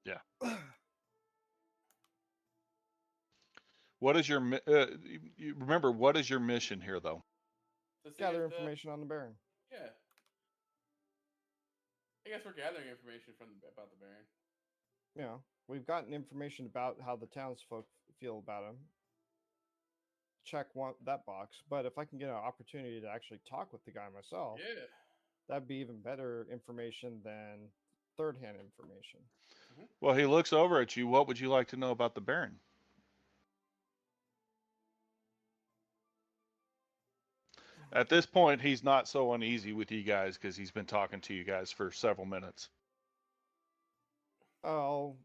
now. Yeah. What is your you remember what is your mission here though? to see Gather if the- information on the Baron. Yeah. I guess we're gathering information about the Baron. Yeah, we've gotten information about how the townsfolk feel about him. Check that box, but if I can get an opportunity to actually talk with the guy myself, Yeah. that'd be even better information than third-hand information. Well, he looks over at you. What would you like to know about the Baron? At this point, he's not so uneasy with you guys because he's been talking to you guys for several minutes. Oh,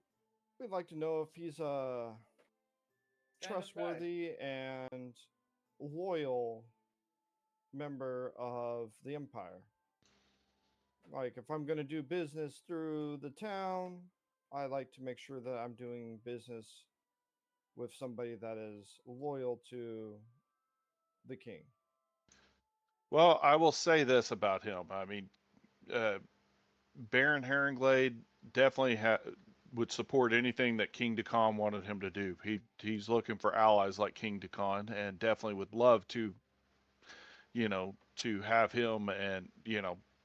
we'd like to know if he's a Stand up trustworthy and loyal member of the Empire. Like, if I'm going to do business through the town, I like to make sure that I'm doing business with somebody that is loyal to the king. Well, I will say this about him. I mean, Baron Herringlade definitely would support anything that King Decon wanted him to do. He's looking for allies like King Decon, and definitely would love to, to have him and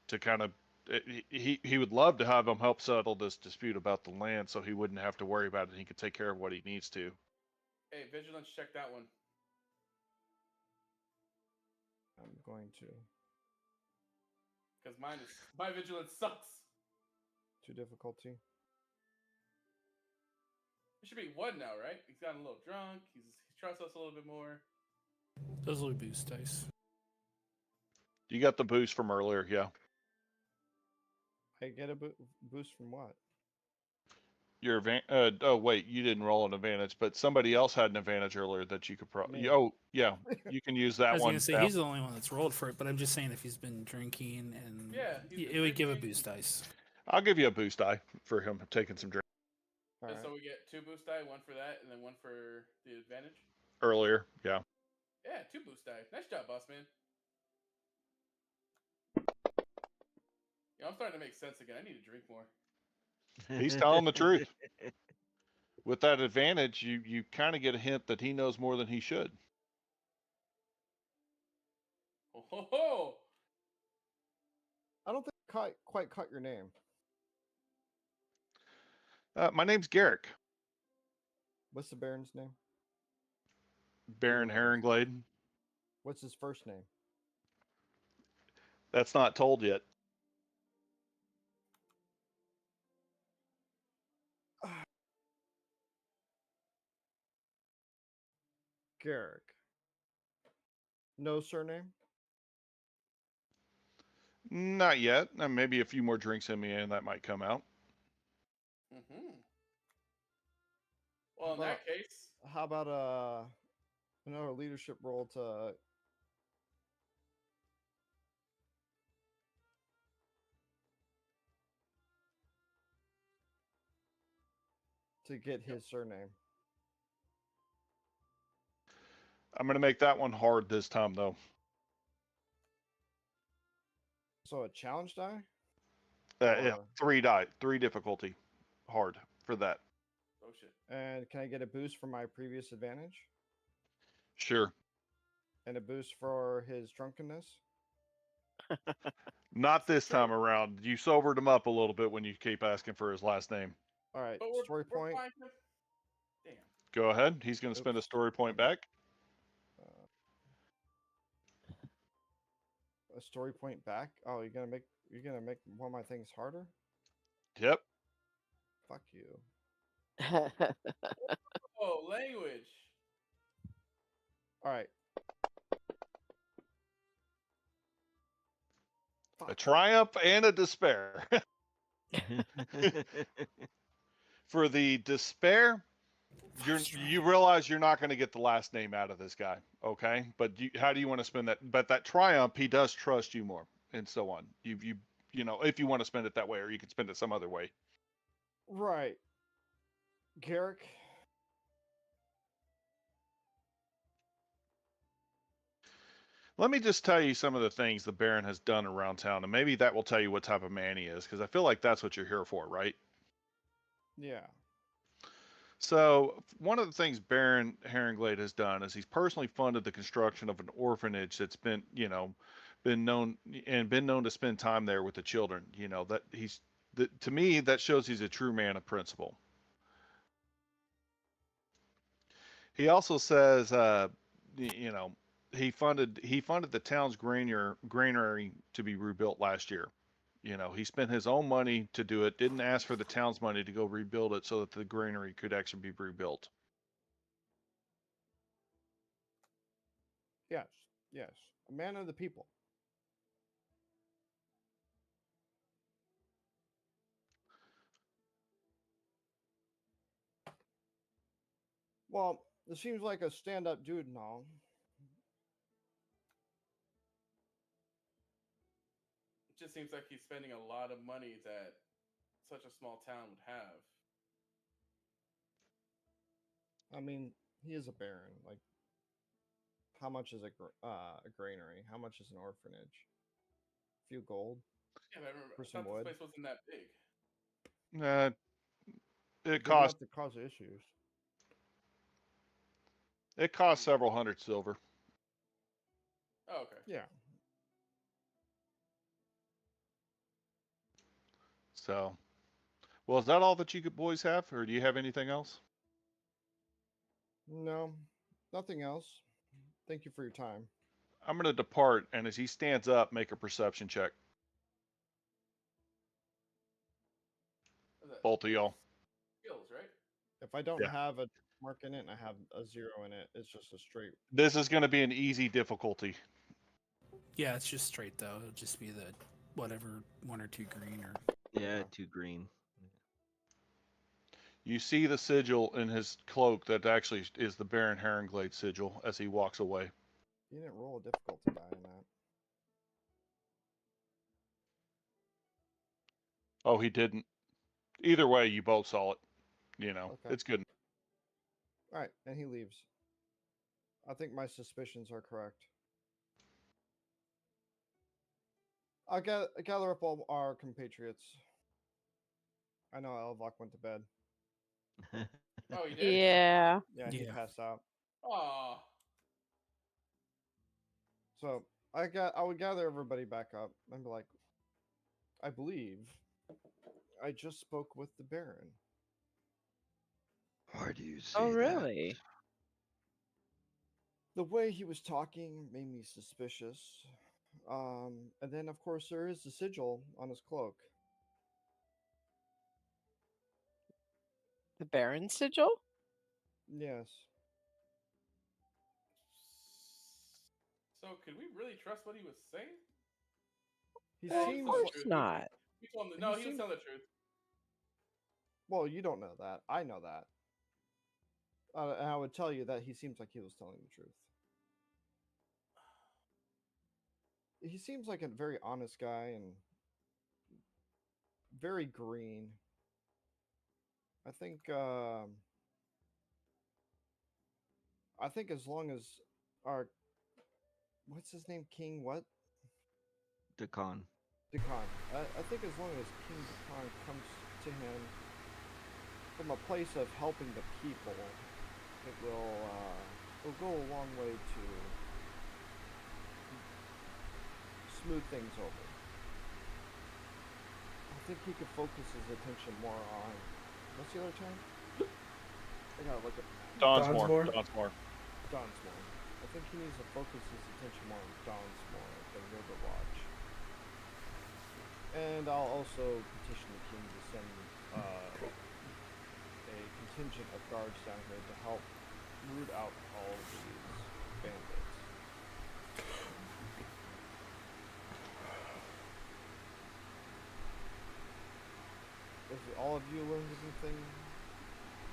to kind of he would love to have him help settle this dispute about the land, so he wouldn't have to worry about it. He could take care of what he needs to. Hey, vigilance, check that one. I'm going to. Because my vigilance sucks. To difficulty. It should be 1 now, right? He's gotten a little drunk. He trusts us a little bit more. Those will be boost dice. You got the boost from earlier, yeah. I get a boost from what? Your oh wait, you didn't roll an advantage, but somebody else had an advantage earlier that you could probably. Me. Oh yeah, you can use that I was one. gonna say now. he's the only one that's rolled for it, but I'm just saying if he's been drinking and Yeah, he's been it would give a drinking. boost dice. I'll give you a boost die for him taking some drink All And right. so we get 2 boost die, 1 for that, and then 1 for the advantage. earlier. Yeah. Yeah, 2 boost die. Nice job, boss man. Yeah, I'm starting to make sense again. I need to drink more. He's telling the truth. With that advantage, you kind of get a hint that he knows more than he should. Ho ho ho! I don't think I quite caught your name. My name's Garrick, What's the Baron's name? Baron Herringlade. What's his first name? That's not told yet. Garrick. No surname? Not yet. Maybe a few more drinks in me, and that might come out. Mm-hmm. Well, in that case, How about another leadership role to get his surname? I'm gonna make that one hard this time, though. So a challenge die? Yeah, Or- 3 difficulty, hard for that. oh shit. And can I get a boost for my previous advantage? Sure. And a boost for his drunkenness? Not this time around. You sobered him up a little bit when you keep asking for his last name. All right, But story point. fine. Damn. Go ahead. He's going to spend a story point back. A story point back? Oh, you're gonna make one of my things harder? Yep. Fuck you. Oh, language. All right. A triumph and a despair. For the despair, you realize you're not going to get the last name out of this guy, okay? But how do you want to spend that? But that triumph, he does trust you more, and so on. You know, if you want to spend it that way, or you can spend it some other way. Right. Garrick, Let me just tell you some of the things the Baron has done around town, and maybe that will tell you what type of man he is, because I feel like that's what you're here for, right? Yeah. So one of the things Baron Herringlade has done is he's personally funded the construction of an orphanage that's been, been known to spend time there with the children. To me, that shows he's a true man of principle. He also says, he funded the town's granary to be rebuilt last year. He spent his own money to do it, didn't ask for the town's money to go rebuild it so that the granary could actually be rebuilt. Yes. Yes. A man of the people. Well, it seems like a stand-up dude and all. It just seems like he's spending a lot of money that such a small town would have. I mean, he is a baron. Like, how much is a granary? How much is an orphanage? A few gold Yeah, but I remember, for I some thought wood. this place wasn't that big. It Big cost enough to cause issues. several hundred silver. Oh, okay. Yeah. So, well, is that all that you boys have, or do you have anything else? No, nothing else. Thank you for your time. I'm going to depart, and as he stands up, make a perception check. Both of y'all. Skills, right? If I don't Yeah. have a mark in it and I have a 0 in it, it's just a straight. This is going to be an easy difficulty. Yeah, it's just straight though. It'll just be the whatever 1 or 2 green or. Yeah, 2 green. You see the sigil in his cloak that actually is the Baron Herringlade sigil as he walks away. You didn't roll a difficulty die in that. Oh, he didn't. Either way, you both saw it. Okay. It's good. All right, and he leaves. I think my suspicions are correct. I'll gather up all our compatriots. I know Elvok went to bed. Oh, you did? Yeah. Yeah, he passed out. Aw. So I would gather everybody back up and be like, I believe I just spoke with the Baron. Why do you say Oh, that? really? The way he was talking made me suspicious. And then of course there is the sigil on his cloak. The Baron sigil? Yes. So, could we really trust what he was saying? He Well, of seems course like, not. We told him He no, he was seems- telling the truth. well, you don't know that. I know that. And I would tell you that he seems like he was telling the truth. He seems like a very honest guy and very green. I think as long as our what's his name? King what? Decon. Decon. I think as long as King Decon comes to him from a place of helping the people, it will go a long way to smooth things over. I think he could focus his attention more on what's the other town? I gotta look at Donsmore. Donsmore. I think he needs to focus his attention more on Donsmore than Riverwatch. And I'll also petition the king to send a contingent of guards down here to help root out all of these bandits. If all of you learned anything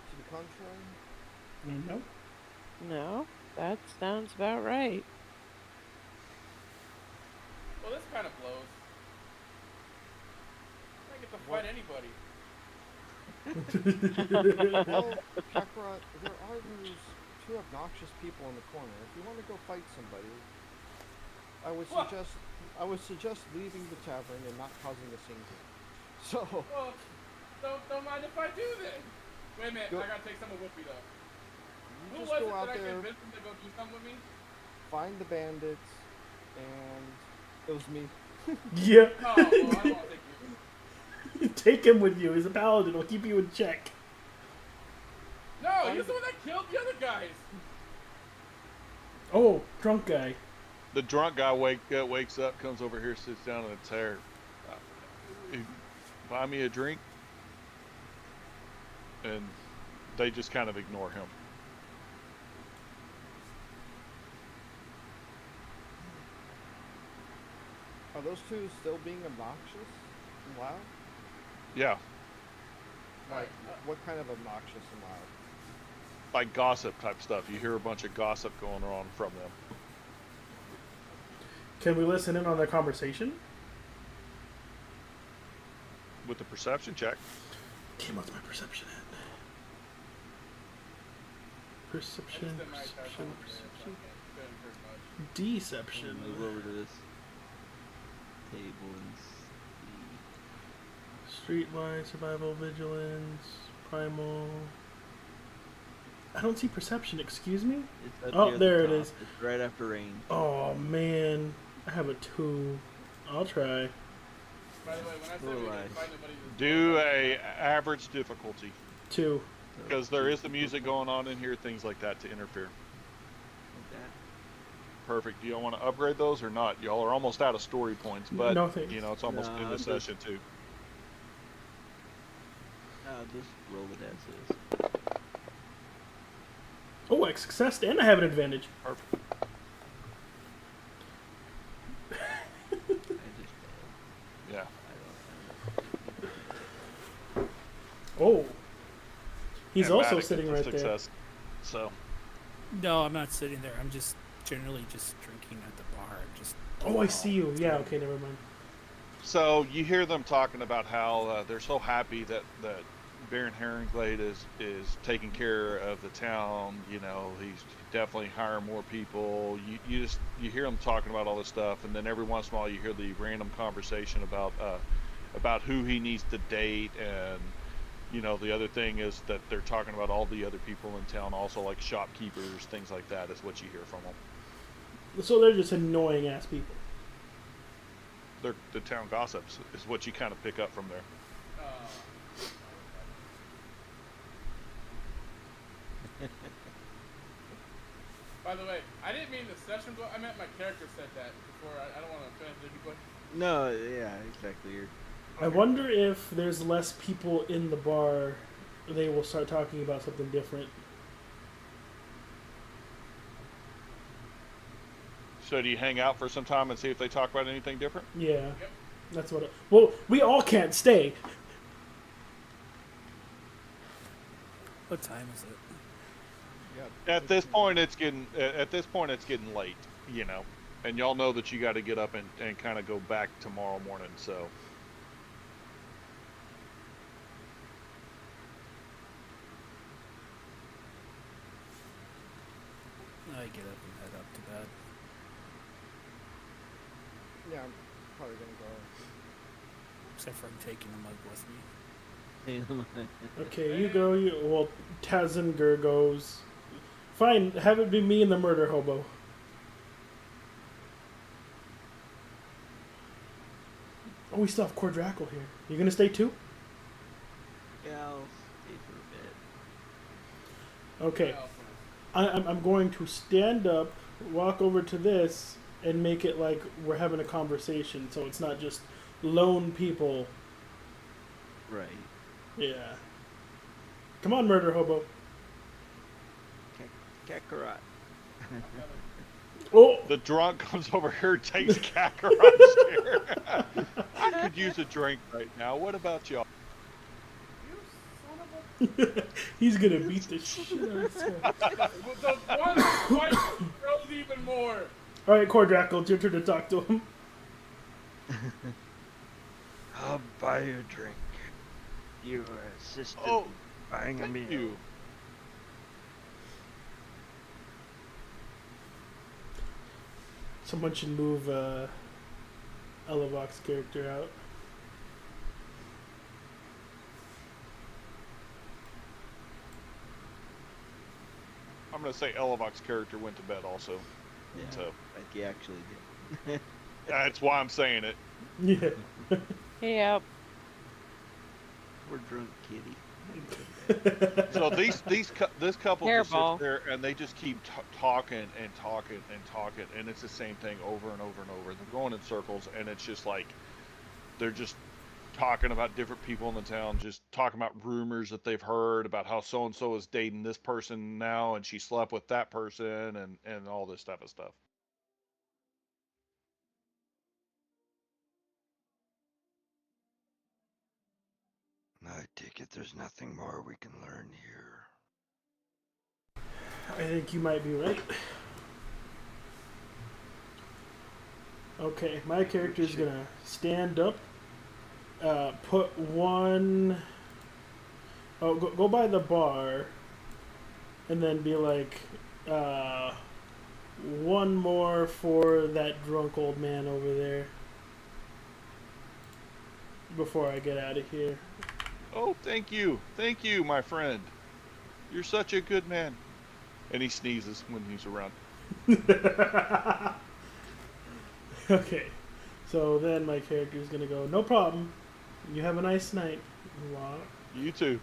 to the contrary? No. No, that sounds about right. Well, this kind of blows. I get to fight anybody. Well, Kakarot, there are those two obnoxious people in the corner. If you want to go fight somebody, I would What? suggest leaving the tavern and not causing a scene here. So Well, don't mind if I do then. Wait a minute, Go- I gotta take someone with me though. you Who just was go it out that I there, convinced him to go do something with me? find the bandits, and it was me. Yeah. Oh, well, I don't want to take you. Take him with you. He's a paladin. He'll keep you in check. No, he's the one that killed the other guys. Oh, drunk guy. The drunk guy wakes up, comes over here, sits down in a chair. Buy me a drink, and they just kind of ignore him. Are those two still being obnoxious and loud? Yeah, Like, what kind of obnoxious and loud? like gossip type stuff. You hear a bunch of gossip going on from them. Can we listen in on their conversation? With the perception check. Damn, what's my perception at? Perception, perception. Deception. Move over to this table and see. Streetlight, survival, vigilance, primal. I don't see perception, excuse me? It's up Oh, here at the there it top. is. It's right after range. Oh, man. I have a 2. I'll try. By the way, when I said we didn't find nobody to Do a average difficulty. 2. Because there is the music going on in here, things like that to interfere. Like that. Perfect. Do y'all want to upgrade those or not? Y'all are almost out of story points, but No, thanks. you know it's almost No, in the I'm good. session too. Just roll the dances. Oh, I successed and I have an advantage. Perfect. I just failed. Yeah. Oh. He's And also Maddox sitting gets a right there. success. So No, I'm not sitting there. I'm just generally just drinking at the bar. Just Oh, I see you. Yeah, okay, never mind. So you hear them talking about how they're so happy that Baron Herringglade is taking care of the town. You know, he's definitely hiring more people. You hear them talking about all this stuff, and then every once in a while you hear the random conversation about who he needs to date, and you know the other thing is that they're talking about all the other people in town, also like shopkeepers, things like that. Is what you hear from them. So they're just annoying ass people. They're the town gossips is what you kind of pick up from there. By the way, I didn't mean the session, but I meant my character said that before. I don't want to offend anybody. No, yeah, exactly. I wonder if there's less people in the bar, they will start talking about something different. So do you hang out for some time and see if they talk about anything different? Yeah, that's what. Well, we all can't stay. What time is it? Yeah, At this point, it's getting late, you know, and y'all know that you got to get up and kind of go back tomorrow morning. So I get up and head up to bed. yeah, I'm probably gonna go. Except for I'm taking the mug with me. Okay, you go. Well, Tazinger goes. Fine, have it be me and the murder hobo. Oh, we still have Cordrackle here. You gonna stay too? Yeah, I'll stay for a bit. Okay. I'm going to stand up, walk over to this, and make it like we're having a conversation, so it's not just lone people. Right. Yeah. Come on, murder hobo. Kakarot. Oh! the drunk comes over here and takes Kakarot's chair. I could use a drink right now. What about y'all? He's gonna beat the shit out of this guy. The one fight grows even more. Alright, Cordrackle, it's your turn to talk to him. I'll buy you a drink. You assisted Oh, buying a meal. thank you. Someone should move Elevok's character out. I'm gonna say Elevok's character went to bed also. Yeah, So like he actually did. that's why I'm saying it. Yeah. Yep. Poor drunk kitty. So this couple just sits Hairball. there and they just keep talking and talking and talking, and it's the same thing over and over and over. They're going in circles, and it's just like they're just talking about different people in the town, just talking about rumors that they've heard about how so and so is dating this person now, and she slept with that person, and all this type of stuff. I take it there's nothing more we can learn here. I think you might be right. Okay, my character's gonna stand up, put one. Oh, go by the bar, and then be like, one more for that drunk old man over there before I get out of here. Oh, thank you, my friend. You're such a good man. And he sneezes when he's around. Okay, so then my character's gonna go, no problem. You have a nice night. Walk. You too.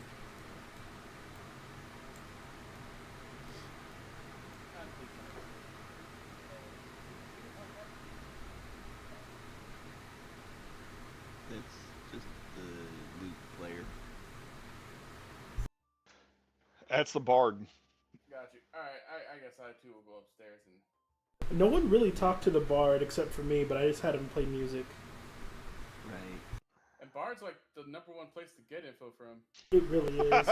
It's just the loot player. That's the bard. Got you. All right, I guess I too will go upstairs and. No one really talked to the bard except for me, but I just had him play music. Right. And Bard's like the #1 place to get info from. It really is.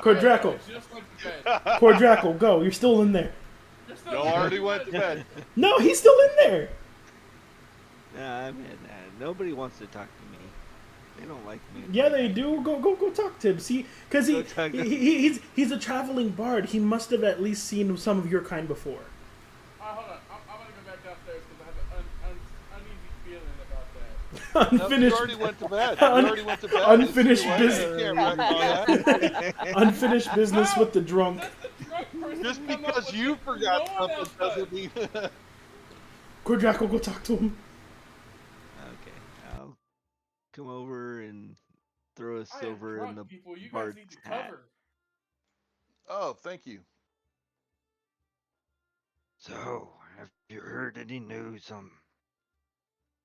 Cordrackle. I just went to bed. Cordrackle, go. You're still in there. Y'all already went to bed. No, he's still in there. Nah, I mean, nobody wants to talk to me. They don't like me. Yeah, they do. Go talk to him. See, because he's a traveling bard. He must have at least seen some of your kind before. Hold on. I'm gonna go back downstairs because I have an uneasy feeling about that. Unfinished. You already went to bed. You already went to bed. Unfinished business. Yeah, Unfinished business with the drunk. just because you forgot something doesn't mean. Cordrackle, go talk to him. Okay, I'll come over and throw a I am silver in drunk, the people. You guys bard's need to hat. cover. Oh, thank you. So, have you heard any news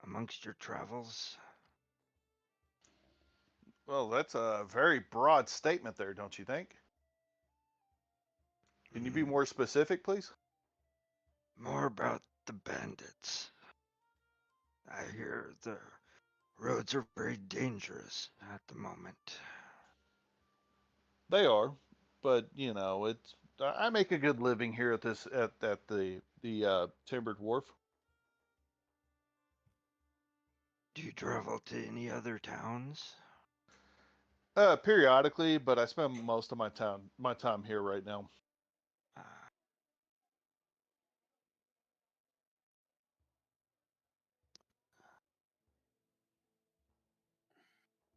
amongst your travels? Well, that's a very broad statement there, don't you think? Can you be more specific, please? More about the bandits. I hear the roads are very dangerous at the moment. They are, but you know, it's I make a good living here at the Timbered Wharf. Do you travel to any other towns? Periodically, but I spend most of my time here right now. Ah.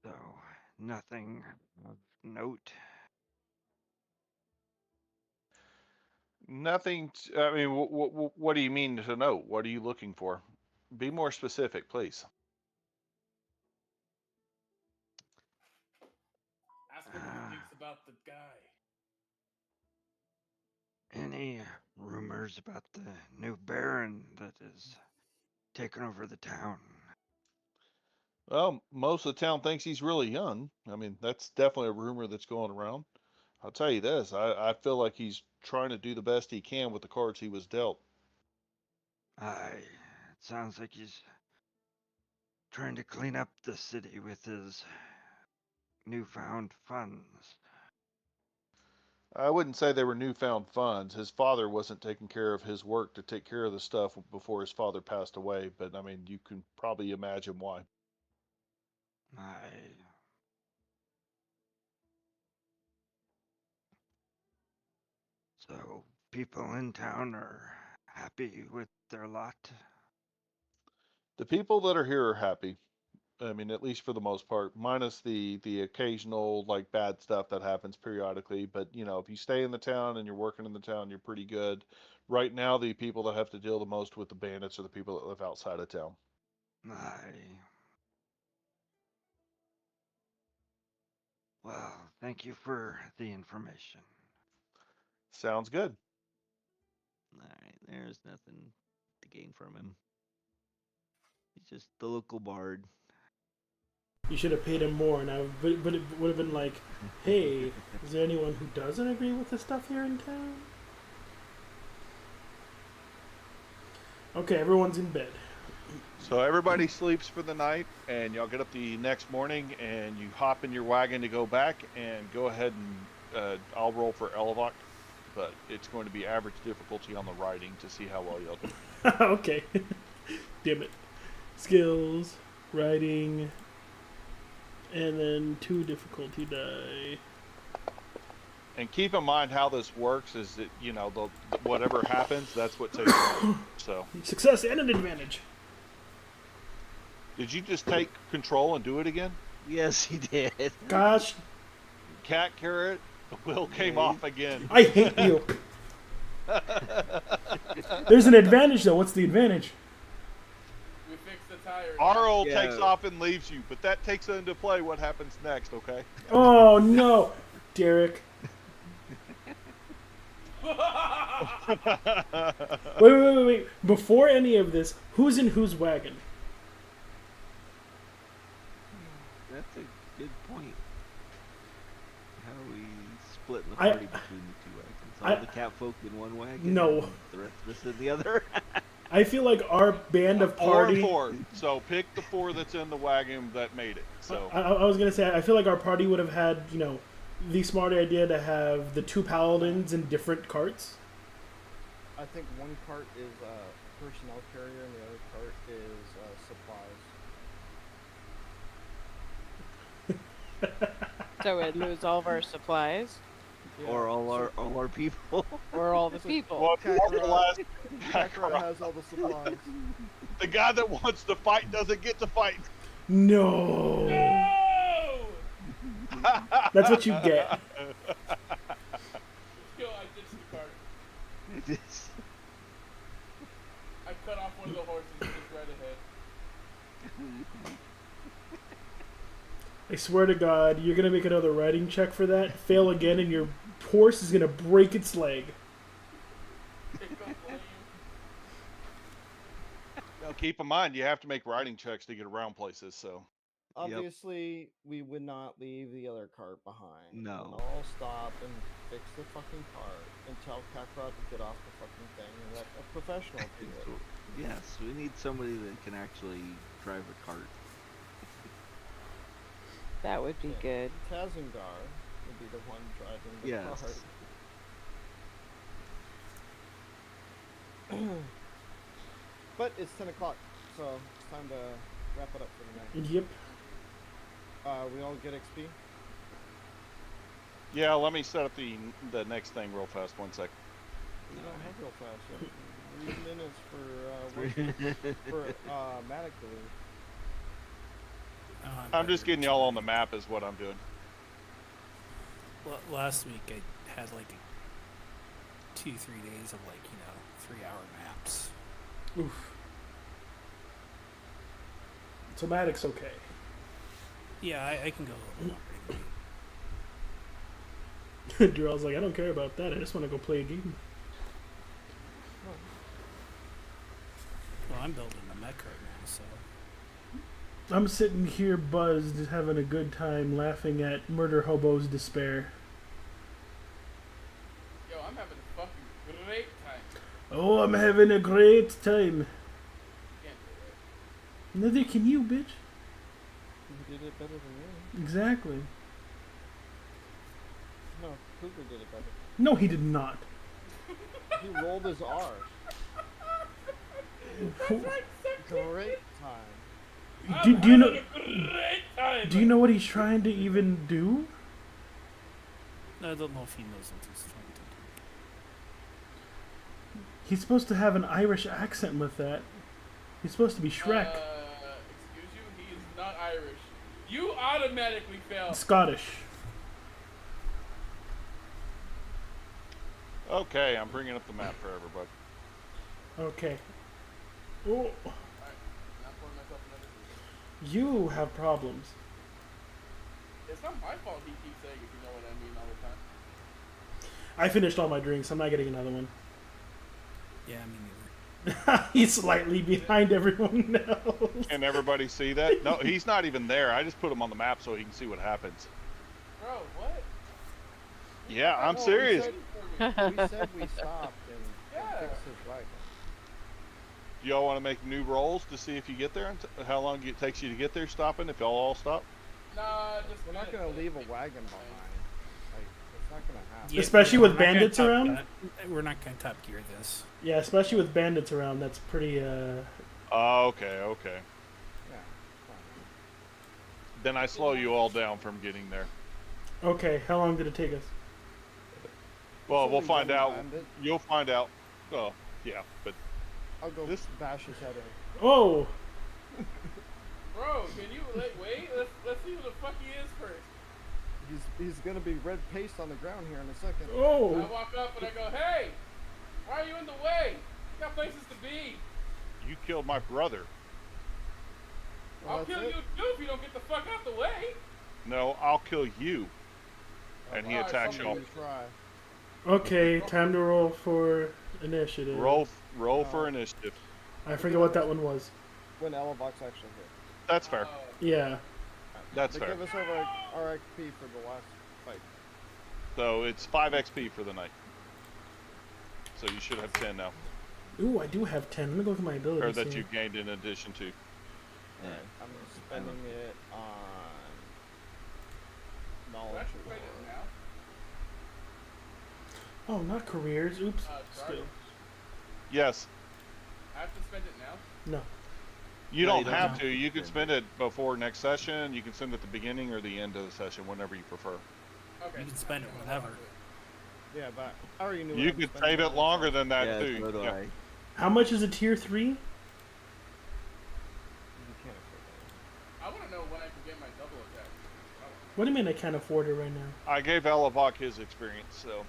So, nothing of note. Nothing. I mean, what do you mean to know? What are you looking for? Be more specific, please. Ask him what he thinks about the guy. Any rumors about the new baron that is taking over the town? Well, most of the town thinks he's really young. I mean, that's definitely a rumor that's going around. I'll tell you this, I feel like he's trying to do the best he can with the cards he was dealt. It sounds like he's trying to clean up the city with his newfound funds. I wouldn't say they were newfound funds. His father wasn't taking care of his work to take care of the stuff before his father passed away, but I mean, you can probably imagine why. So people in town are happy with their lot? The people that are here are happy. I mean, at least for the most part, minus the occasional like bad stuff that happens periodically. But you know, if you stay in the town and you're working in the town, you're pretty good. Right now, the people that have to deal the most with the bandits are the people that live outside of town. Aye. Well, thank you for the information. Sounds good. Alright, there's nothing to gain from him. He's just the local bard. You should have paid him more, and but it would have been like, hey, is there anyone who doesn't agree with the stuff here in town? Okay, everyone's in bed. So everybody sleeps for the night, and y'all get up the next morning, and you hop in your wagon to go back, and go ahead and I'll roll for Elevok, but it's going to be average difficulty on the riding to see how well y'all do. Okay. Damn it. Skills, writing, and then 2 difficulty die. And keep in mind how this works is that, you know, whatever happens, that's what takes place. So, Success and an advantage. did you just take control and do it again? Yes, he did. Gosh, Cat carrot, the wheel came off again. I hate you. There's an advantage, though. What's the advantage? We fixed the tire. Arl Yeah. takes off and leaves you, but that takes into play what happens next, okay? Oh, no. Derek. Wait. Before any of this, who's in whose wagon? That's a good point. How are we splitting the I- party between the two wagons? All the cat folk in one wagon? No. And the rest of us in the other? I feel like our band of 4 party... and 4. So pick the 4 that's in the wagon that made it. So I was going to say, I feel like our party would have had, you know, the smart idea to have the 2 paladins in different carts. I think one cart is personnel carrier and the other cart is supplies. So we'd lose all of our supplies, Yeah, Or all so our people? or all the people. What was the last Kakarot has all the supplies. the guy that wants to fight doesn't get to fight. No. No! That's what you get. Yo, I ditched the cart. It is. I cut off one of the horses and just right ahead. I swear to God, you're going to make another riding check for that, fail again, and your horse is going to break its leg. Now keep in mind you have to make riding checks to get around places, so Obviously, we would not leave the other cart behind. No. We'll all stop and fix the fucking cart and tell Kakarot to get off the fucking thing and let a professional do it. Yes, we need somebody that can actually drive a cart. That would be good. Tazingar would be the one driving the Yes. cart. But it's 10 o'clock, so it's time to wrap it up for the night. Yep. We all get XP? yeah, let me set up the next thing real fast. 1 sec. You don't have real fast. 3 minutes for Matic to leave. I'm just getting y'all on the map is what I'm doing. Last week I had like 2-3 days of 3-hour maps. Oof. Somatic's okay. Yeah, I can go a little longer. Dural's like, I don't care about that. I just want to go play a game. Well, I'm building a mech right now, so I'm sitting here buzzed, having a good time, laughing at Murder Hobo's despair. Yo, I'm having a fucking great time. Oh, I'm having a great time. Can't do it. Neither can you, bitch. You did it better than me. Exactly. No, Cougar did it better. No, he did not. He rolled his R. Great time. Do you know? Great time. Do you know what he's trying to even do? I don't know if he knows what he's trying He's supposed to have an Irish accent with that. He's supposed to be Shrek. Excuse you? He is not Irish. You automatically fail. Scottish. Okay, I'm bringing up the map for everybody. Okay. Oh, Alright, not pouring myself another drink. you have problems. It's not my fault he keeps saying, if you know what I mean, all the time. I finished all my drinks. I'm not getting another one. Yeah, me neither. He's slightly behind everyone else. Can everybody see that? No, he's not even there. I just put him on the map so he can see what happens. Bro, what? Yeah, I'm No, serious. We said we stopped and fixed his wagon. Do y'all want to make new rolls to see if you get there and how long it takes you to get there stopping, if y'all all stop? Nah, just We're not gonna leave a wagon behind. Like, it's not gonna happen. Especially with we're not gonna bandits top around? that. We're not going to top gear this. Yeah, especially with bandits around. That's pretty, Oh, okay. Yeah. Then I slow you all down from getting there. Okay, how long did it take us? Well, So we'll we find wouldn't out. land it. You'll find out. Oh, yeah, but I'll go This- bash his head in. Oh! Bro, can you wait? Let's see who the fuck he is first. He's gonna be red paste on the ground here in a second. I Oh! walk up and I go, hey, why are you in the way? You got places to be. you killed my brother. Well, I'll that's kill it. you too if you don't get the fuck out the way. No, I'll kill you. And he Alright, attacks somebody y'all. Try. Okay, time to roll for initiative. Roll for initiative. I forget what that one was. When Elevox actually hit. That's fair. Yeah. That's They fair. give us over our XP for the last fight. So it's 5 XP for the night. So you should have 10 now. Ooh, I do have 10. Let me look at my abilities. Or that here. you gained in addition to. Alright, I'm spending it on Do I knowledge. have to spend it now? Oh, not careers. Oops. Sorry. Skill. Yes. I have to spend it now? No. You No, don't you don't have have to. to You can spend spend it before next session. You can spend it at the beginning or the end of the session, whenever you prefer. Okay. You can spend it whenever. Yeah, but I already knew. You what I'm could spending save it on, so- longer than that Yeah, too. so do Yeah. I. How much is a tier 3? You can't afford I want to know when I can get my double attack. What do you mean I can't afford it right now? I gave Elavok his experience, so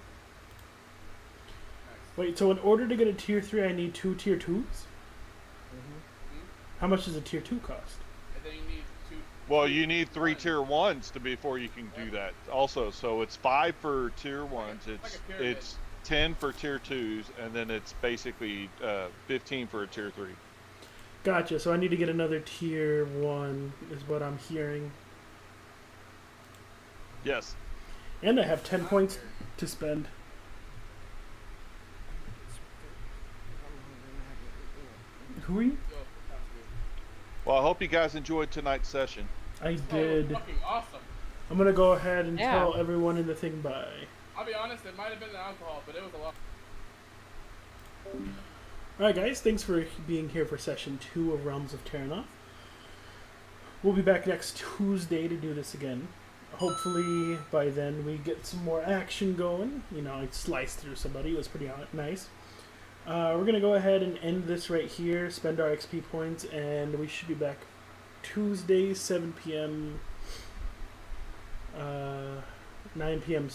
Nice. Wait, so in order to get a tier 3, I need 2 tier 2s? How much does a tier 2 cost? And then you need two. well, you need 3 tier 1s to before you can do that. Also, so it's 5 for tier 1s. like a pyramid. It's 10 for tier 2s, and then it's basically 15 for a tier 3. Gotcha, so I need to get another tier 1, is what I'm hearing. Yes. And I have 10 points to spend. Who are you? Yo, sounds good. Well, I hope you guys enjoyed tonight's session. I Oh, it was did. fucking awesome. I'm gonna go ahead and Yeah. tell everyone in the thing bye. I'll be honest, it might have been the alcohol, but it was a lot. Alright guys, thanks for being here for session 2 of Realms of Terrinoth. We'll be back next Tuesday to do this again. Hopefully by then we get some more action going. You know, I sliced through somebody, it was pretty nice. We're gonna go ahead and end this right here, spend our XP points, and we should be back Tuesday, 7 p.m. 9 p.m.